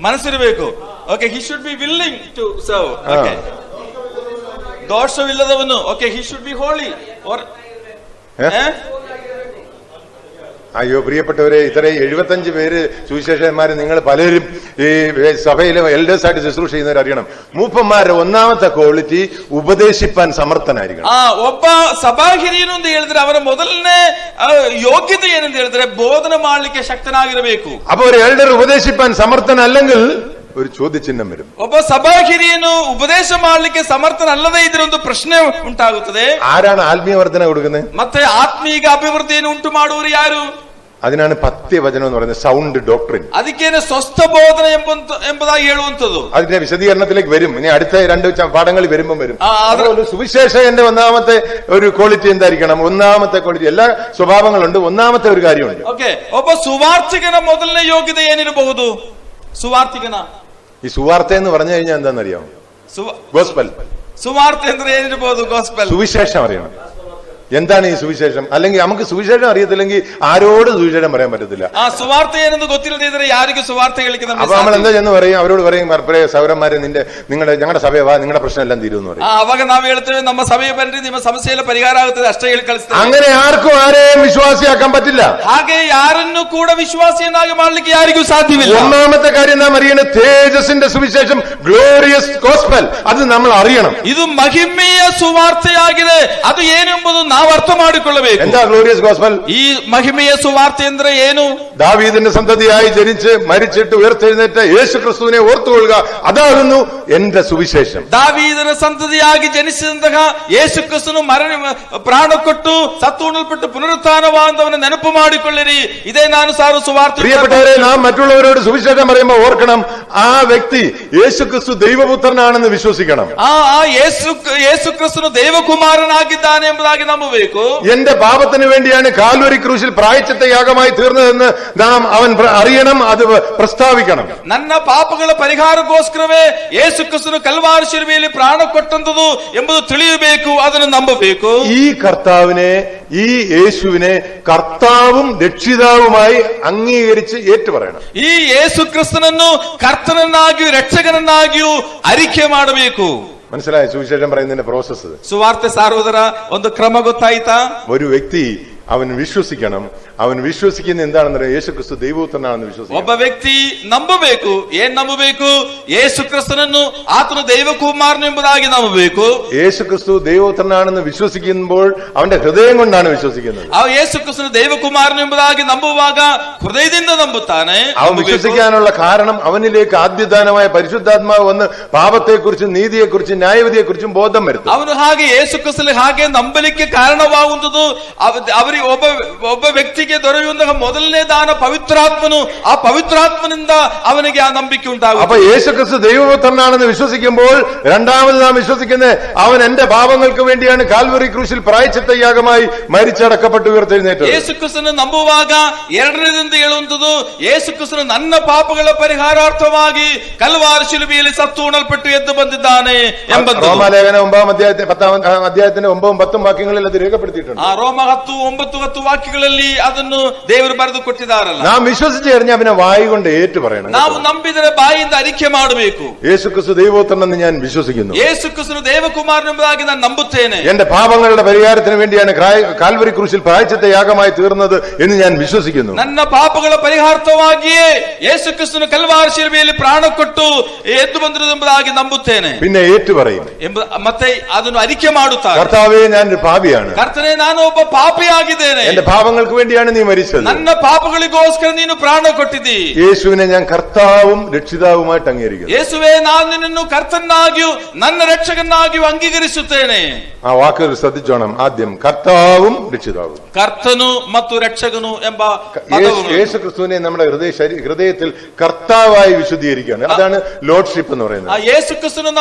മനസ്സിരಬೇಕು. Okay, he should be willing to serve. Okay, ದೋಷವಿಲ್ಲದವನು. Okay, he should be holy. or അയ്യോ പ്രിയപ്പെട്ടവരെ, ഇത്രയും 75 പേര് സുവിശേഷന്മാര്, നിങ്ങൾ പലരും ഈ സഭയിലെ എൽഡേഴ്സായിട്ട് ശുശ്രൂഷ ചെയ്യുന്നവർ അറിയണം, മൂപ്പന്മാരുടെ ഒന്നാമത്തെ ക്വാളിറ്റി ഉപദേശിപ്പാൻ സമർത്ഥനായിരിക്കണം. ಒಬ್ಬ ಸಭಾ ಹಿರಿಯನು ಅಂತ ಹೇಳಿದ್ರೆ ಅವರ ಮೊದಲನೇ ಯೋಗ್ಯತೆ ಏನಂತ ಹೇಳಿದ್ರೆ ಬೋಧನೆ ಮಾಡಲಿಕ್ಕೆ ಶಕ್ತನಾಗಿರಬೇಕು. അപ്പൊ ഒരു എൽഡർ ഉപദേശിപ്പാൻ സമർത്ഥനല്ലെങ്കിൽ ഒരു ചോദ്യചിഹ്നം വരും. ಒಬ್ಬ ಸಭಾ ಹಿರಿಯನು ಉಪದೇಶ ಮಾಡಲಿಕ್ಕೆ ಸಮರ್ಥನಲ್ಲದೆ ಇದ್ರೆ ಒಂದು ಪ್ರಶ್ನೆ ಉಂಟಾಗುತ್ತದೆ. ആരാണ് ആത്മീയ വർധന കൊടുക്കുന്നത്? ಮತ್ತೆ ಆತ್ಮೀಕ ಅಭಿವೃದ್ಧಿಯನ್ನು ಉಂಟು ಮಾಡುವವರು ಯಾರು? അതിനാണ് പഥ്യവചനം എന്ന് പറയുന്നത്, സൗണ്ട് ഡോക്ട്രിൻ. ಅದಕ್ಕೇನೆ ಸ್ವಸ್ಥ ಬೋಧನೆ ಎಂಬುದಾಗಿ ಹೇಳುವಂತದ್ದು. അതിന്റെ വിശദീകരണത്തിലേക്ക് വരും. ഇനി അടുത്ത 2 പാഠങ്ങളിൽ വരുമ്പം വരും. സുവിശേഷകന്റെ ഒന്നാമത്തെ ഒരു ക്വാളിറ്റി എന്തായിരിക്കണം? ഒന്നാമത്തെ ക്വാളിറ്റി, എല്ലാ സ്വഭാവങ്ങളുണ്ട്. ഒന്നാമത്തെ ഒരു കാര്യമുണ്ട്. ಓಕೆ, ಒಬ್ಬ ಸುವಾರ್ತಿಕನ ಮೊದಲನೇ ಯೋಗ್ಯತೆ ಏನಿರಬಹುದು? ಸುವಾರ್ತಿಕನ ഈ സുവാർത്ത എന്ന് പറഞ്ഞു കഴിഞ്ഞാൽ എന്താണെന്നറിയാമോ? ഗോസ്പൽ. ಸುವಾರ್ತೆ ಅಂದ್ರೆ ಏನಿರಬಹುದು? ಗೋಸ್ಪೆಲ್, സുവിശേഷം അറിയണം. എന്താണ് ഈ സുവിശേഷം? അല്ലെങ്കിൽ നമുക്ക് സുവിശേഷം അറിയത്തില്ലെങ്കിൽ ആരോട് സുവിശേഷം പറയാൻ പറ്റത്തില്ല. ಸುವಾರ್ತೆ ಏನೆಂದು ಗೊತ್ತಿಲ್ಲದಿದ್ದರೆ ಯಾರಿಗೂ ಸುವಾರ್ತೆ ಹೇಳಿಕೆ അപ്പൊ നമ്മൾ എന്താ ചെന്ന് പറയും? അവരോട് പറയും, സൗരന്മാരെ ഞങ്ങളുടെ സഭയെ വാ, നിങ്ങളുടെ പ്രശ്നം എല്ലാം തീരുമെന്ന് പറയും. ಅವಾಗ ನಾವು ಹೇಳ್ತೇವೆ ನಮ್ಮ ಸಭೆಯ ಬನ್ನಿ, ನಿಮ್ಮ ಸಮಸ್ಯೆ ಎಲ್ಲ ಪರಿಹಾರ ಆಗುತ್ತದೆ ಅಷ್ಟೇ ಹೇಳಿ ಕಳಿಸ್ತೇವೆ. അങ്ങനെ ആർക്കും ആരെയും വിശ്വാസിയാക്കാൻ പറ്റില്ല. ಹಾಗೆ ಯಾರನ್ನು ಕೂಡ ವಿಶ್ವಾಸಿಯನ್ನಾಗಿ ಮಾಡಲಿಕ್ಕೆ ಯಾರಿಗೂ ಸಾಧ್ಯವಿಲ್ಲ. ഒന്നാമത്തെ കാര്യം നാം അറിയണം, തേജസ്സിന്റെ സുവിശേഷം, ഗ്ലോറിയസ് ഗോസ്പൽ, അത് നമ്മൾ അറിയണം. ಇದು ಮಹಿಮೆಯ ಸುವಾರ್ತೆಯಾಗಿದೆ. ಅದು ಏನೆಂಬುದು ನಾವು ಅರ್ಥ ಮಾಡಿಕೊಳ್ಳಬೇಕು. എന്താ ഗ്ലോറിയസ് ഗോസ്പൽ? ಈ ಮಹಿಮೆಯ ಸುವಾರ್ತೆ ಅಂದ್ರೆ ಏನು? ദാവീദിന്റെ സന്തതിയായി ജനിച്ച് മരിച്ചിട്ട് ഉയർത്തെഴുന്നേറ്റ യേശു ക്രിസ്തുവിനെ ഓർത്തുകൊള്ളുക, അതാകുന്നു എന്റെ സുവിശേഷം. ದಾವೀದನ ಸಂತತಿಯಾಗಿ ಜನಿಸಿದಂತಹ ಯೇಸು ಕ್ರಿಸ್ತನು ಪ್ರಾಣ ಕೊಟ್ಟು ಸತ್ತುಣಲ್ಪಟ್ಟು ಪುನರುತ್ಥಾನವಾದವನ ನೆನಪು ಮಾಡಿಕೊಳ್ಳಿರಿ, ಇದೇ ನಾನು ಸಾರು ಸುವಾರ್ತೆ. പ്രിയപ്പെട്ടവരെ, നാം മറ്റുള്ളവരോട് സുവിശേഷം പറയുമ്പോൾ ഓർക്കണം, ആ വ്യക്തി യേശു ക്രിസ്തു ദൈവപുത്രനാണെന്ന് വിശ്വസിക്കണം. ಯೇಸು ಕ್ರಿಸ್ತನು ദൈവകുമാരനാಗಿದ್ದಾನೆ ಎಂಬುದಾಗಿ ನಂಬಬೇಕು. എന്റെ പാപത്തിന് വേണ്ടിയാണ് കാൽവരി ക്രൂശിൽ പ്രായശ്ചിത്ത യാഗമായി തീർന്നതെന്ന് നാം അവൻ അറിയണം, അത് പ്രസ്താവിക്കണം. ನನ್ನ ಪಾಪಗಳ ಪರಿಹಾರಕ್ಕೋಸ್ಕರವೇ ಯೇಸು ಕ್ರಿಸ್ತನು ಕಲ್ವಾರಿ ಶಿಲುಬೆಯಲ್ಲಿ ಪ್ರಾಣ ಕೊಟ್ಟಂತದು ಎಂಬುದು ತಿಳಿಯಬೇಕು, ಅದನ್ನು ನಂಬಬೇಕು. ഈ കർത്താവിനെ, ഈ യേശുവിനെ കർത്താവും രക്ഷിതാവുമായി അംഗീകരിച്ച് ഏറ്റുപറയണം. ಈ ಯೇಸು ಕ್ರಿಸ್ತನನ್ನು ಕರ್ತನನ್ನಾಗಿಯೂ ರಕ್ಷಕನನ್ನಾಗಿಯೂ ಅರಿಕೆ ಮಾಡಬೇಕು. മനസ്സിലായ സുവിശേഷം പറയുന്നതിന്റെ പ്രോസസ്? ಸುವಾರ್ತೆ ಸಾರುವುದರ ಒಂದು ಕ್ರಮ ಗೊತ್ತಾಯ್ತಾ? ഒരു വ്യക്തി അവൻ വിശ്വസിക്കണം. അവൻ വിശ്വസിക്കുന്ന എന്താണെന്നറിയാം? യേശു ക്രിസ്തു ദൈവപുത്രനാണെന്ന് വിശ്വസിക്കണം. ಒಬ್ಬ ವ್ಯಕ್ತಿ ನಂಬಬೇಕು. ಏನ್ ನಂಬಬೇಕು? ಯೇಸು ಕ್ರಿಸ್ತನನ್ನು ಆತನು ದೈವಕುಮಾರನು ಎಂಬುದಾಗಿ ನಂಬಬೇಕು. യേശു ക്രിസ്തു ദൈവപുത്രനാണെന്ന് വിശ്വസിക്കുമ്പോൾ അവന്റെ ഹൃദയം കൊണ്ടാണ് വിശ്വസിക്കുന്നത്. ಆ ಯೇಸು ಕ್ರಿಸ್ತನು ದೈವಕುಮಾರನು ಎಂಬುದಾಗಿ ನಂಬುವಾಗ ಹೃದಯದಿಂದ ನಂಬುತ್ತಾನೆ. അവൻ വിശ്വസിക്കാനുള്ള കാരണം അവനിലേക്ക് ആദ്യദാനമായ പരിശുദ്ധാത്മാവ് വന്ന് പാപത്തെക്കുറിച്ചും നീതിയെക്കുറിച്ചും ന്യായവിധിയെക്കുറിച്ചും ബോധം വരുത്തും. ಅವನು ಹಾಗೆ ಯೇಸು ಕ್ರಿಸ್ತನಿಗೆ ಹಾಗೆ ನಂಬಲಿಕ್ಕೆ ಕಾರಣವಾಗುವುದು ಅವರಿಗೆ ಒಬ್ಬ ವ್ಯಕ್ತಿಗೆ ದೊರೆಯುವಂತಹ ಮೊದಲನೇ ದಾನ ಪವಿತ್ರಾತ್ಮನು. ಆ ಪವಿತ್ರಾತ್ಮನಿಂದ ಅವನಿಗೆ ಆ ನಂಬಿಕೆ ಉಂಟಾಗುತ್ತೆ. അപ്പൊ യേശു ക്രിസ്തു ദൈവപുത്രനാണെന്ന് വിശ്വസിക്കുമ്പോൾ രണ്ടാമത് നാം വിശ്വസിക്കുന്നത് അവൻ എന്റെ പാപങ്ങൾക്ക് വേണ്ടിയാണ് കാൽവറി ക്രൂശിൽ പ്രായശ്ചിത്തയാഗമായി മരിച്ചടക്കപ്പെട്ടു ഉയർത്തെഴുന്നേറ്റത്. ಯೇಸು ಕ್ರಿಸ್ತನ ನಂಬುವಾಗ ಎರಡನೇದಿಂದ ಹೇಳುವಂತದ್ದು, ಯೇಸು ಕ್ರಿಸ್ತನು ನನ್ನ ಪಾಪಗಳ ಪರಿಹಾರಾರ್ಥವಾಗಿ ಕಲ್ವಾರಿ ಶಿಲುಬೆಯಲ್ಲಿ ಸತ್ತು ಉಣಲ್ಪಟ್ಟು ಎದ್ದು ಬಂದಿದ್ದಾನೆ ಎಂಬುದು. റോമാലേഖനം 10 അധ്യായത്തിന്റെ 9-10 വാക്യങ്ങളിൽ അത് രേഖപ്പെടുത്തിയിട്ടുണ്ട്. ಆ ರೋಮ 10-9 ವಾಕ್ಯಗಳಲ್ಲಿ ಅದನ್ನು ದೇವರು ಬರೆದು ಕೊಟ್ಟಿದ್ದಾರಲ್ಲ. നാം വിശ്വസിച്ചു കഴിഞ്ഞാൽ പിന്നെ വായി കൊണ്ട് ഏറ്റു പറയണം. ನಾವು ನಂಬಿದರೆ ಬಾಯಿಂದ ಅರಿಕೆ ಮಾಡಬೇಕು. യേശു ക്രിസ്തു ദൈവപുത്രനെന്ന് ഞാൻ വിശ്വസിക്കുന്നു. ಯೇಸು ಕ್ರಿಸ್ತನು ದೇವಕುಮಾರನು ಎಂಬುದಾಗಿ ನಾನು ನಂಬುತ್ತೇನೆ. എന്റെ പാപങ്ങളുടെ പരിഹാരത്തിന് വേണ്ടിയാണ് കാൽവരി ക്രൂശിൽ പ്രായശ്ചിത്ത യാഗമായി തീർന്നത് എന്ന് ഞാൻ വിശ്വസിക്കുന്നു. ನನ್ನ ಪಾಪಗಳ ಪರಿಹಾರಾರ್ಥವಾಗಿಯೇ ಯೇಸು ಕ್ರಿಸ್ತನು ಕಲ್ವಾರಿ ಶಿಲುಬೆಯಲ್ಲಿ ಪ್ರಾಣ ಕೊಟ್ಟು ಎದ್ದು ಬಂದಿರುವುದು ಎಂಬುದಾಗಿ ನಂಬುತ್ತೇನೆ. പിന്നെ ഏറ്റു പറയും, ಮತ್ತೆ ಅದನ್ನು ಅರಿಕೆ ಮಾಡುತ್ತಾರೆ. കർത്താവേ, ഞാനൊരു പാപിയാണ്. ಕರ್ತನೇ, ನಾನು ಒಬ್ಬ ಪಾಪಿಯಾಗಿದ್ದೇನೆ. എന്റെ പാപങ്ങൾക്ക് വേണ്ടിയാണ് നീ മരിച്ചത്. ನನ್ನ ಪಾಪಗಳಿಗೋಸ್ಕರ ನೀನು ಪ್ರಾಣ ಕೊಟ್ಟಿದ್ದೀ. യേശുവിനെ ഞാൻ കർത്താവും രക്ഷിതാവുമായിട്ട് അംഗീകരിക്കുന്നു. ಯೇಸುವೇ, ನಾನು ನಿನ್ನನ್ನು ಕರ್ತನಾಗಿಯೂ ನನ್ನ ರಕ್ಷಕನಾಗಿಯೂ ಅಂಗೀಕರಿಸುತ್ತೇನೆ. ആ വാക്കുകൾ ശ്രദ്ധിച്ചോണം. ആദ്യം കർത്താവും രക്ഷിതാവും. ಕರ್ತನು ಮತ್ತು ರಕ್ಷಕನು ಎಂಬ യേശു ക്രിസ്തുവിനെ നമ്മുടെ ഹൃദയത്തിൽ കർത്താവായി വിശുദ്ധീകരിക്കുകയാണ്. അതാണ് ലോർഡ്ഷിപ്പ് എന്ന് പറയുന്നത്. ಯೇಸು ಕ್ರಿಸ್ತನು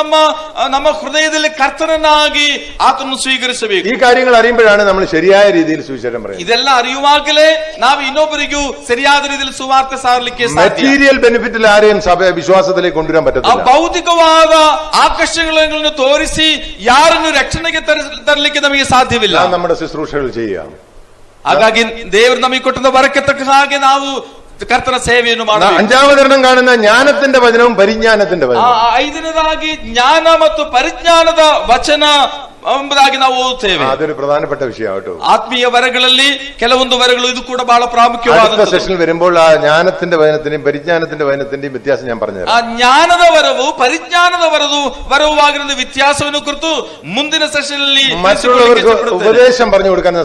ನಮ್ಮ ಹೃದಯದಲ್ಲಿ ಕರ್ತನನ್ನಾಗಿ ಆತನನ್ನು ಸ್ವೀಕರಿಸಬೇಕು. ഈ കാര്യങ്ങൾ അറിയുമ്പോഴാണ് നമ്മൾ ശരിയായ രീതിയിൽ സുവിശേഷം പറയുന്നത്. ಇದೆಲ್ಲ ಅರಿಯುವಾಗಲೇ ನಾವು ಇನ್ನೊಬ್ಬರಿಗೂ ಸರಿಯಾದ ರೀತಿಯಲ್ಲಿ ಸುವಾರ್ತೆ ಸಾರಲಿಕ್ಕೆ ಸಾಧ್ಯ. മെറ്റീരിയൽ ബെനിഫിറ്റിൽ ആരെയും സഭ വിശ്വാസത്തിലേക്ക് കൊണ്ടുവരാൻ പറ്റത്തില്ല. ಭೌತಿಕವಾದ ಆಕರ್ಷಣೆಗಳನ್ನು ತೋರಿಸಿ ಯಾರನ್ನು ರಕ್ಷಣೆಗೆ ತರಲಿಕ್ಕೆ ನಮಗೆ ಸಾಧ್ಯವಿಲ್ಲ. നമ്മുടെ ശുശ്രൂഷകൾ ചെയ്യാം. ಹಾಗಾಗಿ ದೇವರು ನಮಗೆ ಕೊಟ್ಟದ ವರಕ್ಕೆ ತಕ್ಕ ಹಾಗೆ ನಾವು ಕರ್ತನ ಸೇವೆಯನ್ನು ಮಾಡಬೇಕು. അഞ്ചാമതെണ്ണം കാണുന്ന ജ്ഞാനത്തിന്റെ വചനവും പരിജ്ഞാനത്തിന്റെ വചനവും. ಐದನೇದಾಗಿ ಜ್ಞಾನ ಮತ್ತು ಪರಿಜ್ಞಾನದ ವಚನ ಎಂಬುದಾಗಿ ನಾವು ಓದುತ್ತೇವೆ. അതൊരു പ്രധാനപ്പെട്ട വിഷയമാട്ടോ. ಆತ್ಮೀಯ ವರಗಳಲ್ಲಿ ಕೆಲವೊಂದು ವರಗಳು ಇದು ಕೂಡ ಬಹಳ ಪ್ರಾಮುಖ್ಯವಾದ സെഷനിൽ വരുമ്പോൾ ആ ജ്ഞാനത്തിന്റെ വചനത്തിന്റെയും പരിജ്ഞാനത്തിന്റെ വചനത്തിന്റെയും വ്യത്യാസം ഞാൻ പറഞ്ഞുതരാം. ಆ ಜ್ಞಾನದ ವರವು ಪರಿಜ್ಞಾನದ ವರವಾಗಿರುವ ವ್ಯತ್ಯಾಸವನ್ನು ಕುರಿತು ಮುಂದಿನ ಸೆಷನ್ ಅಲ್ಲಿ മറ്റുള്ളവർക്ക് ഉപദേശം പറഞ്ഞു കൊടുക്കാൻ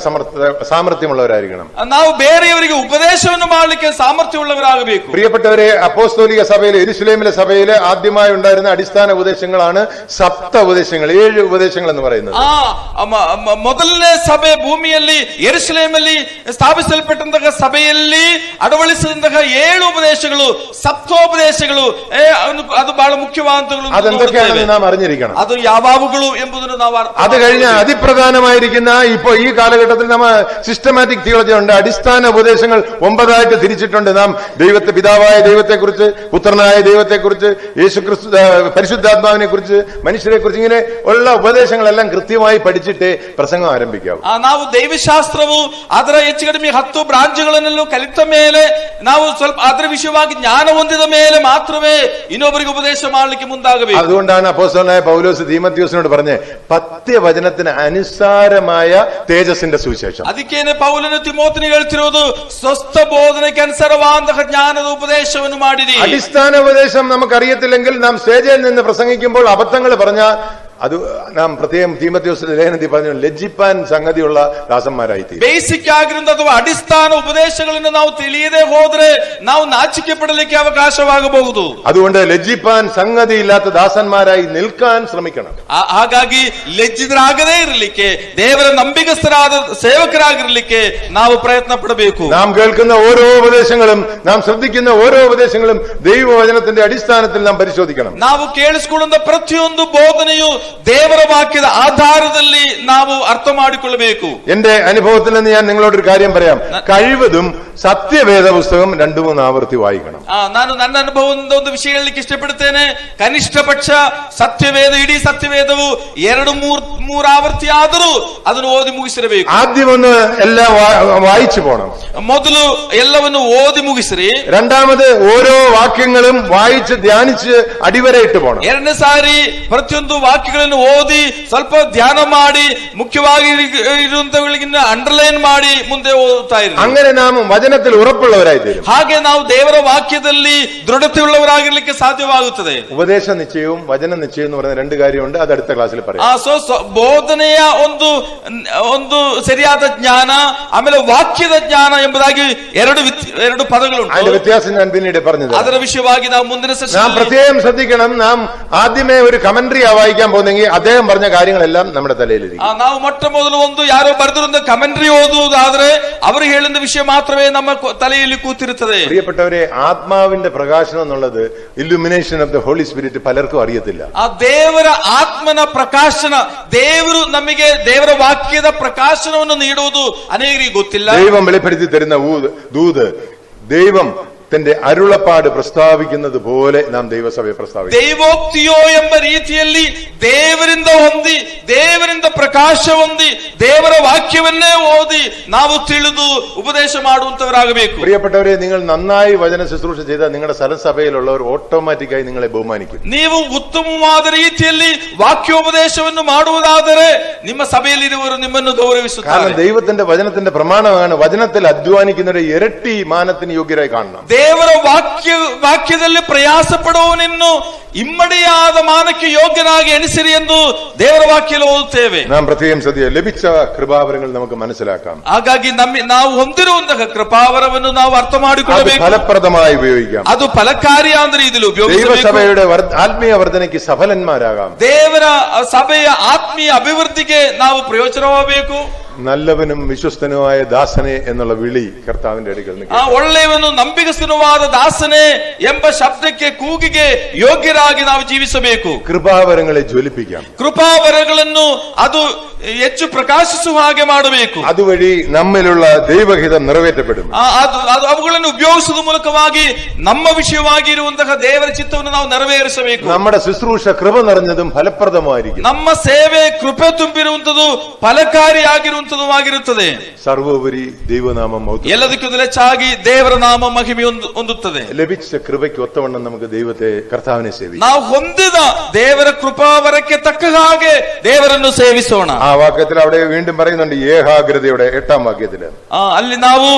സാമರ್ಥ്യമുള്ളവരായിരിക്കണം. ನಾವು ಬೇರೆಯವರಿಗೆ ഉപദേശವನ್ನು ಮಾಡಲಿಕ್ಕೆ ಸಾಮರ್ಥ್ಯವುಳ್ಳವರಾಗಬೇಕು. പ്രിയപ്പെട്ടവരെ, അപ്പോസ്തോലിക സഭയിലെ യെരുശലേമിലെ സഭയിലെ ആദ്യമായി ഉണ്ടായിരുന്ന അടിസ്ഥാന ഉപദേശങ്ങളാണ് സപ്ത ഉപദേശങ്ങൾ, 7 ഉപദേശങ്ങൾ എന്ന് പറയുന്നത്. ಮೊದಲನೇ ಸಭೆ ಭೂಮಿಯಲ್ಲಿ ಯೆರೂಸಲೇಮಲ್ಲಿ ಸ್ಥಾಪಿಸಲ್ಪಟ್ಟಂತಹ ಸಭೆಯಲ್ಲಿ ಅಳವಡಿಸಿದಂತಹ 7 ಉಪದೇಶಗಳು, ಸಪ್ತೋಪದೇಶಗಳು, ಅದು ಬಹಳ ಮುಖ್ಯವಾದಂತಗಳು. അതെന്തൊക്കെയാണെന്ന് നാം അറിഞ്ഞിരിക്കണം. ಅದು ಯಾವಾವುಗಳು ಎಂಬುದನ್ನು ನಾವು അത് കഴിഞ്ഞ അതിപ്രധാനമായിരിക്കുന്ന ഇപ്പോ ഈ കാലഘട്ടത്തിൽ നമ്മ സിസ്റ്റമാറ്റിക് തിയോളജി ഉണ്ട്. അടിസ്ഥാന ഉപദേശങ്ങൾ 9 ആയിട്ട് തിരിച്ചിട്ടുണ്ട്. നാം ദൈവത്തെ, പിതാവായ ദൈവത്തെക്കുറിച്ച്, പുത്രനായ ദൈവത്തെക്കുറിച്ച്, യേശുക്രിസ്തു പരിശുദ്ധാത്മാവിനെ കുറിച്ച്, മനുഷ്യരെ കുറിച്ച്, ഇങ്ങനെ ഉള്ള ഉപദേശങ്ങളെല്ലാം കൃത്യമായി പഠിച്ചിട്ടേ പ്രസംഗം ആരംഭിക്കാവൂ. ನಾವು ದೈವಶಾಸ್ತ್ರವು ಅದರ ಹೆಚ್ಚು ಕಡಿಮೆ 10 ಬ್ರಾಂಚ್ಗಳನ್ನೆಲ್ಲೂ ಕಲಿತ ಮೇಲೆ ನಾವು ಸ್ವಲ್ಪ ಅದರ ವಿಷಯವಾಗಿ ಜ್ಞಾನ ಹೊಂದಿದ ಮೇಲೆ ಮಾತ್ರವೇ ಇನ್ನೊಬ್ಬರಿಗೆ ಉಪದೇಶ ಮಾಡಲಿಕ್ಕೆ ಮುಂದಾಗಬೇಕು. അതുകൊണ്ടാണ് അപ്പോസ്തലനായ പൗലോസ് തീമോഥെയോസിനോട് പറഞ്ഞത് പഥ്യവചനത്തിന് അനുസാരമായ തേജസ്സിന്റെ സുവിശേഷം. ಅದಕ್ಕೇನೆ ಪೌಲನು ತಿಮೋಥನಿಗೆ ಹೇಳ್ತಿರೋದು ಸ್ವಸ್ಥ ಬೋಧನೆಗೆ ಅನುಸಾರವಾದಂತಹ ಜ್ಞಾನದ ಉಪದೇಶವನ್ನು ಮಾಡಿರಿ. അടിസ്ഥാന ഉപദേശം നമുക്കറിയത്തില്ലെങ്കിൽ നാം സ്റ്റേജിൽ നിന്ന് പ്രസംഗിക്കുമ്പോൾ അബദ്ധങ്ങൾ പറഞ്ഞാൽ അത് നാം പ്രത്യേകം തീമോഥെയോസിന്റെ ലേഖനത്തിൽ പറഞ്ഞു ലജ്ജിപ്പാൻ സംഗതിയുള്ള ദാസന്മാരായി തീരും. ಬೇಸಿಕ್ ಆಗಿರುವಂತಹ ಅಥವಾ ಅಡಿಸ್ಥಾನ ಉಪದೇಶಗಳನ್ನು ನಾವು ತಿಳಿಯದೆ ಹೋದ್ರೆ ನಾವು ನಾಚಿಕೆ ಪಡಲಿಕ್ಕೆ ಅವಕಾಶವಾಗಬಹುದು. അതുകൊണ്ട് ലജ്ജിപ്പാൻ സംഗതി ഇല്ലാത്ത ദാസന്മാരായി നിൽക്കാൻ ശ്രമിക്കണം. ಹಾಗಾಗಿ ಲಜ್ಜಿತರಾಗದೇ ಇರಲಿಕ್ಕೆ ದೇವರ ನಂಬಿಗಸ್ತರಾದ ಸೇವಕರಾಗಿರಲಿಕ್ಕೆ ನಾವು ಪ್ರಯತ್ನ ಪಡಬೇಕು. നാം കേൾക്കുന്ന ഓരോ ഉപദേശങ്ങളും നാം ശ്രദ്ധിക്കുന്ന ഓരോ ഉപദേശങ്ങളും ദൈവവചനത്തിന്റെ അടിസ്ഥാനത്തിൽ നാം പരിശോധിക്കണം. ನಾವು ಕೇಳಿಸಿಕೊಳ್ಳುವ ಪ್ರತಿಯೊಂದು ಬೋಧನೆಯು ದೇವರ ವಾಕ್ಯದ ಆಧಾರದಲ್ಲಿ ನಾವು ಅರ್ಥ ಮಾಡಿಕೊಳ್ಳಬೇಕು. എന്റെ അനുഭവത്തിൽ നിന്ന് ഞാൻ നിങ്ങളോടൊരു കാര്യം പറയാം. കഴിവതും സത്യവേദ പുസ്തകം 2-3 ആവർത്തി വായിക്കണം. ನಾನು ನನ್ನ ಅನುಭವದಿಂದ ಒಂದು ವಿಷಯ ಹೇಳಲಿಕ್ಕೆ ಇಷ್ಟಪಡುತ್ತೇನೆ. ಕನಿಷ್ಠ ಪಕ್ಷ ಸತ್ಯವೇದ ಇಡೀ ಸತ್ಯವೇದವು 2-3 ಆವರ್ತಿ ಆದರೂ ಅದನ್ನು ಓದಿ ಮುಗಿಸಿರಬೇಕು. ആദ്യം ഒന്ന് എല്ലാം വായിച്ചു പോണം. ಮೊದಲು ಎಲ್ಲವನ್ನು ಓದಿ ಮುಗಿಸಿರಿ. രണ്ടാമത് ഓരോ വാക്യങ്ങളും വായിച്ച് ധ്യാനിച്ച് അടിവരയിട്ട് പോണം. ಎರಡನೇ ಸಾರಿ ಪ್ರತಿಯೊಂದು ವಾಕ್ಯಗಳನ್ನು ಓದಿ ಸ್ವಲ್ಪ ಧ್ಯಾನ ಮಾಡಿ ಮುಖ್ಯವಾಗಿ ಇರುವಂತವುಗಳಿಗಿನ್ನ ಅಂಡರ್ಲೈನ್ ಮಾಡಿ ಮುಂದೆ ಓದುತ್ತಾ ಇರಿ. അങ്ങനെ നാം വചനത്തിൽ ഉറപ്പുള്ളവരായി തീരും. ಹಾಗೆ ನಾವು ದೇವರ ವಾಕ್ಯದಲ್ಲಿ ದೃಢತೆಯುಳ್ಳವರಾಗಿರ್ಲಿಕ್ಕೆ ಸಾಧ್ಯವಾಗುತ್ತದೆ. ഉപദേശ നിശ്ചയവും വചന നിശ്ചയം എന്ന് പറയുന്ന രണ്ട് കാര്യമുണ്ട്. അത് അടുത്ത ക്ലാസ്സിൽ പറയാം. ಬೋಧನೆಯ ಒಂದು ಸರಿಯಾದ ಜ್ಞಾನ ಆಮೇಲೆ ವಾಕ್ಯದ ಜ್ಞಾನ ಎಂಬುದಾಗಿ ಎರಡು ಪದಗಳುಂಟು. അതിന്റെ വ്യത്യാസം ഞാൻ പിന്നീട് പറഞ്ഞത്. ಅದರ ವಿಷಯವಾಗಿ ನಾವು ಮುಂದಿನ നാം പ്രത്യേകം ശ്രദ്ധിക്കണം. നാം ആദ്യമേ ഒരു കമന്ററി വായിക്കാൻ പോകുന്നെങ്കിൽ അദ്ദേഹം പറഞ്ഞ കാര്യങ്ങളെല്ലാം നമ്മുടെ തലയിലിരിക്കും. ನಾವು ಮೊಟ್ಟ ಮೊದಲು ಒಂದು ಯಾರೋ ಬರೆದಿರುವ ಕಮೆಂಟ್ರಿ ಓದುವುದಾದ್ರೆ ಅವರು ಹೇಳಿದ ವಿಷಯ ಮಾತ್ರವೇ ನಮ್ಮ ತಲೆಯಲ್ಲಿ ಕೂತಿರುತ್ತದೆ. പ്രിയപ്പെട്ടവരെ, ആത്മാവിന്റെ പ്രകാശനം എന്നുള്ളത് illumination of the holy spirit പലർക്കും അറിയത്തില്ല. ಆ ದೇವರ ಆತ್ಮನ ಪ್ರಕಾಶನ, ದೇವರು ನಮಗೆ ದೇವರ ವಾಕ್ಯದ ಪ್ರಕಾಶನವನ್ನು ನೀಡುವುದು ಅನೇಕರಿಗೆ ಗೊತ್ತಿಲ್ಲ. ദൈവം വെളിപ്പെടുത്തി തരുന്ന ദൂത് ദൈവം തന്റെ അരുളപ്പാട് പ്രസ്താവിക്കുന്നത് പോലെ നാം ദൈവസഭയെ പ്രസ്താവിക്കും. ದೈವೋಕ್ತಿಯೋ ಎಂಬ ರೀತಿಯಲ್ಲಿ ದೇವರಿಂದ ಹೊಂದಿ ದೇವರಿಂದ ಪ್ರಕಾಶ ಹೊಂದಿ ದೇವರ ವಾಕ್ಯವನ್ನೇ ಓದಿ ನಾವು ತಿಳಿದು ಉಪದೇಶ ಮಾಡುವಂತವರಾಗಬೇಕು. പ്രിയപ്പെട്ടവരെ, നിങ്ങൾ നന്നായി വചന ശുശ്രൂഷ ചെയ്താൽ നിങ്ങളുടെ സ്ഥലസഭയിലുള്ളവർ ഓട്ടോമാറ്റിക്കായി നിങ്ങളെ ബഹുമാനിക്കും. ನೀವು ಉತ್ತಮವಾದ ರೀತಿಯಲ್ಲಿ ವಾಕ್ಯೋಪದೇಶವನ್ನು ಮಾಡುವುದಾದರೆ ನಿಮ್ಮ ಸಭೆಯಲ್ಲಿರುವವರು ನಿಮ್ಮನ್ನು ಗೌರವಿಸುತ್ತಾರೆ. കാരണം ദൈവത്തിന്റെ വചനത്തിന്റെ പ്രമാണമാണ് വചനത്തിൽ അധ്വാനിക്കുന്നവരെ ഇരട്ടി മാനത്തിന് യോഗ്യരായി കാണണം. ದೇವರ ವಾಕ್ಯದಲ್ಲಿ ಪ್ರಯಾಸ ಪಡುವವನನ್ನು ಇಮ್ಮಡಿಯಾದ ಮಾನಕ್ಕೆ ಯೋಗ್ಯನಾಗಿ ಎಣಿಸಿರಿ ಎಂದು ದೇವರ ವಾಕ್ಯದಲ್ಲಿ ಓದುತ್ತೇವೆ. നാം പ്രത്യേകം ശ്രദ്ധിക്കുക. ലഭിച്ച കൃപാവരങ്ങൾ നമുക്ക് മനസ്സിലാക്കാം. ಹಾಗಾಗಿ ನಾವು ಹೊಂದಿರುವಂತಹ ಕೃಪಾವರವನ್ನು ನಾವು ಅರ್ಥ ಮಾಡಿಕೊಳ್ಳಬೇಕು. ഫലപ്രദമായി ഉപയോഗിക്കാം. ಅದು ಫಲಕಾರಿಯಾದ ರೀತಿಯಲ್ಲಿ ಉಪಯೋಗಿಸಬೇಕು. ദൈവസഭയുടെ ആത്മീയ വർധനയ്ക്ക് സഫലന്മാരാകാം. ದೇವರ ಸಭೆಯ ಆತ್ಮೀಯ ಅಭಿವೃದ್ಧಿಗೆ ನಾವು ಪ್ರಯೋಜನವಾಗಬೇಕು. നല്ലവനും വിശ്വസ്തനുമായ ദാസനെ എന്നുള്ള വിളി കർത്താവിന്റെ അടുക്കൽ ಒಳ್ಳೆಯವನು ನಂಬಿಗಸ್ತನುವಾದ ದಾಸನೇ ಎಂಬ ಶಬ್ದಕ್ಕೆ ಕೂಗಿಗೆ ಯೋಗ್ಯರಾಗಿ ನಾವು ಜೀವಿಸಬೇಕು. കൃപാവരങ്ങളെ ജ്വലിപ്പിക്കാം. ಕೃಪಾವರಗಳನ್ನು ಅದು ಹೆಚ್ಚು ಪ್ರಕಾಶಿಸುವ ಹಾಗೆ ಮಾಡಬೇಕು. അതുവഴി നമ്മിലുള്ള ദൈവഹിതം നിറവേറ്റപ്പെടും. ಅವುಗಳನ್ನು ಉಪಯೋಗಿಸುವ ಮೂಲಕವಾಗಿ ನಮ್ಮ ವಿಷಯವಾಗಿ ಇರುವಂತಹ ದೇವರ ಚಿತ್ತವನ್ನು ನಾವು ನೆರವೇರಿಸಬೇಕು. നമ്മുടെ ശുശ്രൂഷ ಕೃപ നിറഞ്ഞതും ഫലപ്രദമായിരിക്കും. ನಮ್ಮ ಸೇವೆ ಕೃಪೆ ತುಂಬಿರುವಂತದ್ದು ಫಲಕಾರಿಯಾಗಿರುವಂತದ್ದು സർവോപരി ദൈവനാമം ಎಲ್ಲದಕ್ಕಿಂತ ಹೆಚ್ಚಾಗಿ ದೇವರ ನಾಮ ಮಹಿಮೆ ಹೊಂದುತ್ತದೆ. ലഭിച്ച കൃപയ്ക്ക് ഒത്തവണ്ണം നമുക്ക് ദൈവത്തെ കർത്താവിനെ സേവിക്കാം. ನಾವು ಹೊಂದಿದ ದೇವರ ಕೃಪಾವರಕ್ಕೆ ತಕ್ಕ ಹಾಗೆ ದೇವರನ್ನು ಸೇವಿಸೋಣ. ആ വാക്യത്തിൽ അവിടെ വീണ്ടും പറയുന്നുണ്ട് ഏകാഗ്രതയുടെ 8ാം വാക്യത്തില്. ಅಲ್ಲಿ ನಾವು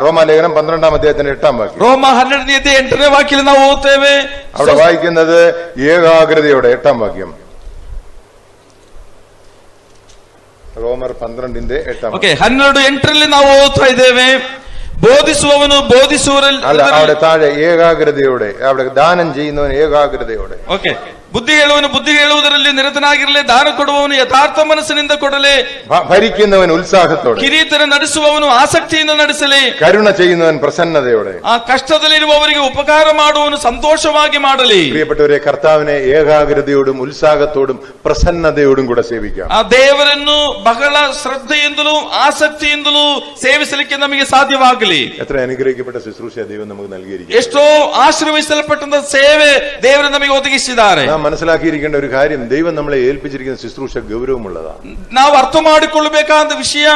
റോമാലേഖനം 12ാം അധ്യായത്തിന്റെ 8ാം വാക്യം. ರೋಮ 12ನೇ ಅಧ್ಯಾಯ 8ನೇ ವಾಕ್ಯದಲ್ಲಿ ನಾವು ಓದುತ್ತೇವೆ. അവിടെ വായിക്കുന്നത് ഏകാഗ്രതയുടെ 8ാം വാക്യം. ರೋಮರ್ 12ന്റെ 8ാം. 12:8 ನಾವು ಓದುತ್ತಾ ಇದ್ದೇವೆ. ಬೋಧಿಸುವವನು ಬೋಧಿಸುವರಲ್ಲಿ അല്ല, അവിടെ താഴെ ഏകാഗ്രതയോടെ, അവിടെ ദാനം ചെയ്യുന്നവൻ ഏകാഗ്രതയോടെ. ಬುದ್ಧಿ ಹೇಳುವನು ಬುದ್ಧಿ ಹೇಳುವುದರಲ್ಲಿ ನಿರತನಾಗಿರಲಿ, ದಾನ ಕೊಡುವವನು ಯಥಾರ್ಥ ಮನಸ್ಸಿನಿಂದ ಕೊಡಲಿ, ഭരിക്കുന്നവൻ ഉത്സാഹത്തോടെ, ಕಿರೀಟನ ನಡೆಸುವವನು ಆಸಕ್ತಿಯಿಂದ ನಡೆಸಲಿ, കരുണ ചെയ്യുന്നവൻ പ്രസന്നതയോടെ, ಆ ಕಷ್ಟದಲ್ಲಿರುವವರಿಗೆ ಉಪಕಾರ ಮಾಡುವವನು ಸಂತೋಷವಾಗಿ ಮಾಡಲಿ. പ്രിയപ്പെട്ടവരെ, കർത്താവിനെ ഏകാഗ്രതയോടും ഉത്സാഹത്തോടും പ്രസന്നതയോടും കൂടെ സേവിക്കാം. ಆ ದೇವರನ್ನು ಬಹಳ ಶ್ರದ್ಧೆಯಿಂದಲೂ ಆಸಕ್ತಿಯಿಂದಲೂ ಸೇವಿಸಲಿಕ್ಕೆ ನಮಗೆ ಸಾಧ್ಯವಾಗಲಿ. എത്ര അനുഗ്രഹിക്കപ്പെട്ട ശുശ്രൂഷ ദൈവം നമുക്ക് നൽകിയിരിക്കുന്നു. ಎಷ್ಟೋ ಆಶೀರ್ವದಿಸಲ್ಪಟ್ಟಂತ ಸೇವೆ ದೇವರು ನಮಗೆ ಒದಗಿಸಿದ್ದಾರೆ. മനസ്സിലാക്കിയിരിക്കേണ്ട ഒരു കാര്യം, ദൈവം നമ്മളെ ഏൽപ്പിച്ചിരിക്കുന്ന ശുശ്രൂഷ ഗൗരവമുള്ളതാണ്. ನಾವು ಅರ್ಥ ಮಾಡಿಕೊಳ್ಳಬೇಕಾದ ವಿಷಯ,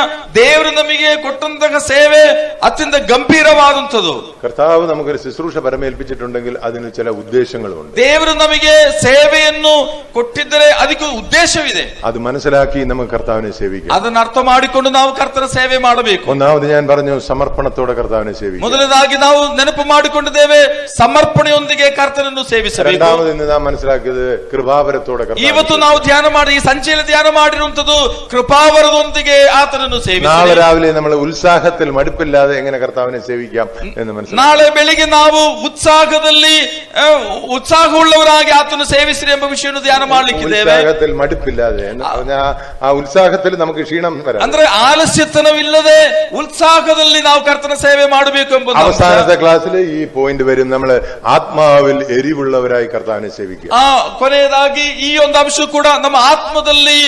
ದೇವರು ನಮಗೆ ಕೊಟ್ಟಂತಹ ಸೇವೆ ಅತ್ಯಂತ ಗಂಭೀರವಾದಂಥದ್ದು. കർത്താവ് നമുക്കൊരു ശുശ്രൂഷ പരമേൽപ്പിച്ചിട്ടുണ്ടെങ്കിൽ അതിന് ചില ഉദ്ദേശങ്ങളുണ്ട്. ದೇವರು ನಮಗೆ ಸೇವೆಯನ್ನು ಕೊಟ್ಟಿದ್ದರೆ ಅದಕ್ಕೆ ಉದ್ದೇಶವಿದೆ. അത് മനസ്സിലാക്കി നമുക്ക് കർത്താവിനെ സേവിക്കാം. ಅದನ್ನು ಅರ್ಥ ಮಾಡಿಕೊಂಡು ನಾವು ಕರ್ತನ ಸೇವೆ ಮಾಡಬೇಕು. ഒന്നാമത് ഞാൻ പറഞ്ഞു, സമർപ്പണത്തോടെ കർത്താവിനെ സേവിക്കാം. ಮೊದಲನೇದಾಗಿ ನಾವು ನೆನಪು ಮಾಡಿಕೊಂಡಿದ್ದೇವೆ, ಸಮರ್ಪಣೆಯೊಂದಿಗೆ ಕರ್ತನನ್ನು ಸೇವಿಸಬೇಕು. രണ്ടാമത് ഇന്ന് നാം മനസ്സിലാക്കിയത് കೃಪಾವರത്തോടെ. ಇವತ್ತು ನಾವು ಧ್ಯಾನ ಮಾಡಿ, ಈ ಸಂಚಯನ ಧ್ಯಾನ ಮಾಡಿರುವಂತದ್ದು ಕೃಪಾವರದೊಂದಿಗೆ ಆತನನ್ನು ಸೇವಿಸಿ. നാളെ രാവിലെ നമ്മൾ ഉത്സാഹത്തിൽ മടുപ്പില്ലാതെ എങ്ങനെ കർത്താവിനെ സേവിക്കാം എന്ന് മനസ്സിലാക്കാം. ನಾಳೆ ಬೆಳಿಗ್ಗೆ ನಾವು ಉತ್ಸಾಹದಲ್ಲಿ ಉತ್ಸಾಹವುಳ್ಳವರಾಗಿ ಆತನು ಸೇವಿಸಿರಿ ಎಂಬ ವಿಷಯವನ್ನು ಧ್ಯಾನ ಮಾಡಲಿಕ್ಕಿದ್ದೇವೆ. ഉത്സാഹത്തിൽ മടുപ്പില്ലാതെ എന്ന് പറഞ്ഞാൽ ആ ഉത്സാഹത്തിൽ നമുക്ക് ക്ഷീണം വരാം. ಅಂದ್ರೆ ಆಲಸ್ಯತನವಿಲ್ಲದೆ ಉತ್ಸಾಹದಲ್ಲಿ ನಾವು ಕರ್ತನ ಸೇವೆ ಮಾಡಬೇಕು ಎಂಬುದು. അവസാനത്തെ ക്ലാസ്സിൽ ഈ പോയിന്റ് വരും, നമ്മൾ ആത്മാവിൽ എരിവുള്ളവരായി കർത്താവിനെ സേവിക്കുക. ಕೊನೆಯದಾಗಿ ಈ ಒಂದು ಅಂಶವು ಕೂಡ ನಮ್ಮ ಆತ್ಮದಲ್ಲಿ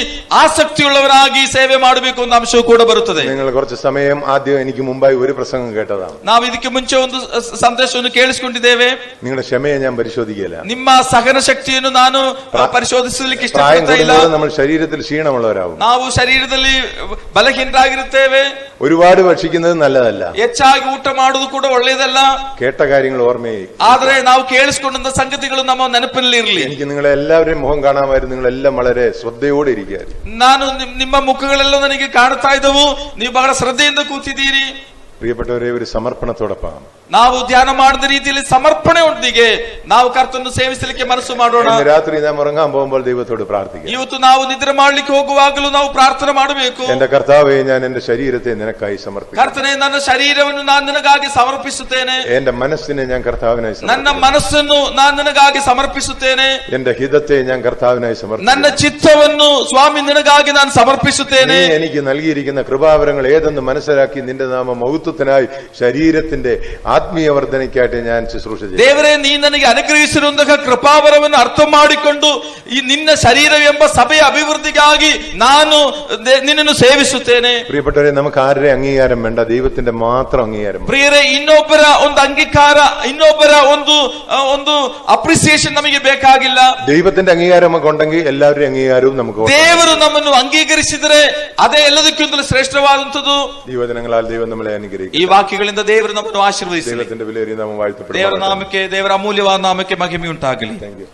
ಆಸಕ್ತಿಯುಳ್ಳವರಾಗಿ ಸೇವೆ ಮಾಡಬೇಕು ಒಂದು ಅಂಶವು ಕೂಡ ಬರುತ್ತದೆ. നിങ്ങൾ കുറച്ച് സമയം ആദ്യം എനിക്ക് മുമ്പായി ഒരു പ്രസംഗം കേട്ടതാണ്. ನಾವು ಇದಕ್ಕೆ ಮುಂಚೆ ಒಂದು ಸಂದೇಶವನ್ನು ಕೇಳಿಸಿಕೊಂಡಿದ್ದೇವೆ. നിങ്ങളുടെ ക്ഷമയെ ഞാൻ പരിശോധിക്കില്ല. ನಿಮ್ಮ ಸಹನ ಶಕ್ತಿಯನ್ನು ನಾನು ಪರಿಶೋಧಿಸಲಿಕ್ಕೆ ಇಷ್ಟಪಡ್ತಾ ಇಲ್ಲ. നമ്മൾ ശരീരത്തിൽ ക്ഷീണമുള്ളവരാകും. ನಾವು ಶರೀರದಲ್ಲಿ ಬಲಹೀನರಾಗಿರುತ್ತೇವೆ. ഒരുപാട് ഭക്ഷിക്കുന്നത് നല്ലതല്ല. ಹೆಚ್ಚಾಗಿ ಊಟ ಮಾಡುವುದು ಕೂಡ ಒಳ್ಳೆಯದಲ್ಲ. കേട്ട കാര്യങ്ങൾ ഓർമ്മയെ. ಆದ್ರೆ ನಾವು ಕೇಳಿಸಿಕೊಂಡಂತ ಸಂಗತಿಗಳು ನಮ್ಮ ನೆನಪಿನಲ್ಲಿ ಇರಲಿ. എനിക്ക് നിങ്ങളെ എല്ലാവരെയും മുഖം കാണാമായിരുന്നു. നിങ്ങളെല്ലാം വളരെ ശ്രദ്ധയോടെ ഇരിക്കുകയായിരുന്നു. ನಾನು ನಿಮ್ಮ ಮುಖಗಳೆಲ್ಲ ನನಗೆ ಕಾಣ್ತಾ ಇದ್ದವು. ನೀವು ಬಹಳ ಶ್ರದ್ಧೆಯಿಂದ ಕೂತಿದ್ದೀರಿ. പ്രിയപ്പെട്ടവരെ, ഒരു സമർപ്പണത്തോടൊപ്പം ನಾವು ಧ್ಯಾನ ಮಾಡಿದ ರೀತಿಯಲ್ಲಿ ಸಮರ್ಪಣೆಯೊಂದಿಗೆ ನಾವು ಕರ್ತನನ್ನು ಸೇವಿಸಲಿಕ್ಕೆ ಮನಸ್ಸು ಮಾಡೋಣ. രാത്രി നാം ഉറങ്ങാൻ പോകുമ്പോൾ ദൈവത്തോട് പ്രാർത്ഥിക്കാം. ಇವತ್ತು ನಾವು ನಿದ್ರೆ ಮಾಡ್ಲಿಕ್ಕೆ ಹೋಗುವಾಗಲೂ ನಾವು ಪ್ರಾರ್ಥನೆ ಮಾಡಬೇಕು. എന്റെ കർത്താവേ, ഞാൻ എന്റെ ശരീരത്തെ നിനക്കായി സമർപ്പിക്കുന്നു. ಕರ್ತನೇ, ನನ್ನ ಶರೀರವನ್ನು ನಾನು ನಿನಗಾಗಿ ಸಮರ್ಪಿಸುತ್ತೇನೆ. എന്റെ മനസ്സിനെ ഞാൻ കർത്താവിനായി ನನ್ನ ಮನಸ್ಸನ್ನು ನಾನು ನಿನಗಾಗಿ ಸಮರ್ಪಿಸುತ್ತೇನೆ. എന്റെ ഹിതത്തെ ഞാൻ കർത്താവിനായി സമർപ്പിക്കുന്നു. ನನ್ನ ಚಿತ್ತವನ್ನು ಸ್ವಾಮಿ ನಿನಗಾಗಿ ನಾನು ಸಮರ್ಪಿಸುತ್ತೇನೆ. നീ എനിക്ക് നൽകിയിരിക്കുന്ന കൃപാവരങ്ങൾ ഏതെന്ന് മനസ്സിലാക്കി നിന്റെ നാമ മഹത്വത്തിനായി ശരീരത്തിന്റെ ആത്മീയ വർധനയ്ക്കായിട്ട് ഞാൻ ശുശ്രൂഷ ചെയ്യും. ದೇವರೇ, ನೀ ನನಗೆ ಅನುಗ್ರಹಿಸಿರುವಂತಹ ಕೃಪಾವರವನ್ನು ಅರ್ಥ ಮಾಡಿಕೊಂಡು ಈ ನಿನ್ನ ಶರೀರವೆಂಬ ಸಭೆಯ ಅಭಿವೃದ್ಧಿಗಾಗಿ ನಾನು ನಿನ್ನನ್ನು ಸೇವಿಸುತ್ತೇನೆ. പ്രിയപ്പെട്ടവരെ, നമുക്ക് ആരുടെ അംഗീകാരം വേണ്ട, ദൈവത്തിന്റെ മാത്രം അംഗീകാരം. ಪ್ರಿಯರೇ, ಇನ್ನೊಬ್ಬರ ಒಂದು ಅಂಗೀಕಾರ, ಇನ್ನೊಬ್ಬರ ಒಂದು ಅಪ್ರಿಸಿಯೇಷನ್ ನಮಗೆ ಬೇಕಾಗಿಲ್ಲ. ദൈവത്തിന്റെ അംഗീകാരം നമുക്ക് ഉണ്ടെങ്കിൽ എല്ലാവരുടെയും അംഗീകാരവും നമുക്ക്. ದೇವರು ನಮ್ಮನ್ನು ಅಂಗೀಕರಿಸಿದರೆ ಅದೇ ಎಲ್ಲದಕ್ಕಿಂತಲೂ ಶ್ರೇಷ್ಠವಾದಂಥದ್ದು. ഈ വചനങ്ങളാൽ ദൈവം നമ്മളെ അനുഗ്രഹിക്കും. ಈ ವಾಕ್ಯಗಳಿಂದ ದೇವರು ನಮ್ಮನ್ನು ಆಶೀರ್ವದಿಸಲಿ. ദൈവത്തിന്റെ വിലയേറിയ നാമം വാഴ്ത്തപ്പെടും. ದೇವರ ನಾಮಕ್ಕೆ, ದೇವರ ಅಮೂಲ್ಯವಾದ ನಾಮಕ್ಕೆ ಮಹಿಮೆಯುಂಟಾಗಲಿ. Thank you.